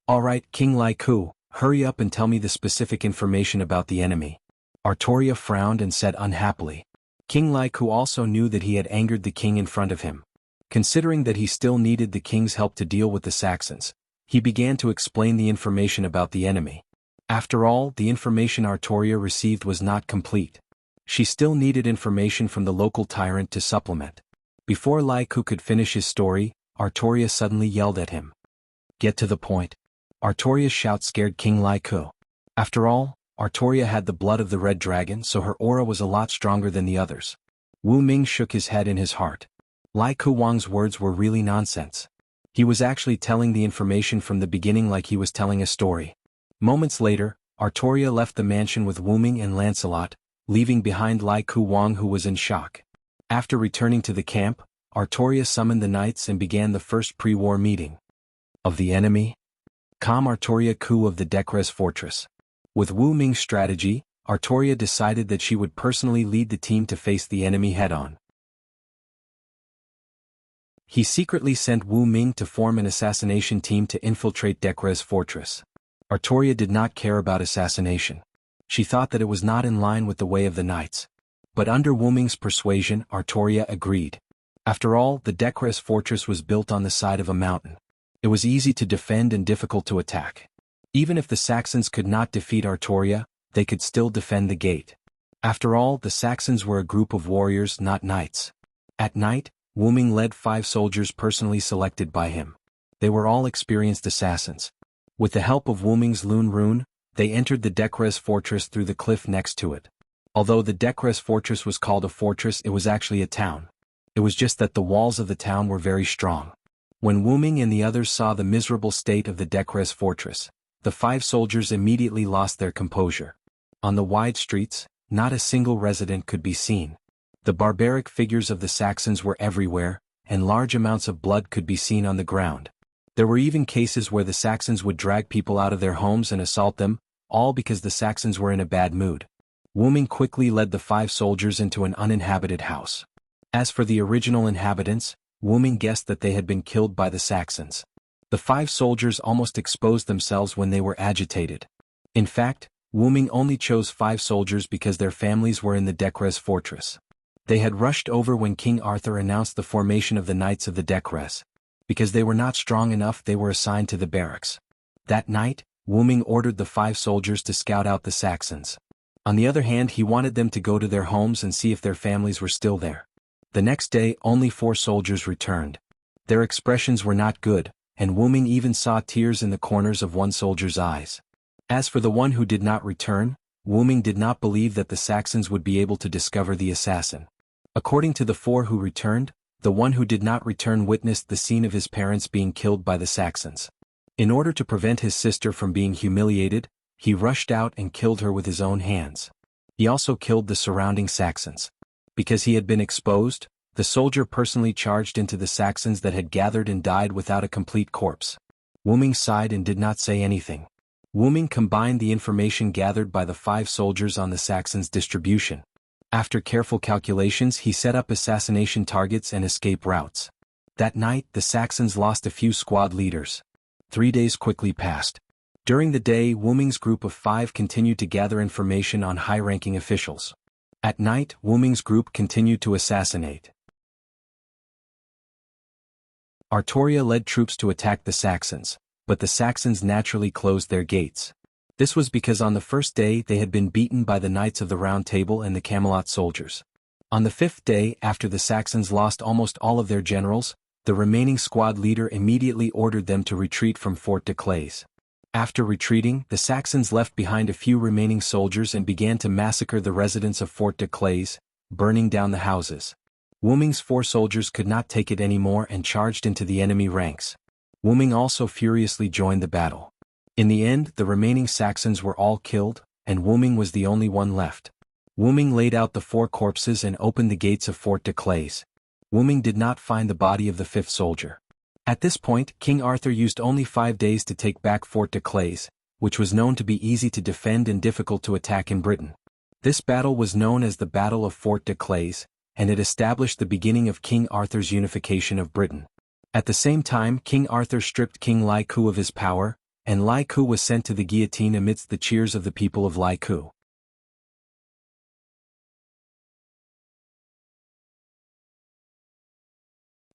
All right, King Lai Ku, hurry up and tell me the specific information about the enemy. Artoria frowned and said unhappily. King Lai Ku also knew that he had angered the king in front of him. Considering that he still needed the king's help to deal with the Saxons, he began to explain the information about the enemy. After all, the information Artoria received was not complete. She still needed information from the local tyrant to supplement. Before Lai Ku could finish his story, Artoria suddenly yelled at him. Get to the point. Artoria's shout scared King Lai Ku. After all, Artoria had the blood of the red dragon, so her aura was a lot stronger than the others. Wu-ming shook his head in his heart. Lai Ku Wang's words were really nonsense. He was actually telling the information from the beginning like he was telling a story. Moments later, Artoria left the mansion with Wu-ming and Lancelot, leaving behind Lai Ku Wang, who was in shock. After returning to the camp, Artoria summoned the knights and began the first pre-war meeting. Of the enemy? Calm Artoria Ku of the Decrez fortress. With Wu-ming's strategy, Artoria decided that she would personally lead the team to face the enemy head-on. He secretly sent Wu-ming to form an assassination team to infiltrate Decrez fortress. Artoria did not care about assassination. She thought that it was not in line with the way of the knights. But under Wu-ming's persuasion, Artoria agreed. After all, the Decrez fortress was built on the side of a mountain. It was easy to defend and difficult to attack. Even if the Saxons could not defeat Artoria, they could still defend the gate. After all, the Saxons were a group of warriors, not knights. At night, Wu-ming led 5 soldiers personally selected by him. They were all experienced assassins. With the help of Wu-ming's Lune Rune, they entered the Decrez fortress through the cliff next to it. Although the Decres fortress was called a fortress, it was actually a town. It was just that the walls of the town were very strong. When Wu Ming and the others saw the miserable state of the Decres fortress, the 5 soldiers immediately lost their composure. On the wide streets, not a single resident could be seen. The barbaric figures of the Saxons were everywhere, and large amounts of blood could be seen on the ground. There were even cases where the Saxons would drag people out of their homes and assault them, all because the Saxons were in a bad mood. Wu Ming quickly led the 5 soldiers into an uninhabited house. As for the original inhabitants, Wu Ming guessed that they had been killed by the Saxons. The 5 soldiers almost exposed themselves when they were agitated. In fact, Wu Ming only chose 5 soldiers because their families were in the Decres fortress. They had rushed over when King Arthur announced the formation of the Knights of the Decres. Because they were not strong enough, they were assigned to the barracks. That night, Wu Ming ordered the 5 soldiers to scout out the Saxons. On the other hand, he wanted them to go to their homes and see if their families were still there. The next day, only 4 soldiers returned. Their expressions were not good, and Wu Ming even saw tears in the corners of one soldier's eyes. As for the one who did not return, Wu Ming did not believe that the Saxons would be able to discover the assassin. According to the 4 who returned, the one who did not return witnessed the scene of his parents being killed by the Saxons. In order to prevent his sister from being humiliated, he rushed out and killed her with his own hands. He also killed the surrounding Saxons. Because he had been exposed, the soldier personally charged into the Saxons that had gathered and died without a complete corpse. Wu Ming sighed and did not say anything. Wu Ming combined the information gathered by the 5 soldiers on the Saxons' distribution. After careful calculations, he set up assassination targets and escape routes. That night, the Saxons lost a few squad leaders. 3 days quickly passed. During the day, Wu Ming's group of 5 continued to gather information on high-ranking officials. At night, Wu Ming's group continued to assassinate. Artoria led troops to attack the Saxons, but the Saxons naturally closed their gates. This was because on the first day they had been beaten by the Knights of the Round Table and the Camelot soldiers. On the 5th day, after the Saxons lost almost all of their generals, the remaining squad leader immediately ordered them to retreat from Fort de Clays. After retreating, the Saxons left behind a few remaining soldiers and began to massacre the residents of Fort de Clays, burning down the houses. Wu Ming's 4 soldiers could not take it anymore and charged into the enemy ranks. Wu Ming also furiously joined the battle. In the end, the remaining Saxons were all killed, and Wu Ming was the only one left. Wu Ming laid out the 4 corpses and opened the gates of Fort de Clays. Wu Ming did not find the body of the 5th soldier. At this point, King Arthur used only 5 days to take back Fort de Clays, which was known to be easy to defend and difficult to attack in Britain. This battle was known as the Battle of Fort de Clays, and it established the beginning of King Arthur's unification of Britain. At the same time, King Arthur stripped King Lai Ku of his power, and Lai Ku was sent to the guillotine amidst the cheers of the people of Lai Ku.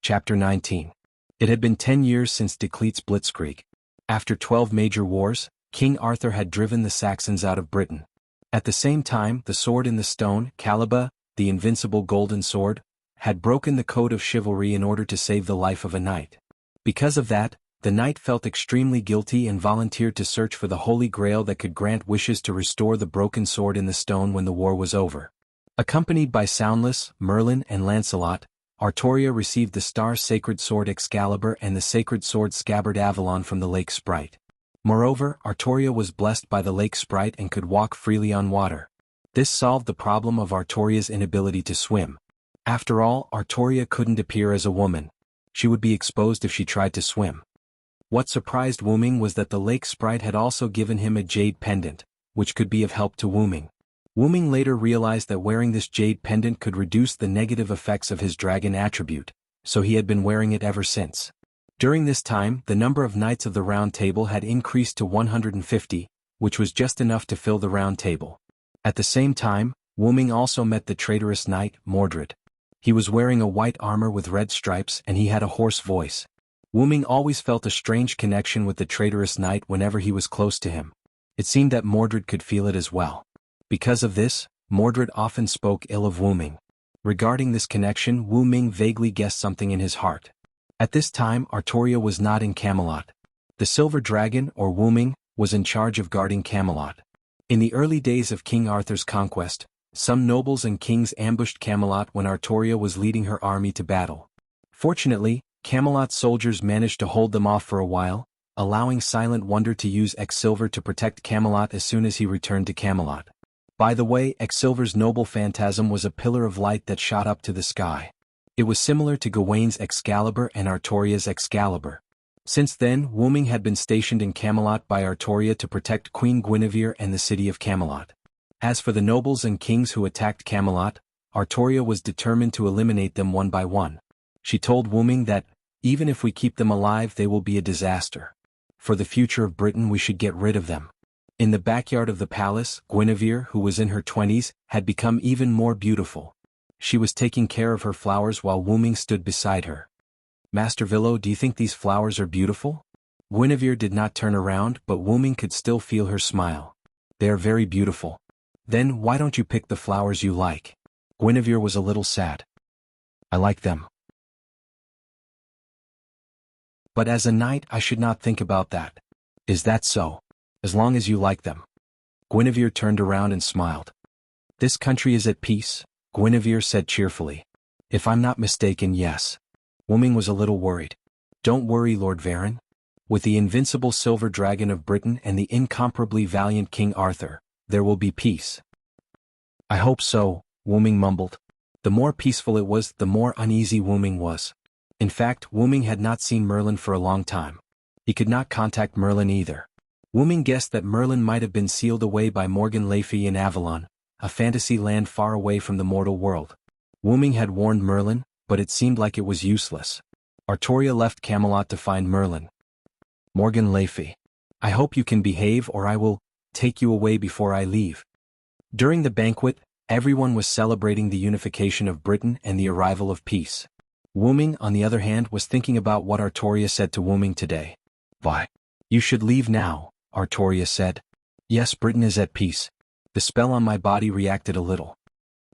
Chapter 19. It had been 10 years since Declete's Blitzkrieg. After 12 major wars, King Arthur had driven the Saxons out of Britain. At the same time, the sword in the stone, Caliba, the invincible golden sword, had broken the code of chivalry in order to save the life of a knight. Because of that, the knight felt extremely guilty and volunteered to search for the Holy Grail that could grant wishes to restore the broken sword in the stone when the war was over. Accompanied by Soundless, Merlin, and Lancelot, Artoria received the star-sacred sword Excalibur and the sacred sword scabbard Avalon from the Lake Sprite. Moreover, Artoria was blessed by the Lake Sprite and could walk freely on water. This solved the problem of Artoria's inability to swim. After all, Artoria couldn't appear as a woman. She would be exposed if she tried to swim. What surprised Wu Ming was that the Lake Sprite had also given him a jade pendant, which could be of help to Wu Ming. Wu Ming later realized that wearing this jade pendant could reduce the negative effects of his dragon attribute, so he had been wearing it ever since. During this time, the number of Knights of the Round Table had increased to 150, which was just enough to fill the Round Table. At the same time, Wu Ming also met the traitorous knight, Mordred. He was wearing a white armor with red stripes and he had a hoarse voice. Wu Ming always felt a strange connection with the traitorous knight whenever he was close to him. It seemed that Mordred could feel it as well. Because of this, Mordred often spoke ill of Wu Ming. Regarding this connection, Wu Ming vaguely guessed something in his heart. At this time, Artoria was not in Camelot. The Silver Dragon, or Wu Ming, was in charge of guarding Camelot. In the early days of King Arthur's conquest, Some nobles and kings ambushed Camelot when Artoria was leading her army to battle. Fortunately, Camelot's soldiers managed to hold them off for a while, allowing Silent Wonder to use Quicksilver to protect Camelot as soon as he returned to Camelot. By the way, Quicksilver's noble phantasm was a pillar of light that shot up to the sky. It was similar to Gawain's Excalibur and Artoria's Excalibur. Since then, Wu Ming had been stationed in Camelot by Artoria to protect Queen Guinevere and the city of Camelot. As for the nobles and kings who attacked Camelot, Artoria was determined to eliminate them one by one. She told Wu Ming that, even if we keep them alive, they will be a disaster. For the future of Britain, we should get rid of them. In the backyard of the palace, Guinevere, who was in her 20s, had become even more beautiful. She was taking care of her flowers while Wu Ming stood beside her. Master Villo, do you think these flowers are beautiful? Guinevere did not turn around, but Wu Ming could still feel her smile. They are very beautiful. Then why don't you pick the flowers you like? Guinevere was a little sad. I like them. But as a knight, I should not think about that. Is that so? As long as you like them. Guinevere turned around and smiled. This country is at peace, Guinevere said cheerfully. If I'm not mistaken, yes. Wu Ming was a little worried. Don't worry, Lord Varon. With the invincible silver dragon of Britain and the incomparably valiant King Arthur, there will be peace. I hope so, Wu Ming mumbled. The more peaceful it was, the more uneasy Wu Ming was. In fact, Wu Ming had not seen Merlin for a long time. He could not contact Merlin either. Wu Ming guessed that Merlin might have been sealed away by Morgan Le Fay in Avalon, a fantasy land far away from the mortal world. Wu Ming had warned Merlin, but it seemed like it was useless. Artoria left Camelot to find Merlin. Morgan Le Fay. I hope you can behave or I will take you away before I leave. During the banquet, everyone was celebrating the unification of Britain and the arrival of peace. Wu Ming, on the other hand, was thinking about what Artoria said to Wu Ming today. Why? You should leave now, Artoria said. Yes, Britain is at peace. The spell on my body reacted a little.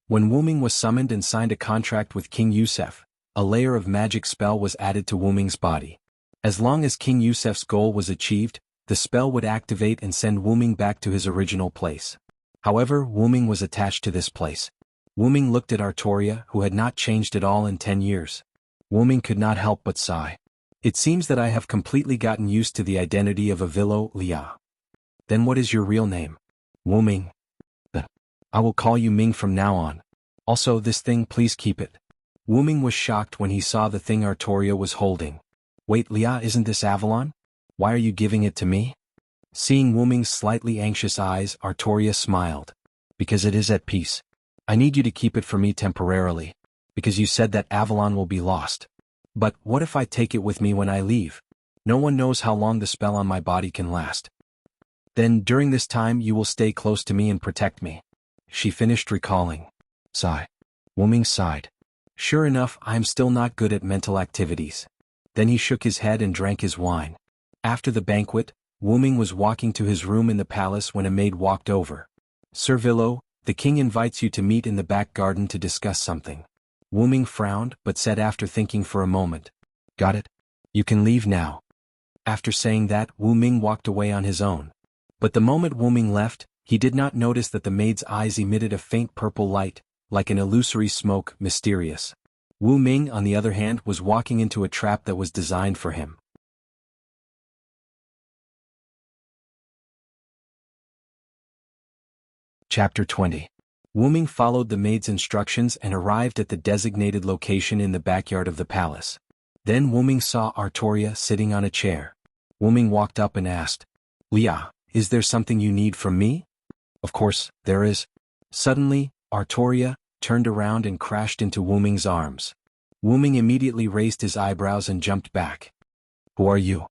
When Wu Ming was summoned and signed a contract with King Yusef, a layer of magic spell was added to Wu Ming's body. As long as King Yusef's goal was achieved, the spell would activate and send Wu Ming back to his original place. However, Wu Ming was attached to this place. Wu Ming looked at Artoria, who had not changed at all in 10 years. Wu Ming could not help but sigh. It seems that I have completely gotten used to the identity of a Villo Lia. Then what is your real name? Wu Ming. I will call you Ming from now on. Also, this thing, please keep it. Wu Ming was shocked when he saw the thing Artoria was holding. Wait, Lia, isn't this Avalon? Why are you giving it to me? Seeing Wu Ming's slightly anxious eyes, Artoria smiled. Because it is at peace. I need you to keep it for me temporarily. Because you said that Avalon will be lost. But what if I take it with me when I leave? No one knows how long the spell on my body can last. Then during this time you will stay close to me and protect me. She finished recalling. Sigh. Wu Ming sighed. Sure enough, I am still not good at mental activities. Then he shook his head and drank his wine. After the banquet, Wu Ming was walking to his room in the palace when a maid walked over. Sir Villo, the king invites you to meet in the back garden to discuss something. Wu Ming frowned but said after thinking for a moment. Got it? You can leave now. After saying that, Wu Ming walked away on his own. But the moment Wu Ming left, he did not notice that the maid's eyes emitted a faint purple light, like an illusory smoke, mysterious. Wu Ming, on the other hand, was walking into a trap that was designed for him. Chapter 20. Wu Ming followed the maid's instructions and arrived at the designated location in the backyard of the palace. Then Wu Ming saw Artoria sitting on a chair. Wu Ming walked up and asked, Lia, is there something you need from me? Of course, there is. Suddenly, Artoria turned around and crashed into Wu Ming's arms. Wu Ming immediately raised his eyebrows and jumped back. Who are you?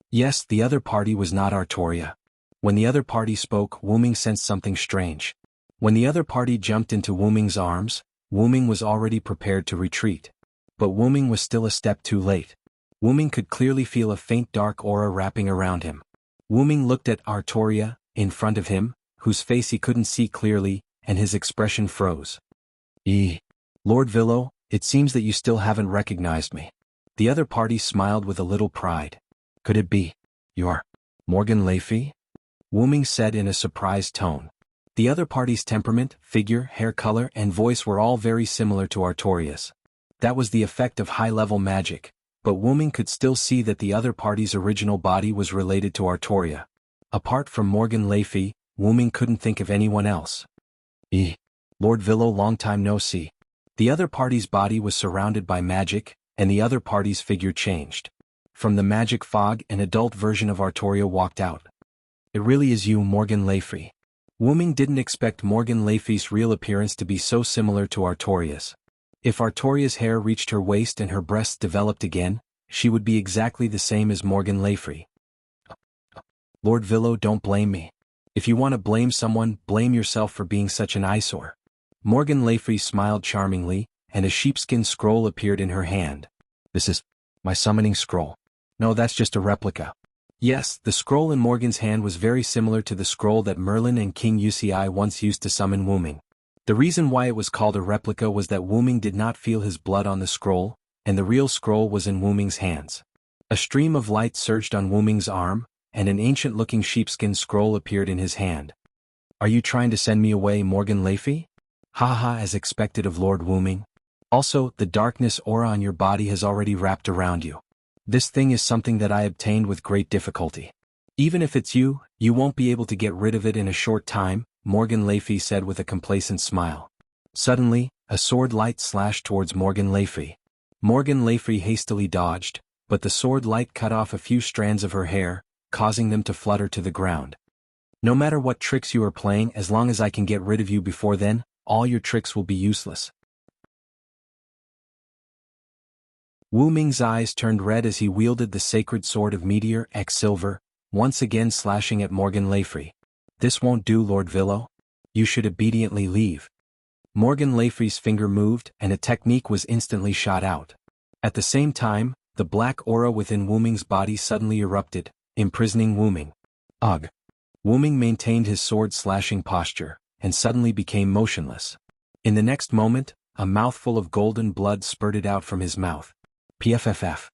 Yes, the other party was not Artoria. When the other party spoke, Wu Ming sensed something strange. When the other party jumped into Wu Ming's arms, Wu Ming was already prepared to retreat. But Wu Ming was still a step too late. Wu Ming could clearly feel a faint dark aura wrapping around him. Wu Ming looked at Artoria, in front of him, whose face he couldn't see clearly, and his expression froze. Lord Villo, it seems that you still haven't recognized me. The other party smiled with a little pride. Could it be? You're Morgan Le Fay? Wu Ming said in a surprised tone. The other party's temperament, figure, hair color, and voice were all very similar to Artoria's. That was the effect of high-level magic, but Wu Ming could still see that the other party's original body was related to Artoria. Apart from Morgan Le Fay, Wu Ming couldn't think of anyone else. Lord Villo, long time no see. The other party's body was surrounded by magic, and the other party's figure changed. From the magic fog, an adult version of Artoria walked out. It really is you, Morgan Le Fay. Wu Ming didn't expect Morgan Le Fay's real appearance to be so similar to Artoria's. If Artoria's hair reached her waist and her breasts developed again, she would be exactly the same as Morgan Le Fay. Lord Villo, don't blame me. If you want to blame someone, blame yourself for being such an eyesore. Morgan Le Fay smiled charmingly, and a sheepskin scroll appeared in her hand. This is my summoning scroll. No, that's just a replica. Yes, the scroll in Morgan's hand was very similar to the scroll that Merlin and King Wuxia once used to summon Wu Ming. The reason why it was called a replica was that Wu Ming did not feel his blood on the scroll, and the real scroll was in Wu Ming's hands. A stream of light surged on Wu Ming's arm, and an ancient-looking sheepskin scroll appeared in his hand. Are you trying to send me away, Morgan Le Fay? Ha ha, as expected of Lord Wu Ming. Also, the darkness aura on your body has already wrapped around you. This thing is something that I obtained with great difficulty. Even if it's you, you won't be able to get rid of it in a short time, Morgan Le Fay said with a complacent smile. Suddenly, a sword light slashed towards Morgan Le Fay. Morgan Le Fay hastily dodged, but the sword light cut off a few strands of her hair, causing them to flutter to the ground. No matter what tricks you are playing, as long as I can get rid of you before then, all your tricks will be useless. Wu Ming's eyes turned red as he wielded the sacred sword of Meteor X Silver, once again slashing at Morgan Le Fay. This won't do, Lord Villo. You should obediently leave. Morgan Le Fay's finger moved, and a technique was instantly shot out. At the same time, the black aura within Wu Ming's body suddenly erupted, imprisoning Wu Ming. Ugh. Wu Ming maintained his sword-slashing posture, and suddenly became motionless. In the next moment, a mouthful of golden blood spurted out from his mouth. PFFF.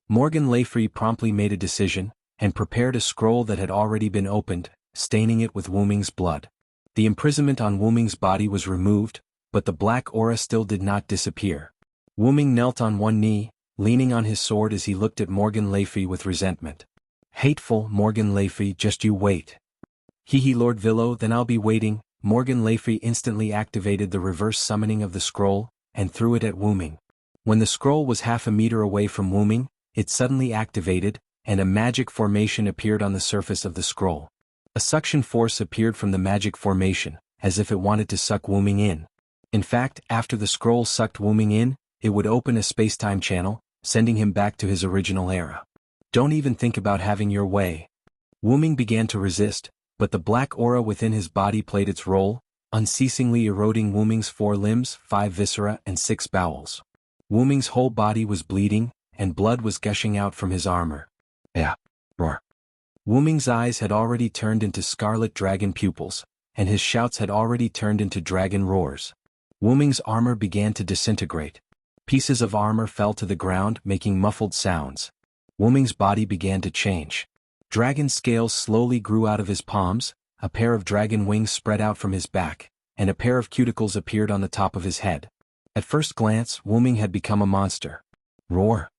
Morgan Le Fay promptly made a decision, and prepared a scroll that had already been opened, staining it with Wu Ming's blood. The imprisonment on Wu Ming's body was removed, but the black aura still did not disappear. Wu Ming knelt on one knee, leaning on his sword as he looked at Morgan Le Fay with resentment. Hateful, Morgan Le Fay, just you wait. Hee Lord Villo, then I'll be waiting. Morgan Le Fay instantly activated the reverse summoning of the scroll, and threw it at Wu Ming. When the scroll was half a meter away from Wu Ming, it suddenly activated, and a magic formation appeared on the surface of the scroll. A suction force appeared from the magic formation, as if it wanted to suck Wu Ming in. In fact, after the scroll sucked Wu Ming in, it would open a space-time channel, sending him back to his original era. Don't even think about having your way. Wu Ming began to resist, but the black aura within his body played its role, unceasingly eroding Wu Ming's 4 limbs, 5 viscera, and 6 bowels. Wu Ming's whole body was bleeding, and blood was gushing out from his armor. Yeah. Roar. Wu Ming's eyes had already turned into scarlet dragon pupils, and his shouts had already turned into dragon roars. Wu Ming's armor began to disintegrate. Pieces of armor fell to the ground, making muffled sounds. Wu Ming's body began to change. Dragon scales slowly grew out of his palms, a pair of dragon wings spread out from his back, and a pair of cuticles appeared on the top of his head. At first glance, Wu Ming had become a monster. Roar.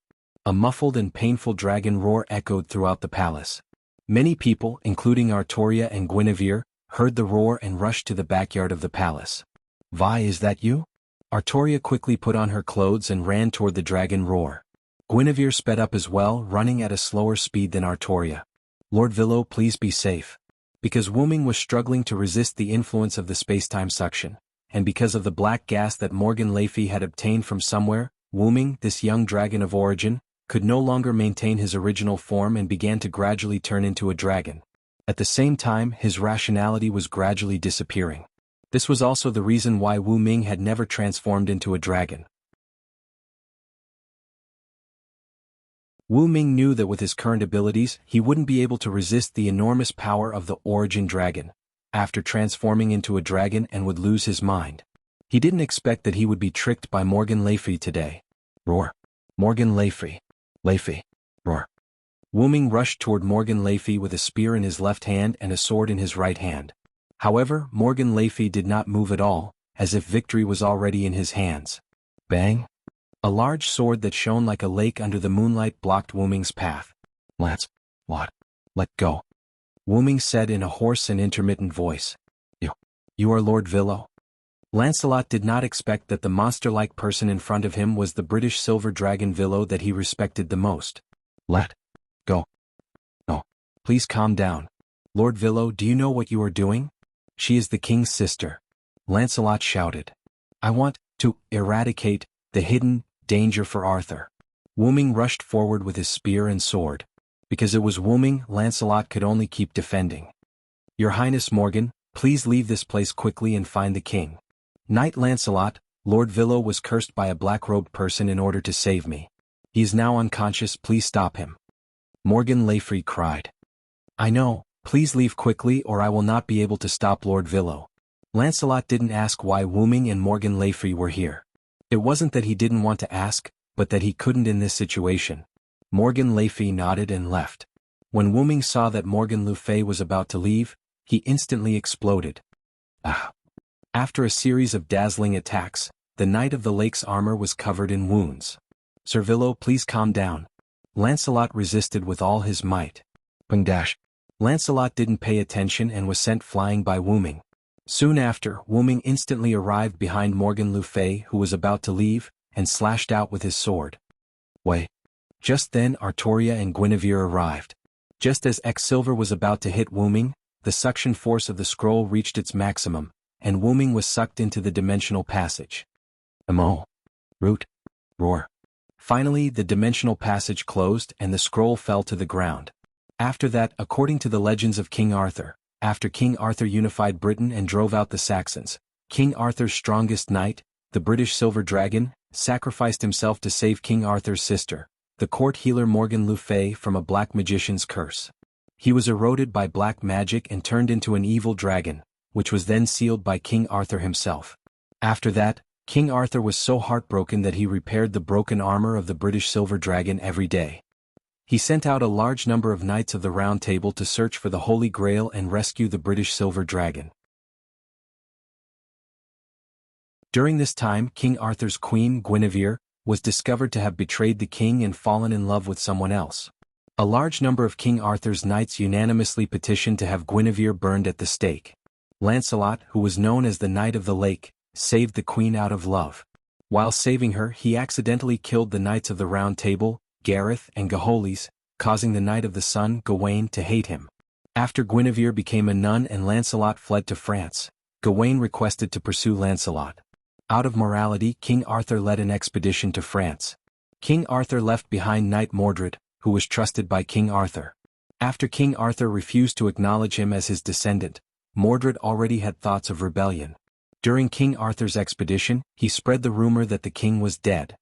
A muffled and painful dragon roar echoed throughout the palace. Many people, including Artoria and Guinevere, heard the roar and rushed to the backyard of the palace. Vi, is that you? Artoria quickly put on her clothes and ran toward the dragon roar. Guinevere sped up as well, running at a slower speed than Artoria. Lord Villo, please be safe. Because Wu Ming was struggling to resist the influence of the space-time suction, and because of the black gas that Morgan Le Fay had obtained from somewhere, Wu Ming, this young dragon of origin, could no longer maintain his original form and began to gradually turn into a dragon. At the same time, his rationality was gradually disappearing. This was also the reason why Wu Ming had never transformed into a dragon. Wu Ming knew that with his current abilities, he wouldn't be able to resist the enormous power of the origin dragon, after transforming into a dragon, and would lose his mind. He didn't expect that he would be tricked by Morgan Le Fay today. Roar. Morgan Le Fay. Le Fay. Roar. Wu Ming rushed toward Morgan Le Fay with a spear in his left hand and a sword in his right hand. However, Morgan Le Fay did not move at all, as if victory was already in his hands. Bang! A large sword that shone like a lake under the moonlight blocked Wu Ming's path. Let go. Wu Ming said in a hoarse and intermittent voice. You are Lord Villo? Lancelot did not expect that the monster-like person in front of him was the British silver dragon Villo that he respected the most. Let go. No. Please calm down. Lord Villo, do you know what you are doing? She is the king's sister. Lancelot shouted. I want to eradicate the hidden danger for Arthur. Wu Ming rushed forward with his spear and sword. Because it was Wu Ming, Lancelot could only keep defending. Your Highness Morgan, please leave this place quickly and find the king. Knight Lancelot, Lord Villo was cursed by a black-robed person in order to save me. He is now unconscious, please stop him. Morgan Le Fay cried. I know, please leave quickly or I will not be able to stop Lord Villo. Lancelot didn't ask why Wu Ming and Morgan Le Fay were here. It wasn't that he didn't want to ask, but that he couldn't in this situation. Morgan Le Fay nodded and left. When Wu Ming saw that Morgan Le Fay was about to leave, he instantly exploded. After a series of dazzling attacks, the Knight of the Lake's armor was covered in wounds. Sir Villo, please calm down. Lancelot resisted with all his might. Bang dash. Lancelot didn't pay attention and was sent flying by Wu Ming. Soon after, Wu Ming instantly arrived behind Morgan Le Fay, who was about to leave, and slashed out with his sword. Wait. Just then Artoria and Guinevere arrived. Just as Silver was about to hit Wu Ming, the suction force of the scroll reached its maximum, and Wu Ming was sucked into the dimensional passage. Root. Roar. Finally, the dimensional passage closed and the scroll fell to the ground. After that, according to the legends of King Arthur, after King Arthur unified Britain and drove out the Saxons, King Arthur's strongest knight, the British silver dragon, sacrificed himself to save King Arthur's sister, the court healer Morgan Le Fay, from a black magician's curse. He was eroded by black magic and turned into an evil dragon, which was then sealed by King Arthur himself. After that, King Arthur was so heartbroken that he repaired the broken armor of the British silver dragon every day. He sent out a large number of knights of the Round Table to search for the Holy Grail and rescue the British silver dragon. During this time, King Arthur's queen, Guinevere, was discovered to have betrayed the king and fallen in love with someone else. A large number of King Arthur's knights unanimously petitioned to have Guinevere burned at the stake. Lancelot, who was known as the Knight of the Lake, saved the queen out of love. While saving her, he accidentally killed the Knights of the Round Table, Gareth and Gaholes, causing the Knight of the Sun, Gawain, to hate him. After Guinevere became a nun and Lancelot fled to France, Gawain requested to pursue Lancelot. Out of morality, King Arthur led an expedition to France. King Arthur left behind Knight Mordred, who was trusted by King Arthur. After King Arthur refused to acknowledge him as his descendant, Mordred already had thoughts of rebellion. During King Arthur's expedition, he spread the rumor that the king was dead.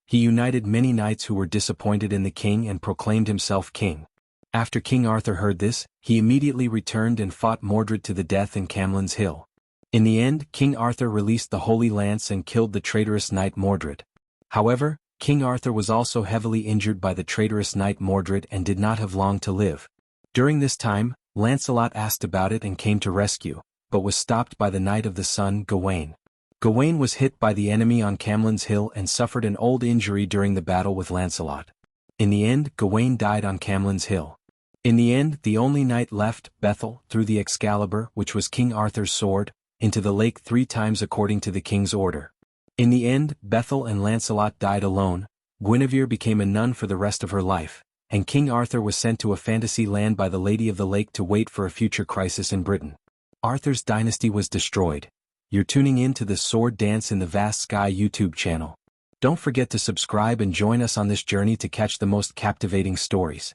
He united many knights who were disappointed in the king and proclaimed himself king. After King Arthur heard this, he immediately returned and fought Mordred to the death in Camlin's Hill. In the end, King Arthur released the Holy Lance and killed the traitorous knight Mordred. However, King Arthur was also heavily injured by the traitorous knight Mordred and did not have long to live. During this time, Lancelot asked about it and came to rescue, but was stopped by the Knight of the Sun, Gawain. Gawain was hit by the enemy on Camlin's Hill and suffered an old injury during the battle with Lancelot. In the end, Gawain died on Camlin's Hill. In the end, the only knight left, Bethel, threw the Excalibur, which was King Arthur's sword, into the lake 3 times according to the king's order. In the end, Bethel and Lancelot died alone, Guinevere became a nun for the rest of her life, and King Arthur was sent to a fantasy land by the Lady of the Lake to wait for a future crisis in Britain. Arthur's dynasty was destroyed. You're tuning in to the Sword Dance in the Vast Sky YouTube channel. Don't forget to subscribe and join us on this journey to catch the most captivating stories.